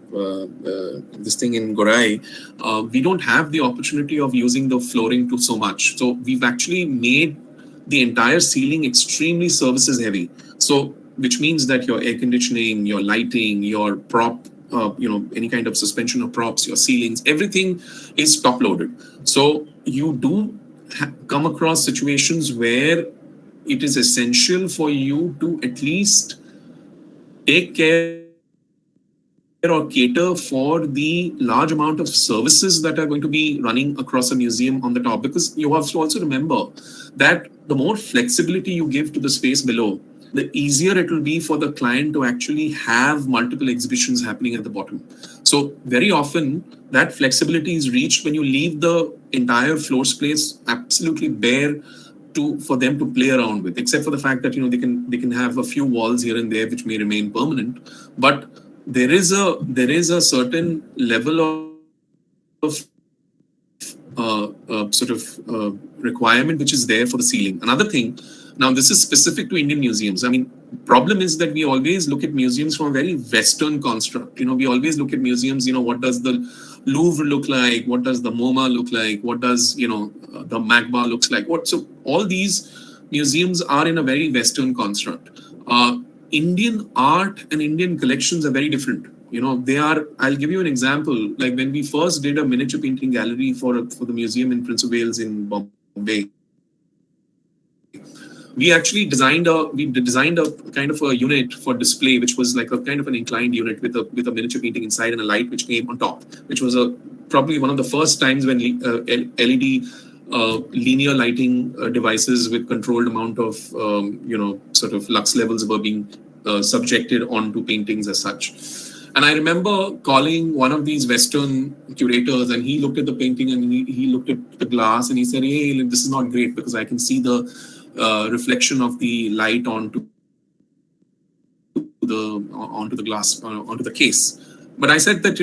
this thing in Gorai, we don't have the opportunity of using the flooring to so much. So we've actually made the entire ceiling extremely services heavy. So which means that your air conditioning, your lighting, your prop, any kind of suspension of props, your ceilings, everything is top loaded. So you do come across situations where it is essential for you to at least take care or cater for the large amount of services that are going to be running across a museum on the top, because you have to also remember that the more flexibility you give to the space below, the easier it will be for the client to actually have multiple exhibitions happening at the bottom. So very often that flexibility is reached when you leave the entire floor space absolutely bare for them to play around with, except for the fact that they can have a few walls here and there which may remain permanent, but there is a certain level of requirement which is there for the ceiling. Another thing, now this is specific to Indian museums. Problem is that we always look at museums from a very Western construct. We always look at museums, what does the Louvre look like? What does the MoMA look like? What does, the MACBA looks like? So all these museums are in a very Western construct. Indian art and Indian collections are very different. I'll give you an example. Like when we first did a miniature painting gallery for the museum in Prince of Wales in Bombay, we actually designed a kind of a unit for display, which was like a kind of an inclined unit with a miniature painting inside and a light which came on top, which was probably one of the first times when LED linear lighting devices with controlled amount of sort of lux levels were being subjected onto paintings as such. And I remember calling one of these Western curators, and he looked at the painting and he looked at the glass and he said, "Hey, this is not great because I can see the reflection of the light onto the glass, onto the case." But I said that,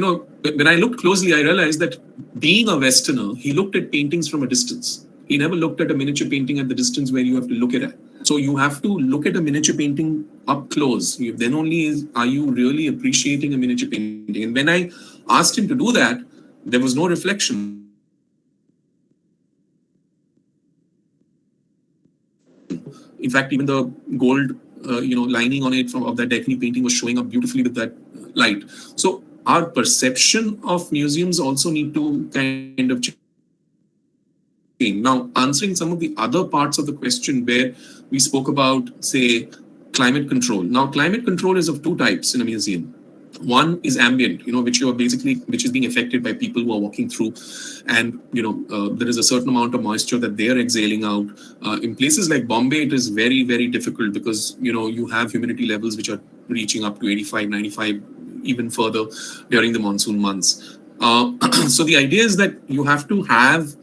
when I looked closely, I realized that being a Westerner, he looked at paintings from a distance. He never looked at a miniature painting at the distance where you have to look at it. So you have to look at a miniature painting up close. Then only are you really appreciating a miniature painting. And when I asked him to do that, there was no reflection. In fact, even the gold, lining on it of that Deccan painting was showing up beautifully with that light. So our perception of museums also need to kind of change. Now, answering some of the other parts of the question where we spoke about, say, climate control. Now, climate control is of two types in a museum. One is ambient, which is being affected by people who are walking through, and there is a certain amount of moisture that they are exhaling out. In places like Bombay, it is very, very difficult because you have humidity levels which are reaching up to 85, 95, even further during the monsoon months. So the idea is that you have to have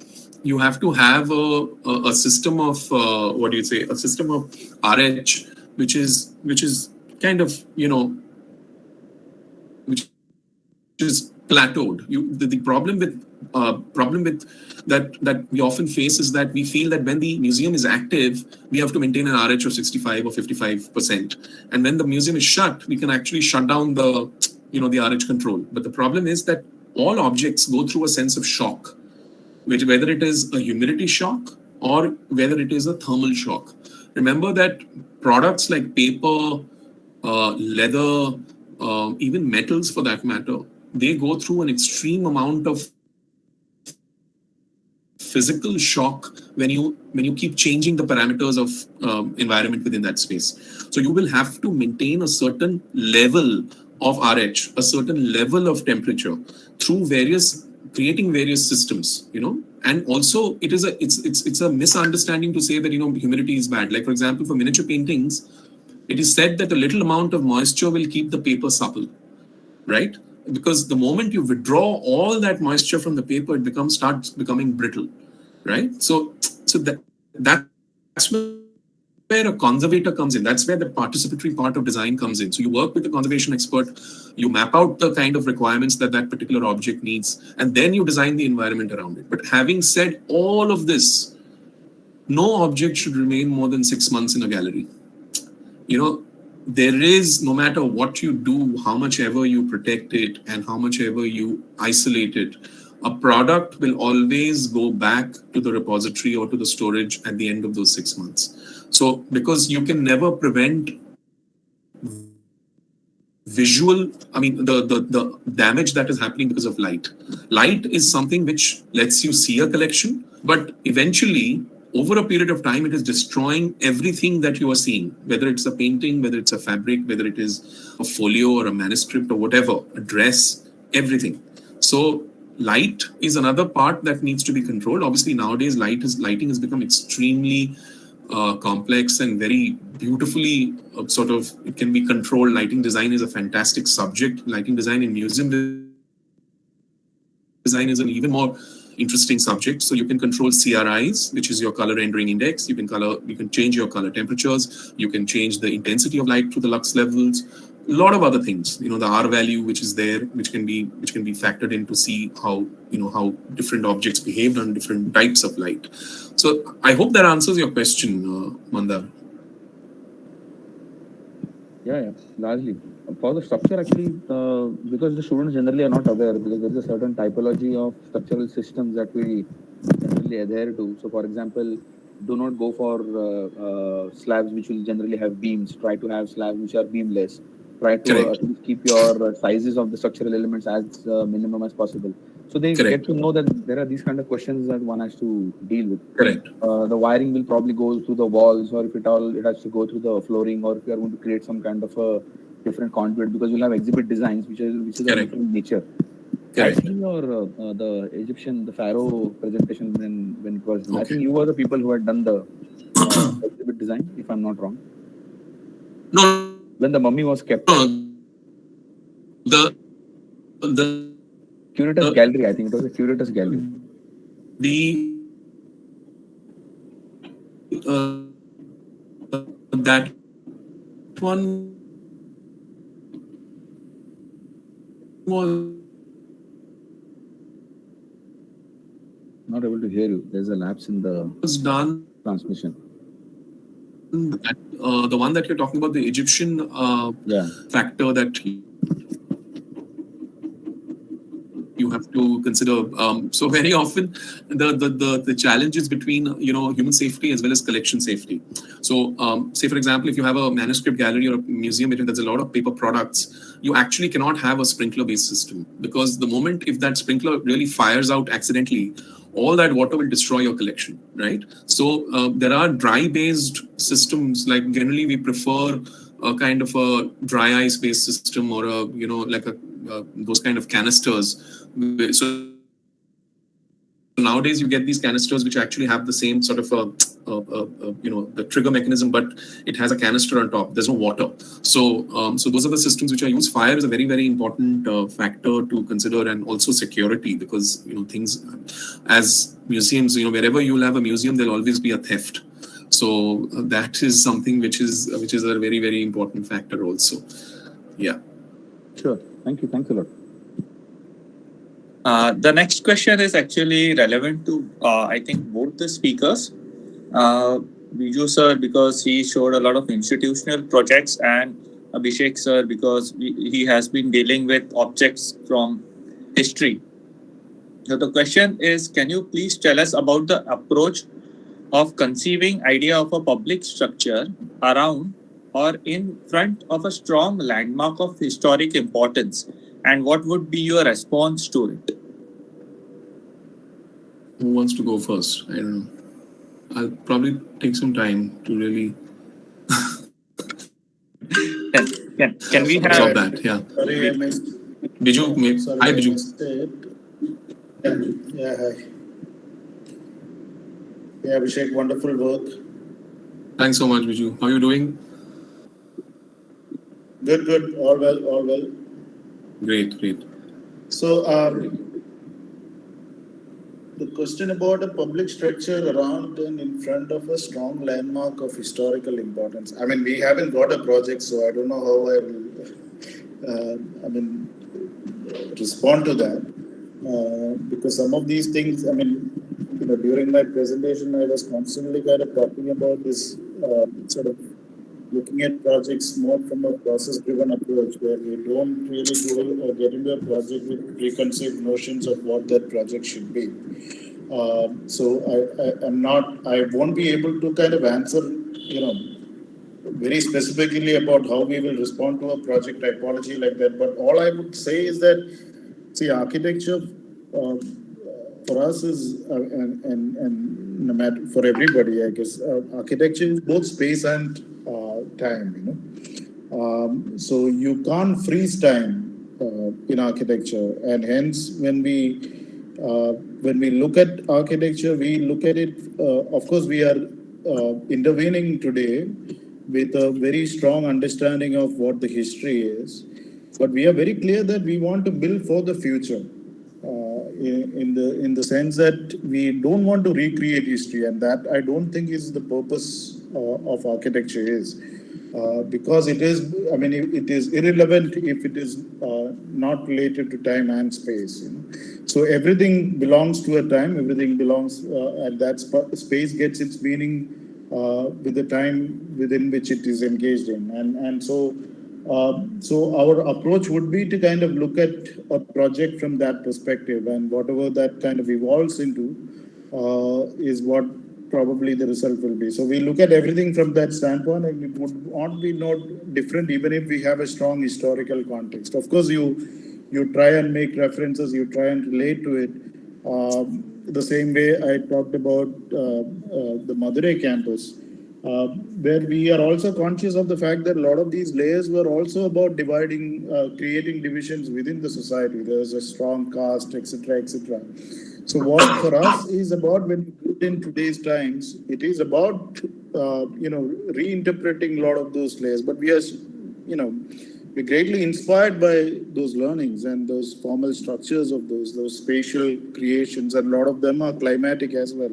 a system of a system of RH, which is kind of which is plateaued. The problem with that we often face is that we feel that when the museum is active, we have to maintain an RH of 65 or 55%, and when the museum is shut, we can actually shut down the the RH control. But the problem is that all objects go through a sense of shock, whether it is a humidity shock or whether it is a thermal shock. Remember that products like paper, leather, even metals for that matter, they go through an extreme amount of physical shock when you keep changing the parameters of environment within that space. So you will have to maintain a certain level of RH, a certain level of temperature through creating various systems, and also it's a misunderstanding to say that humidity is bad. Like, for example, for miniature paintings, it is said that a little amount of moisture will keep the paper supple, right? Because the moment you withdraw all that moisture from the paper, it starts becoming brittle, right? So that's where a conservator comes in. That's where the participatory part of design comes in. So you work with the conservation expert, you map out the kind of requirements that particular object needs, and then you design the environment around it. But having said all of this, no object should remain more than 6 months in a gallery. There is, no matter what you do, how much ever you protect it and how much ever you isolate it, a product will always go back to the repository or to the storage at the end of those 6 months. So, because you can never prevent the damage that is happening because of light. Light is something which lets you see a collection, but eventually, over a period of time, it is destroying everything that you are seeing, whether it's a painting, whether it's a fabric, whether it is a folio or a manuscript or whatever, a dress, everything. So light is another part that needs to be controlled. Obviously, nowadays, lighting has become extremely complex and very beautifully it can be controlled. Lighting design is a fantastic subject. Lighting design in museum design is an even more interesting subject. So you can control CRIs, which is your color rendering index. You can change your color temperatures. You can change the intensity of light to the lux levels. A lot of other things. The R value, which is there, which can be factored in to see how different objects behave on different types of light. So I hope that answers your question, Mandar. Yeah, largely. For the structure, actually, because the students generally are not aware, because there is a certain typology of structural systems that we generally adhere to. So, for example, do not go for slabs which will generally have beams. Try to have slabs which are beamless. Try to at least keep your sizes of the structural elements as minimum as possible. So they get to know that there are these kind of questions that one has to deal with. Correct. The wiring will probably go through the walls, or if it has to go through the flooring, or if you are going to create some kind of a different conduit, because you'll have exhibit designs which is of different nature. Correct. I think the Egyptian, the Pharaoh presentation when it was, I think you were the people who had done the exhibit design, if I'm not wrong. No. When the mummy was kept. The curator's gallery, I think it was a curator's gallery. That one was not able to hear you. There's a lapse in the transmission. The one that you're talking about, the Egyptian factor that you have to consider. So very often the challenges between human safety as well as collection safety. So say for example, if you have a manuscript gallery or a museum where there's a lot of paper products, you actually cannot have a sprinkler based system, because the moment if that sprinkler really fires out accidentally, all that water will destroy your collection, right? So there are dry based systems. Like generally we prefer a kind of a dry ice based system or a, like those kind of canisters. So nowadays you get these canisters which actually have the same sort of the trigger mechanism, but it has a canister on top. There's no water. So those are the systems which are used. Fire is a very, very important factor to consider, and also security, because things as museums, wherever you'll have a museum, there'll always be a theft. So that is something which is a very, very important factor also. Yeah. Sure. Thank you. Thanks a lot. The next question is actually relevant to, I think, both the speakers. Biju sir, because he showed a lot of institutional projects, and Abhishek sir, because he has been dealing with objects from history. So the question is, can you please tell us about the approach of conceiving idea of a public structure around or in front of a strong landmark of historic importance, and what would be your response to it? Who wants to go first? I don't know. I'll probably take some time to really Can we have absorb that. Yeah. Sorry, I missed. Biju, Sorry, hi I Biju. missed it. Yeah, hi. Yeah, Abhishek, wonderful work. Thanks so much, Biju. How are you doing? Good. All well. Great. So, the question about a public structure around and in front of a strong landmark of historical importance. I mean, we haven't got a project, so I don't know how I will, respond to that. Because some of these things, during my presentation, I was constantly kind of talking about this sort of looking at projects more from a process-driven approach, where we don't really go or get into a project with preconceived notions of what that project should be. So I won't be able to kind of answer, very specifically about how we will respond to a project typology like that. But all I would say is that, see, architecture for us is, and no matter for everybody, I guess, architecture is both space and time. So you can't freeze time in architecture, and hence when we look at architecture, we look at it. Of course, we are intervening today with a very strong understanding of what the history is, but we are very clear that we want to build for the future. In the sense that we don't want to recreate history, and that I don't think is the purpose of architecture is, because it is. It is irrelevant if it is not related to time and space. So everything belongs to a time. Everything belongs, and that space gets its meaning with the time within which it is engaged in, and so. So our approach would be to kind of look at a project from that perspective, and whatever that kind of evolves into is what probably the result will be. So we look at everything from that standpoint, and it would not be different even if we have a strong historical context. Of course, you try and make references, you try and relate to it. The same way I talked about the Madurai campus. Where we are also conscious of the fact that a lot of these layers were also about dividing, creating divisions within the society. There's a strong caste, etc. So what for us is about, when we put in today's times, it is about, reinterpreting a lot of those layers. But we are, we're greatly inspired by those learnings and those formal structures of those spatial creations, and a lot of them are climatic as well.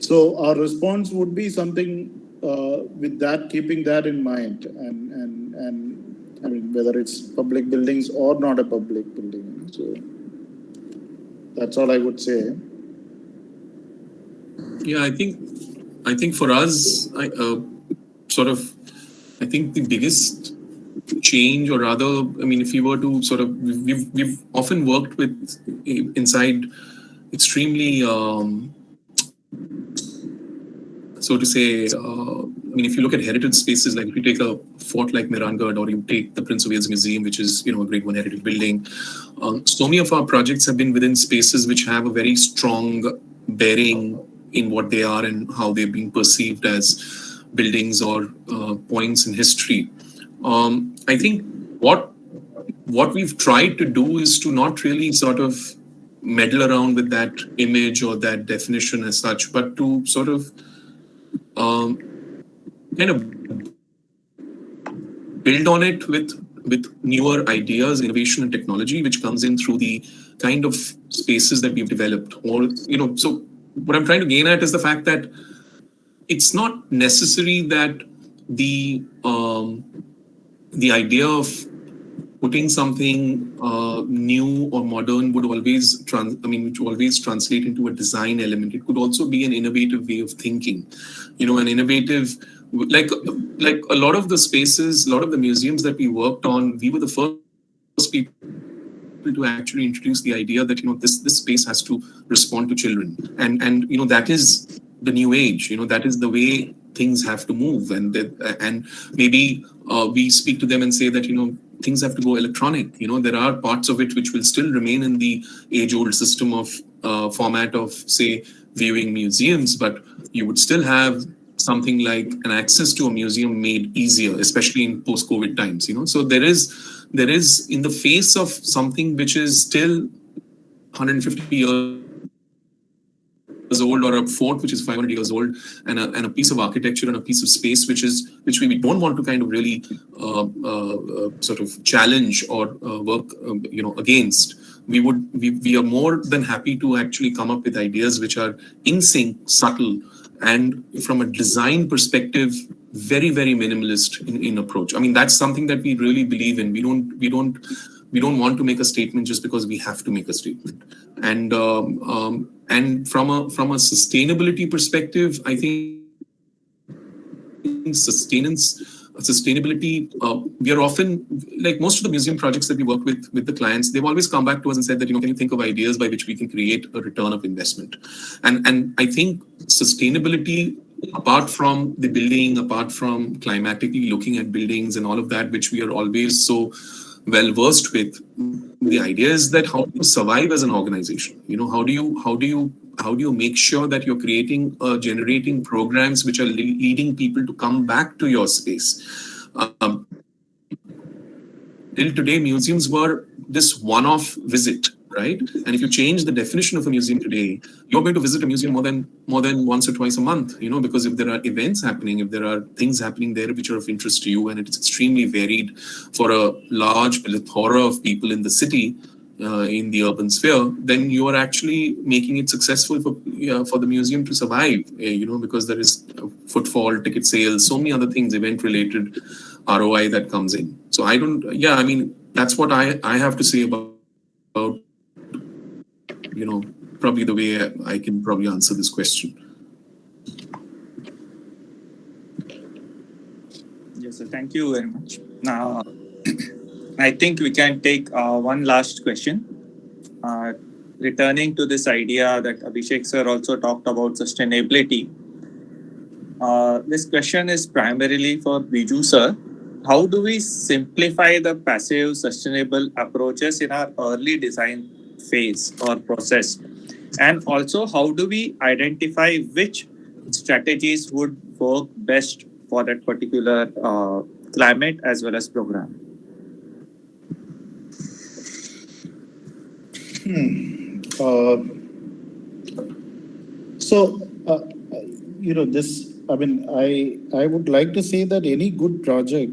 So our response would be something with that, keeping that in mind, and whether it's public buildings or not a public building. So that's all I would say. Yeah, I think for us, I think the biggest change, or rather, if you were to sort of, we've often worked with inside extremely. So to say, if you look at heritage spaces, like if you take a fort like Mehrangarh, or you take the Prince of Wales Museum, which is, a Grade 1 heritage building, so many of our projects have been within spaces which have a very strong bearing in what they are and how they're being perceived as buildings or points in history. I think what we've tried to do is to not really sort of meddle around with that image or that definition as such, but to sort of kind of build on it with newer ideas, innovation, and technology, which comes in through the kind of spaces that we've developed. Or so what I'm trying to gain at is the fact that it's not necessary that the idea of putting something new or modern would always translate into a design element. It could also be an innovative way of thinking, an innovative, like a lot of the spaces, a lot of the museums that we worked on, we were the first people to actually introduce the idea that this space has to respond to children, and that is the new age. That is the way things have to move, and maybe we speak to them and say that things have to go electronic. There are parts of it which will still remain in the age-old system of format of, say, viewing museums, but you would still have something like an access to a museum made easier, especially in post-COVID times. So there is, in the face of something which is still 150 years old, or a fort which is 500 years old, and a piece of architecture and a piece of space which we don't want to kind of really sort of challenge or work against. We are more than happy to actually come up with ideas which are in sync, subtle, and from a design perspective, very, very minimalist in approach. I mean, that's something that we really believe in. We don't want to make a statement just because we have to make a statement. And from a sustainability perspective, I think sustainability, we are often, like most of the museum projects that we work with the clients, they've always come back to us and said that, can you think of ideas by which we can create a return of investment? And I think sustainability, apart from the building, apart from climatically looking at buildings and all of that, which we are always so well versed with, the idea is that how do you survive as an organization? How do you make sure that you're generating programs which are leading people to come back to your space? Till today, museums were this one-off visit, right? And if you change the definition of a museum today, you're going to visit a museum more than once or twice a month, because if there are events happening, if there are things happening there which are of interest to you, and it's extremely varied for a large plethora of people in the city, in the urban sphere, then you are actually making it successful for the museum to survive, because there is footfall, ticket sales, so many other things, event-related ROI that comes in. So that's what I have to say about probably the way I can probably answer this question. Yes, sir. Thank you very much. Now, I think we can take one last question. Returning to this idea that Abhishek sir also talked about sustainability. This question is primarily for Biju sir. How do we simplify the passive sustainable approaches in our early design phase or process? And also, how do we identify which strategies would work best for that particular climate as well as program? I would like to say that any good project,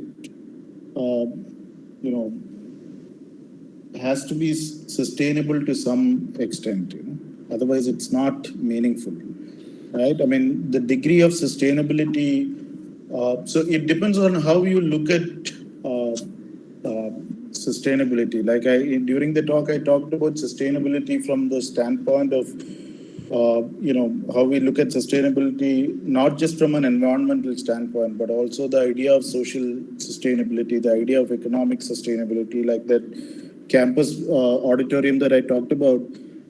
has to be sustainable to some extent. Otherwise, it's not meaningful, right? I mean, the degree of sustainability. So it depends on how you look at sustainability. Like during the talk, I talked about sustainability from the standpoint of, how we look at sustainability, not just from an environmental standpoint, but also the idea of social sustainability, the idea of economic sustainability, like that campus auditorium that I talked about.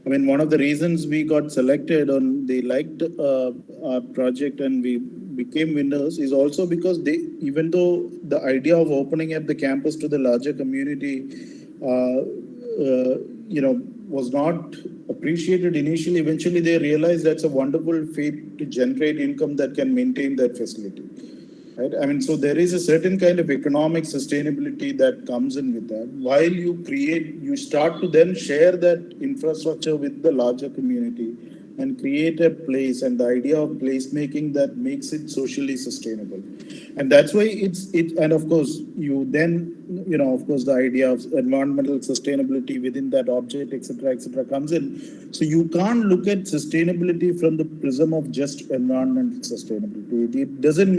I mean, one of the reasons we got selected and they liked our project and we became winners is also because even though the idea of opening up the campus to the larger community, was not appreciated initially, eventually they realized that's a wonderful feat to generate income that can maintain that facility. right? I mean, so there is a certain kind of economic sustainability that comes in with that. While you start to then share that infrastructure with the larger community and create a place, and the idea of placemaking that makes it socially sustainable. And that's why and of course, of course, the idea of environmental sustainability within that object, etc., comes in. So you can't look at sustainability from the prism of just environmental sustainability. It doesn't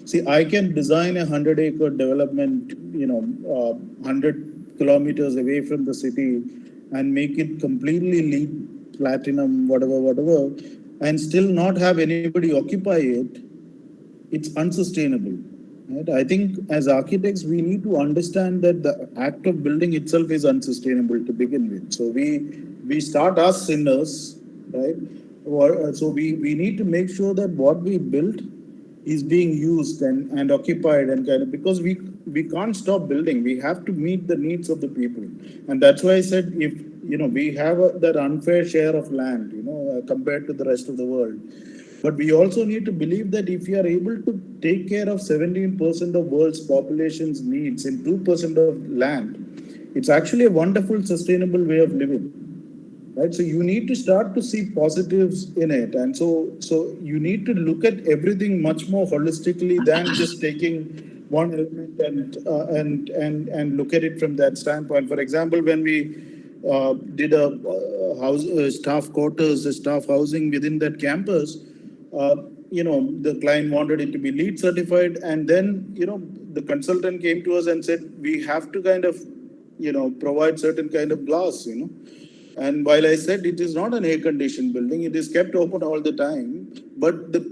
see, I can design 100-acre development, 100 kilometers away from the city and make it completely LEED platinum, whatever, and still not have anybody occupy it. It's unsustainable. Right? I think as architects, we need to understand that the act of building itself is unsustainable to begin with. So we start as sinners, right? So we need to make sure that what we built is being used and occupied and kind of, because we can't stop building. We have to meet the needs of the people, and that's why I said, if we have that unfair share of land, compared to the rest of the world. But we also need to believe that if we are able to take care of 17% of world's population's needs in 2% of land, it's actually a wonderful, sustainable way of living. Right? So you need to start to see positives in it. And so you need to look at everything much more holistically than just taking one element and look at it from that standpoint. For example, when we did a staff quarters, a staff housing within that campus, the client wanted it to be LEED certified, and then the consultant came to us and said, we have to kind of provide certain kind of glass. And while I said it is not an air conditioned building, it is kept open all the time, but the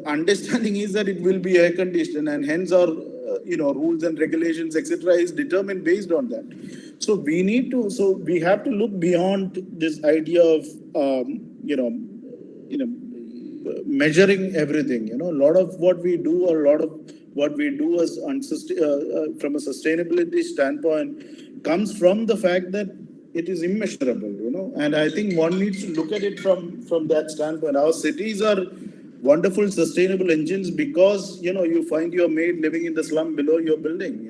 understanding is that it will be air conditioned, and hence our rules and regulations, etc., is determined based on that. So we have to look beyond this idea of measuring everything. A lot of what we do, as from a sustainability standpoint, comes from the fact that it is immeasurable. And I think one needs to look at it from that standpoint. Our cities are wonderful, sustainable engines because you find your mate living in the slum below your building.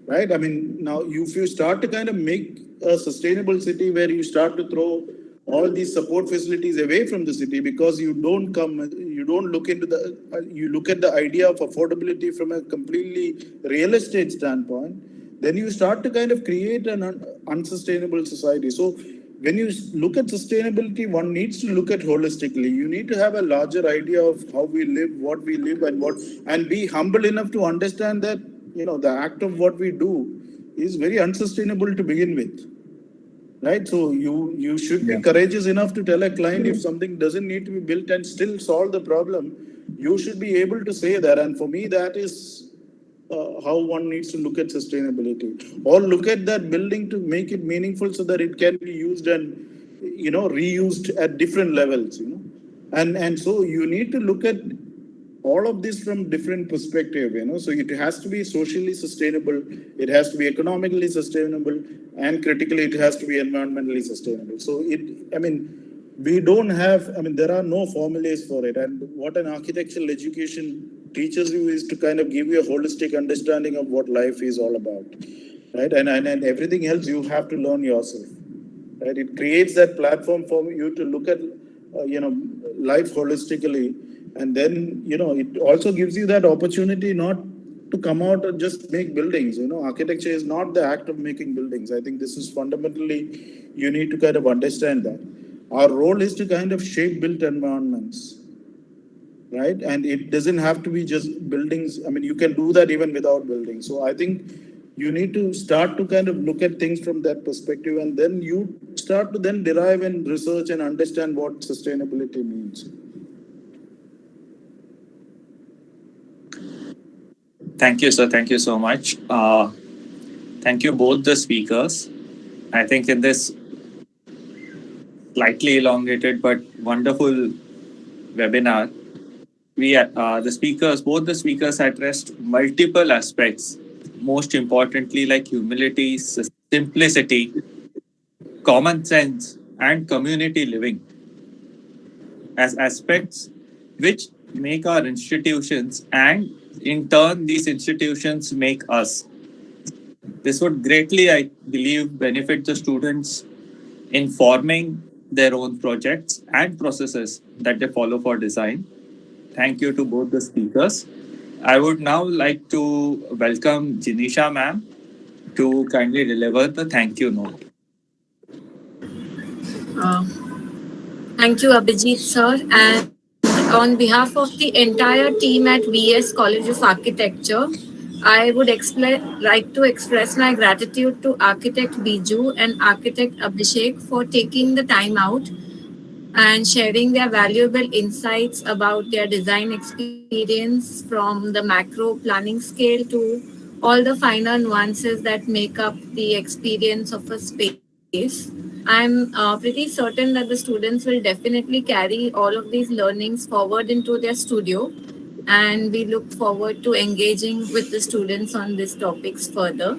Right? I mean, now if you start to kind of make a sustainable city where you start to throw all these support facilities away from the city because you look at the idea of affordability from a completely real estate standpoint, then you start to kind of create an unsustainable society. So when you look at sustainability, one needs to look at holistically. You need to have a larger idea of how we live, what we live, and be humble enough to understand that the act of what we do is very unsustainable to begin with. Right, so you should be courageous enough to tell a client if something doesn't need to be built and still solve the problem. You should be able to say that, and for me, that is how one needs to look at sustainability, or look at that building to make it meaningful so that it can be used and reused at different levels. And so you need to look at all of this from different perspective, so it has to be socially sustainable, it has to be economically sustainable, and critically it has to be environmentally sustainable. So there are no formulas for it, and what an architectural education teaches you is to kind of give you a holistic understanding of what life is all about, right? And everything else you have to learn yourself, right? It creates that platform for you to look at life holistically. And then, it also gives you that opportunity not to come out and just make buildings. Architecture is not the act of making buildings. I think this is fundamentally, you need to kind of understand that. Our role is to kind of shape built environments, right? And it doesn't have to be just buildings. I mean, you can do that even without buildings. So I think you need to start to kind of look at things from that perspective, and then you start to then derive and research and understand what sustainability means. Thank you, sir. Thank you so much. Thank you, both the speakers. I think in this slightly elongated but wonderful webinar, both the speakers addressed multiple aspects. Most importantly, like humility, simplicity, common sense, and community living as aspects which make our institutions and in turn, these institutions make us. This would greatly, I believe, benefit the students in forming their own projects and processes that they follow for design. Thank you to both the speakers. I would now like to welcome Jinisha ma'am to kindly deliver the thank you note. Uh, Thank you, Abhijit sir. And on behalf of the entire team at VS College of Architecture, I would like to express my gratitude to Architect Biju and Architect Abhishek for taking the time out and sharing their valuable insights about their design experience from the macro planning scale to all the finer nuances that make up the experience of a space. I'm pretty certain that the students will definitely carry all of these learnings forward into their studio, and we look forward to engaging with the students on these topics further.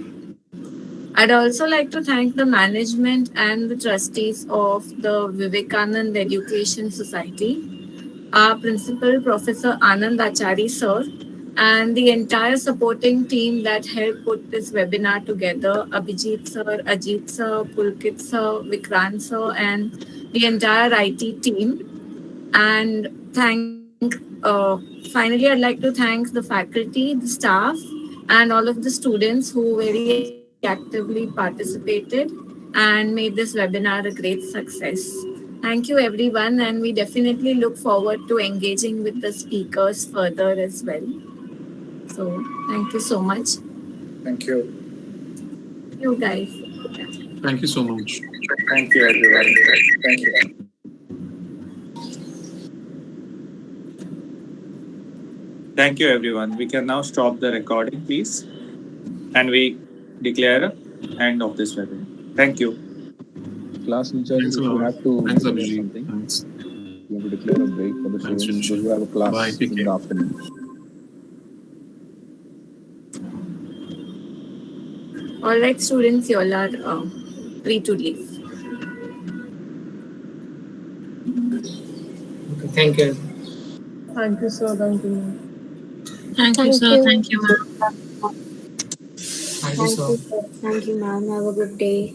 I'd also like to thank the management and the trustees of the Vivekanand Education Society, our principal, Professor Anand Achari sir, and the entire supporting team that helped put this webinar together, Abhijit sir, Ajit sir, Pulkit sir, Vikrant sir, and the entire IT team. And finally, I'd like to thank the faculty, the staff, and all of the students who very actively participated and made this webinar a great success. Thank you, everyone, and we definitely look forward to engaging with the speakers further as well. So, thank you so much. Thank you. You guys. Thank you so much. Thank you, everyone. Thank you. Thank you, everyone. We can now stop the recording, please. And we declare end of this webinar. Thank you. Class teacher, Thanks if a you lot. have to Thanks, declare Abhijit. something, Thanks. you want to declare a break for the Thanks, students Jinisha. because we have a class Bye. Take in care. the afternoon. All right, students, you all are free to leave. Okay, thank you. Thank you, sir. Thank you, ma'am. Thank you, sir. Thank you, ma'am. Thank you, sir. Thank you, sir. Thank you, ma'am. Have a good day.